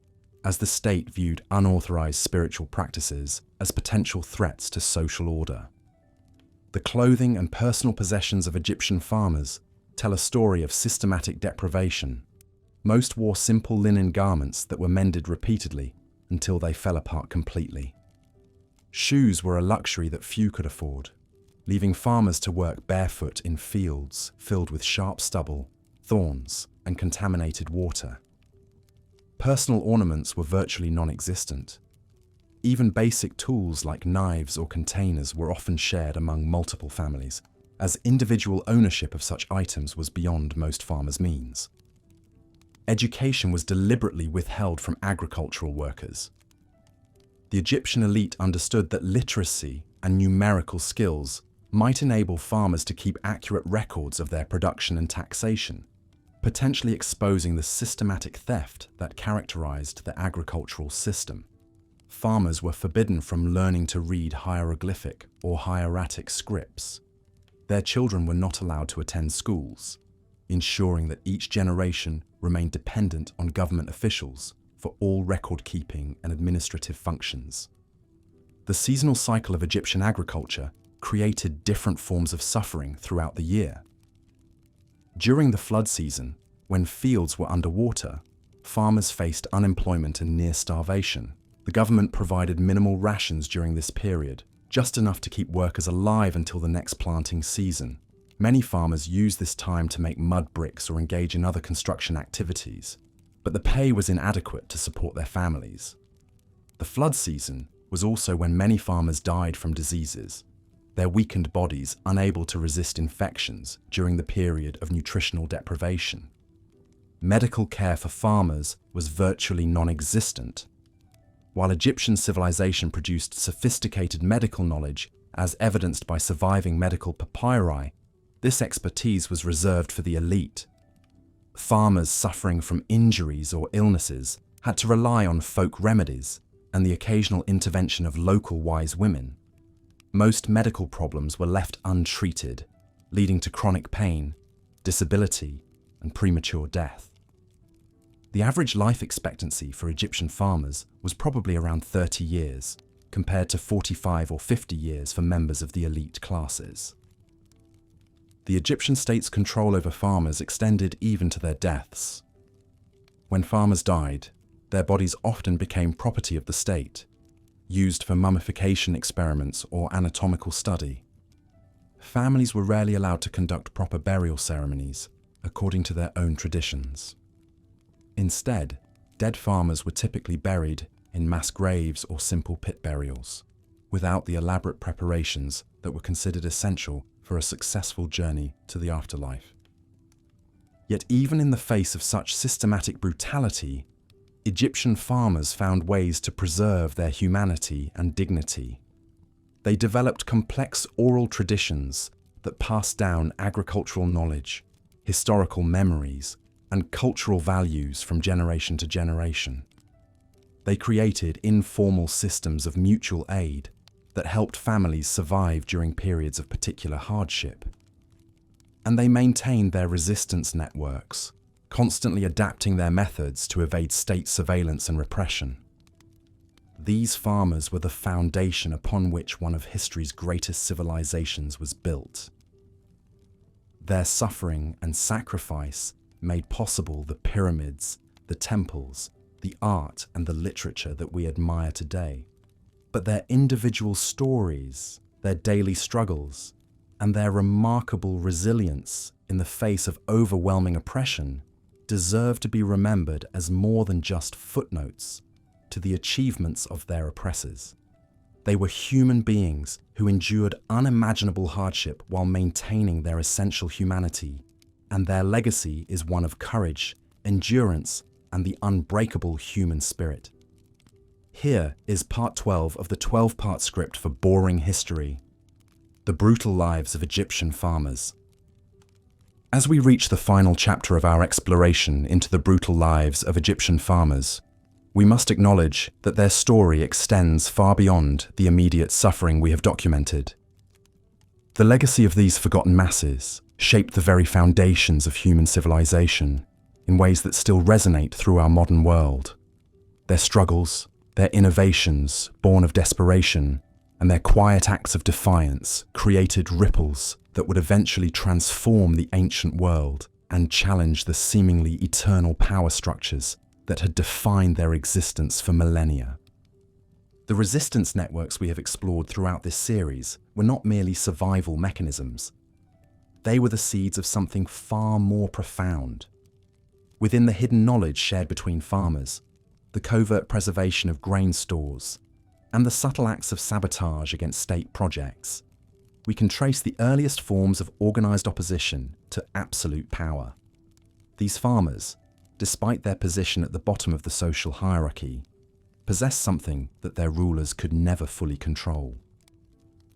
Speaker 1: as the state viewed unauthorized spiritual practices as potential threats to social order. The clothing and personal possessions of Egyptian farmers tell a story of systematic deprivation. Most wore simple linen garments that were mended repeatedly until they fell apart completely. Shoes were a luxury that few could afford, leaving farmers to work barefoot in fields filled with sharp stubble, thorns, and contaminated water. Personal ornaments were virtually non-existent. Even basic tools like knives or containers were often shared among multiple families, as individual ownership of such items was beyond most farmers' means. Education was deliberately withheld from agricultural workers. The Egyptian elite understood that literacy and numerical skills might enable farmers to keep accurate records of their production and taxation, potentially exposing the systematic theft that characterized the agricultural system. Farmers were forbidden from learning to read hieroglyphic or hieratic scripts. Their children were not allowed to attend schools, ensuring that each generation remained dependent on government officials for all record-keeping and administrative functions. The seasonal cycle of Egyptian agriculture created different forms of suffering throughout the year. During the flood season, when fields were underwater, farmers faced unemployment and near starvation. The government provided minimal rations during this period, just enough to keep workers alive until the next planting season. Many farmers used this time to make mud bricks or engage in other construction activities, but the pay was inadequate to support their families. The flood season was also when many farmers died from diseases, their weakened bodies unable to resist infections during the period of nutritional deprivation. Medical care for farmers was virtually non-existent. While Egyptian civilization produced sophisticated medical knowledge, as evidenced by surviving medical papyri, this expertise was reserved for the elite. Farmers suffering from injuries or illnesses had to rely on folk remedies and the occasional intervention of local wise women. Most medical problems were left untreated, leading to chronic pain, disability, and premature death. The average life expectancy for Egyptian farmers was probably around 30 years, compared to 45 or 50 years for members of the elite classes. The Egyptian state's control over farmers extended even to their deaths. When farmers died, their bodies often became property of the state, used for mummification experiments or anatomical study. Families were rarely allowed to conduct proper burial ceremonies according to their own traditions. Instead, dead farmers were typically buried in mass graves or simple pit burials, without the elaborate preparations that were considered essential for a successful journey to the afterlife. Yet even in the face of such systematic brutality, Egyptian farmers found ways to preserve their humanity and dignity. They developed complex oral traditions that passed down agricultural knowledge, historical memories, and cultural values from generation to generation. They created informal systems of mutual aid that helped families survive during periods of particular hardship. And they maintained their resistance networks, constantly adapting their methods to evade state surveillance and repression. These farmers were the foundation upon which one of history's greatest civilizations was built. Their suffering and sacrifice made possible the pyramids, the temples, the art and the literature that we admire today. But their individual stories, their daily struggles, and their remarkable resilience in the face of overwhelming oppression deserve to be remembered as more than just footnotes to the achievements of their oppressors. They were human beings who endured unimaginable hardship while maintaining their essential humanity, and their legacy is one of courage, endurance, and the unbreakable human spirit. Here is part 12 of the 12-part script for Boring History: The Brutal Lives of Egyptian Farmers. As we reach the final chapter of our exploration into the brutal lives of Egyptian farmers, we must acknowledge that their story extends far beyond the immediate suffering we have documented. The legacy of these forgotten masses shaped the very foundations of human civilization in ways that still resonate through our modern world. Their struggles, their innovations born of desperation, and their quiet acts of defiance created ripples that would eventually transform the ancient world and challenge the seemingly eternal power structures that had defined their existence for millennia. The resistance networks we have explored throughout this series were not merely survival mechanisms. They were the seeds of something far more profound. Within the hidden knowledge shared between farmers, the covert preservation of grain stores, and the subtle acts of sabotage against state projects, we can trace the earliest forms of organized opposition to absolute power. These farmers, despite their position at the bottom of the social hierarchy, possessed something that their rulers could never fully control: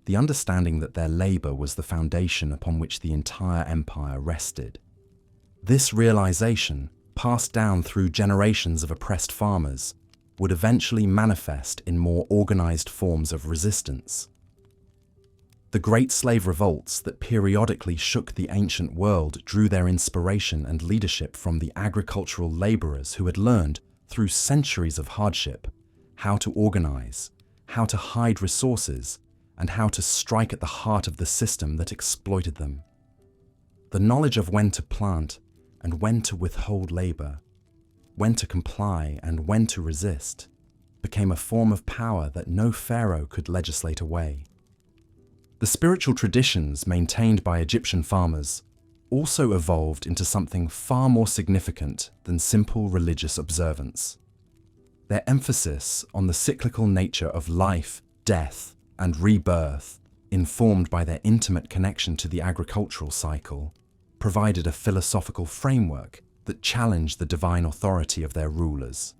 Speaker 1: the understanding that their labor was the foundation upon which the entire empire rested. This realization, passed down through generations of oppressed farmers, would eventually manifest in more organized forms of resistance. The great slave revolts that periodically shook the ancient world drew their inspiration and leadership from the agricultural laborers who had learned, through centuries of hardship, how to organize, how to hide resources, and how to strike at the heart of the system that exploited them. The knowledge of when to plant and when to withhold labor, when to comply and when to resist, became a form of power that no pharaoh could legislate away. The spiritual traditions maintained by Egyptian farmers also evolved into something far more significant than simple religious observance. Their emphasis on the cyclical nature of life, death, and rebirth, informed by their intimate connection to the agricultural cycle, provided a philosophical framework that challenged the divine authority of their rulers.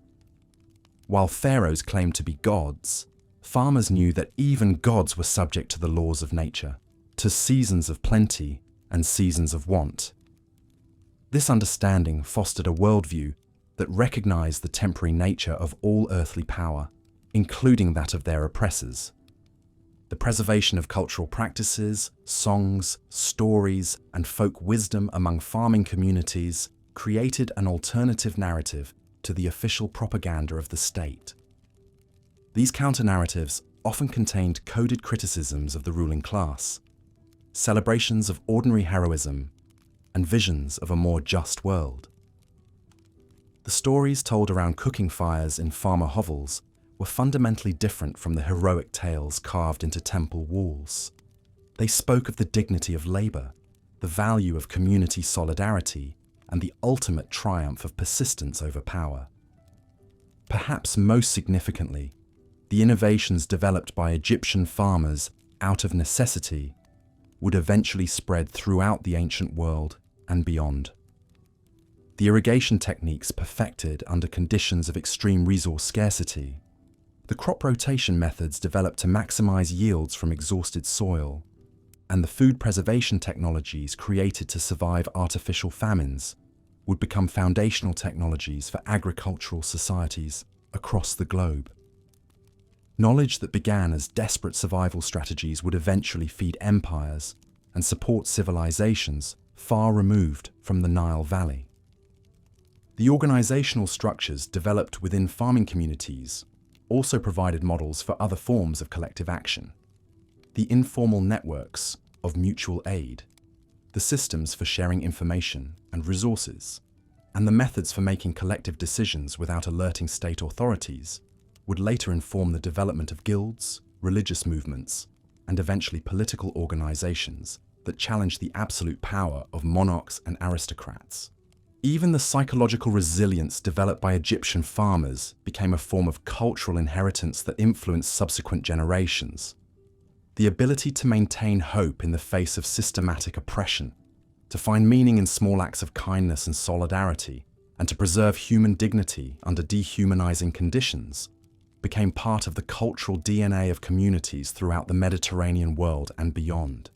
Speaker 1: While pharaohs claimed to be gods, farmers knew that even gods were subject to the laws of nature, to seasons of plenty and seasons of want. This understanding fostered a worldview that recognized the temporary nature of all earthly power, including that of their oppressors. The preservation of cultural practices, songs, stories, and folk wisdom among farming communities created an alternative narrative to the official propaganda of the state. These counter-narratives often contained coded criticisms of the ruling class, celebrations of ordinary heroism, and visions of a more just world. The stories told around cooking fires in farmer hovels were fundamentally different from the heroic tales carved into temple walls. They spoke of the dignity of labor, the value of community solidarity, and the ultimate triumph of persistence over power. Perhaps most significantly, the innovations developed by Egyptian farmers out of necessity would eventually spread throughout the ancient world and beyond. The irrigation techniques perfected under conditions of extreme resource scarcity, the crop rotation methods developed to maximize yields from exhausted soil, and the food preservation technologies created to survive artificial famines would become foundational technologies for agricultural societies across the globe. Knowledge that began as desperate survival strategies would eventually feed empires and support civilizations far removed from the Nile Valley. The organizational structures developed within farming communities also provided models for other forms of collective action. The informal networks of mutual aid, the systems for sharing information and resources, and the methods for making collective decisions without alerting state authorities would later inform the development of guilds, religious movements, and eventually political organizations that challenged the absolute power of monarchs and aristocrats. Even the psychological resilience developed by Egyptian farmers became a form of cultural inheritance that influenced subsequent generations. The ability to maintain hope in the face of systematic oppression, to find meaning in small acts of kindness and solidarity, and to preserve human dignity under dehumanizing conditions, became part of the cultural DNA of communities throughout the Mediterranean world and beyond.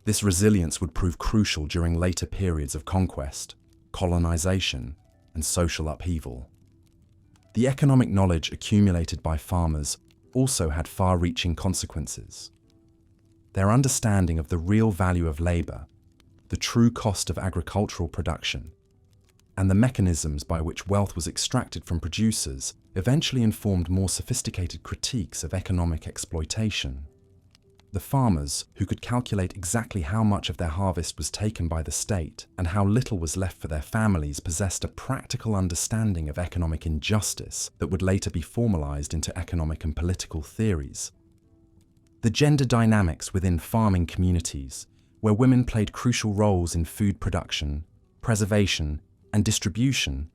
Speaker 1: This resilience would prove crucial during later periods of conquest, colonization, and social upheaval. The economic knowledge accumulated by farmers also had far-reaching consequences. Their understanding of the real value of labor, the true cost of agricultural production, and the mechanisms by which wealth was extracted from producers eventually informed more sophisticated critiques of economic exploitation. The farmers, who could calculate exactly how much of their harvest was taken by the state and how little was left for their families, possessed a practical understanding of economic injustice that would later be formalized into economic and political theories. The gender dynamics within farming communities, where women played crucial roles in food production, preservation, and distribution,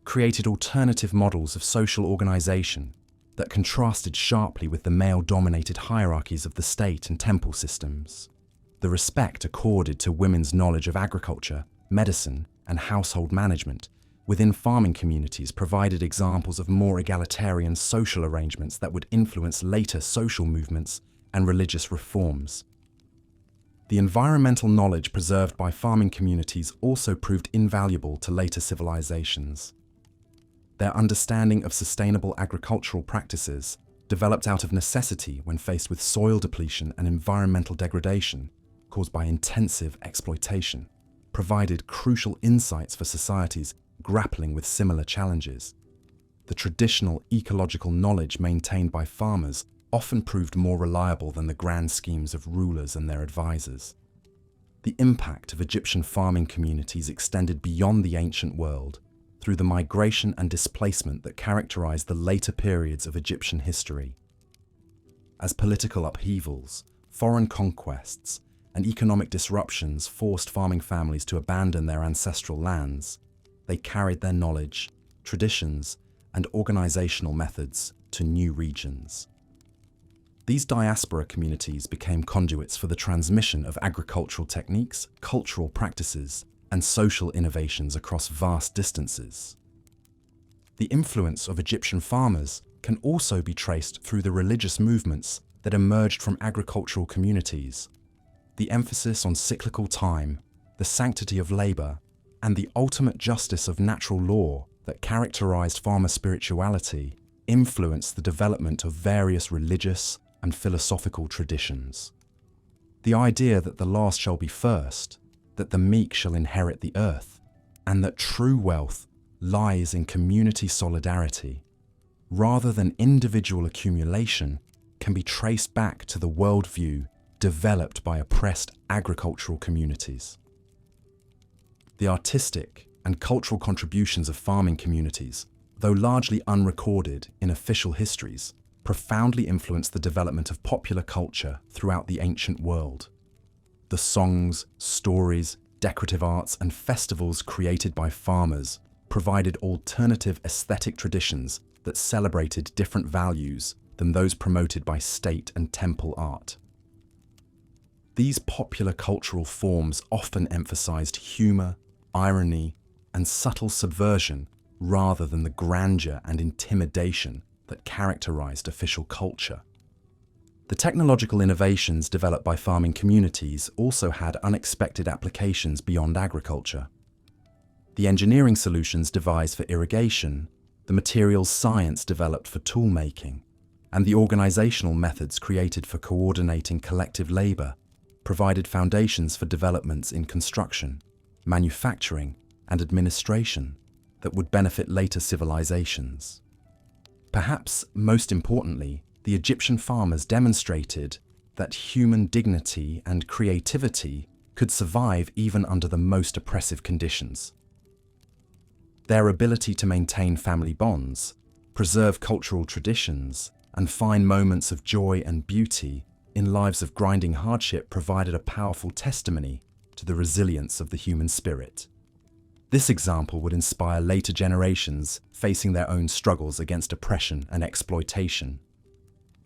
Speaker 1: created alternative models of social organization that contrasted sharply with the male-dominated hierarchies of the state and temple systems. The respect accorded to women's knowledge of agriculture, medicine, and household management within farming communities provided examples of more egalitarian social arrangements that would influence later social movements and religious reforms. The environmental knowledge preserved by farming communities also proved invaluable to later civilizations. Their understanding of sustainable agricultural practices, developed out of necessity when faced with soil depletion and environmental degradation caused by intensive exploitation, provided crucial insights for societies grappling with similar challenges. The traditional ecological knowledge maintained by farmers often proved more reliable than the grand schemes of rulers and their advisors. The impact of Egyptian farming communities extended beyond the ancient world through the migration and displacement that characterized the later periods of Egyptian history. As political upheavals, foreign conquests, and economic disruptions forced farming families to abandon their ancestral lands, they carried their knowledge, traditions, and organizational methods to new regions. These diaspora communities became conduits for the transmission of agricultural techniques, cultural practices, and social innovations across vast distances. The influence of Egyptian farmers can also be traced through the religious movements that emerged from agricultural communities. The emphasis on cyclical time, the sanctity of labor, and the ultimate justice of natural law that characterized farmer spirituality influenced the development of various religious and philosophical traditions. The idea that the last shall be first, that the meek shall inherit the earth, and that true wealth lies in community solidarity, rather than individual accumulation, can be traced back to the worldview developed by oppressed agricultural communities. The artistic and cultural contributions of farming communities, though largely unrecorded in official histories, profoundly influenced the development of popular culture throughout the ancient world. The songs, stories, decorative arts, and festivals created by farmers provided alternative aesthetic traditions that celebrated different values than those promoted by state and temple art. These popular cultural forms often emphasized humor, irony, and subtle subversion rather than the grandeur and intimidation that characterized official culture. The technological innovations developed by farming communities also had unexpected applications beyond agriculture. The engineering solutions devised for irrigation, the materials science developed for tool making, and the organizational methods created for coordinating collective labor provided foundations for developments in construction, manufacturing, and administration that would benefit later civilizations. Perhaps most importantly, the Egyptian farmers demonstrated that human dignity and creativity could survive even under the most oppressive conditions. Their ability to maintain family bonds, preserve cultural traditions, and find moments of joy and beauty in lives of grinding hardship provided a powerful testimony to the resilience of the human spirit. This example would inspire later generations facing their own struggles against oppression and exploitation.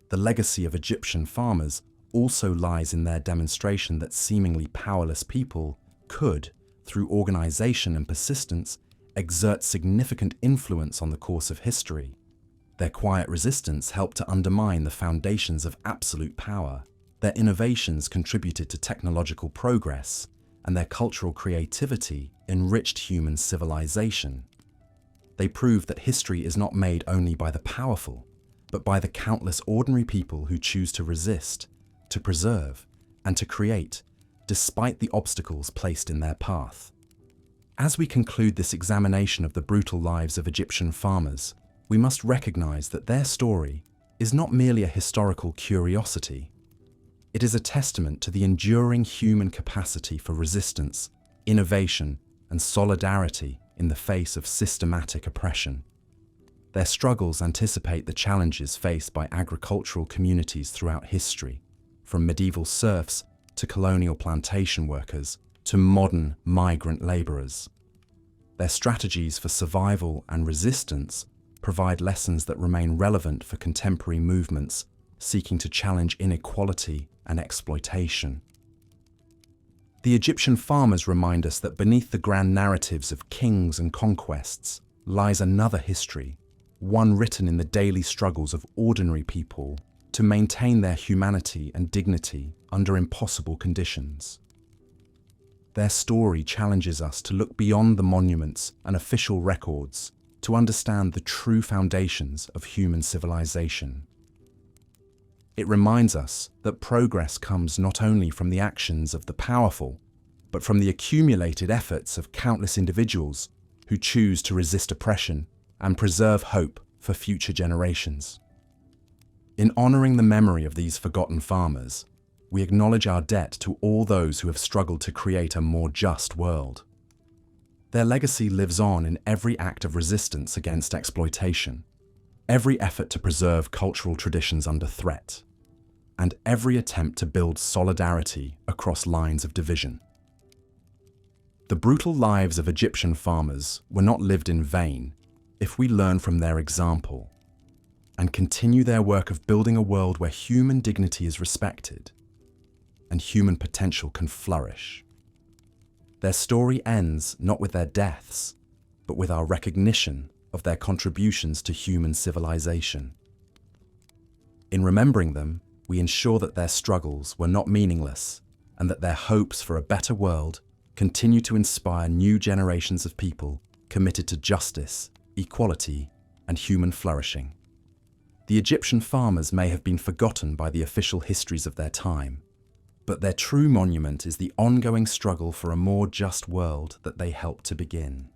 Speaker 1: The legacy of Egyptian farmers also lies in their demonstration that seemingly powerless people could, through organization and persistence, exert significant influence on the course of history. Their quiet resistance helped to undermine the foundations of absolute power. Their innovations contributed to technological progress, and their cultural creativity enriched human civilization. They proved that history is not made only by the powerful, but by the countless ordinary people who choose to resist, to preserve, and to create, despite the obstacles placed in their path. As we conclude this examination of the brutal lives of Egyptian farmers, we must recognize that their story is not merely a historical curiosity. It is a testament to the enduring human capacity for resistance, innovation, and solidarity in the face of systematic oppression. Their struggles anticipate the challenges faced by agricultural communities throughout history, from medieval serfs to colonial plantation workers to modern migrant laborers. Their strategies for survival and resistance provide lessons that remain relevant for contemporary movements seeking to challenge inequality and exploitation. The Egyptian farmers remind us that beneath the grand narratives of kings and conquests lies another history, one written in the daily struggles of ordinary people to maintain their humanity and dignity under impossible conditions. Their story challenges us to look beyond the monuments and official records to understand the true foundations of human civilization. It reminds us that progress comes not only from the actions of the powerful, but from the accumulated efforts of countless individuals who choose to resist oppression and preserve hope for future generations. In honoring the memory of these forgotten farmers, we acknowledge our debt to all those who have struggled to create a more just world. Their legacy lives on in every act of resistance against exploitation, every effort to preserve cultural traditions under threat, and every attempt to build solidarity across lines of division. The brutal lives of Egyptian farmers were not lived in vain if we learn from their example and continue their work of building a world where human dignity is respected and human potential can flourish. Their story ends not with their deaths, but with our recognition of their contributions to human civilization. In remembering them, we ensure that their struggles were not meaningless and that their hopes for a better world continue to inspire new generations of people committed to justice, equality, and human flourishing. The Egyptian farmers may have been forgotten by the official histories of their time, but their true monument is the ongoing struggle for a more just world that they helped to begin.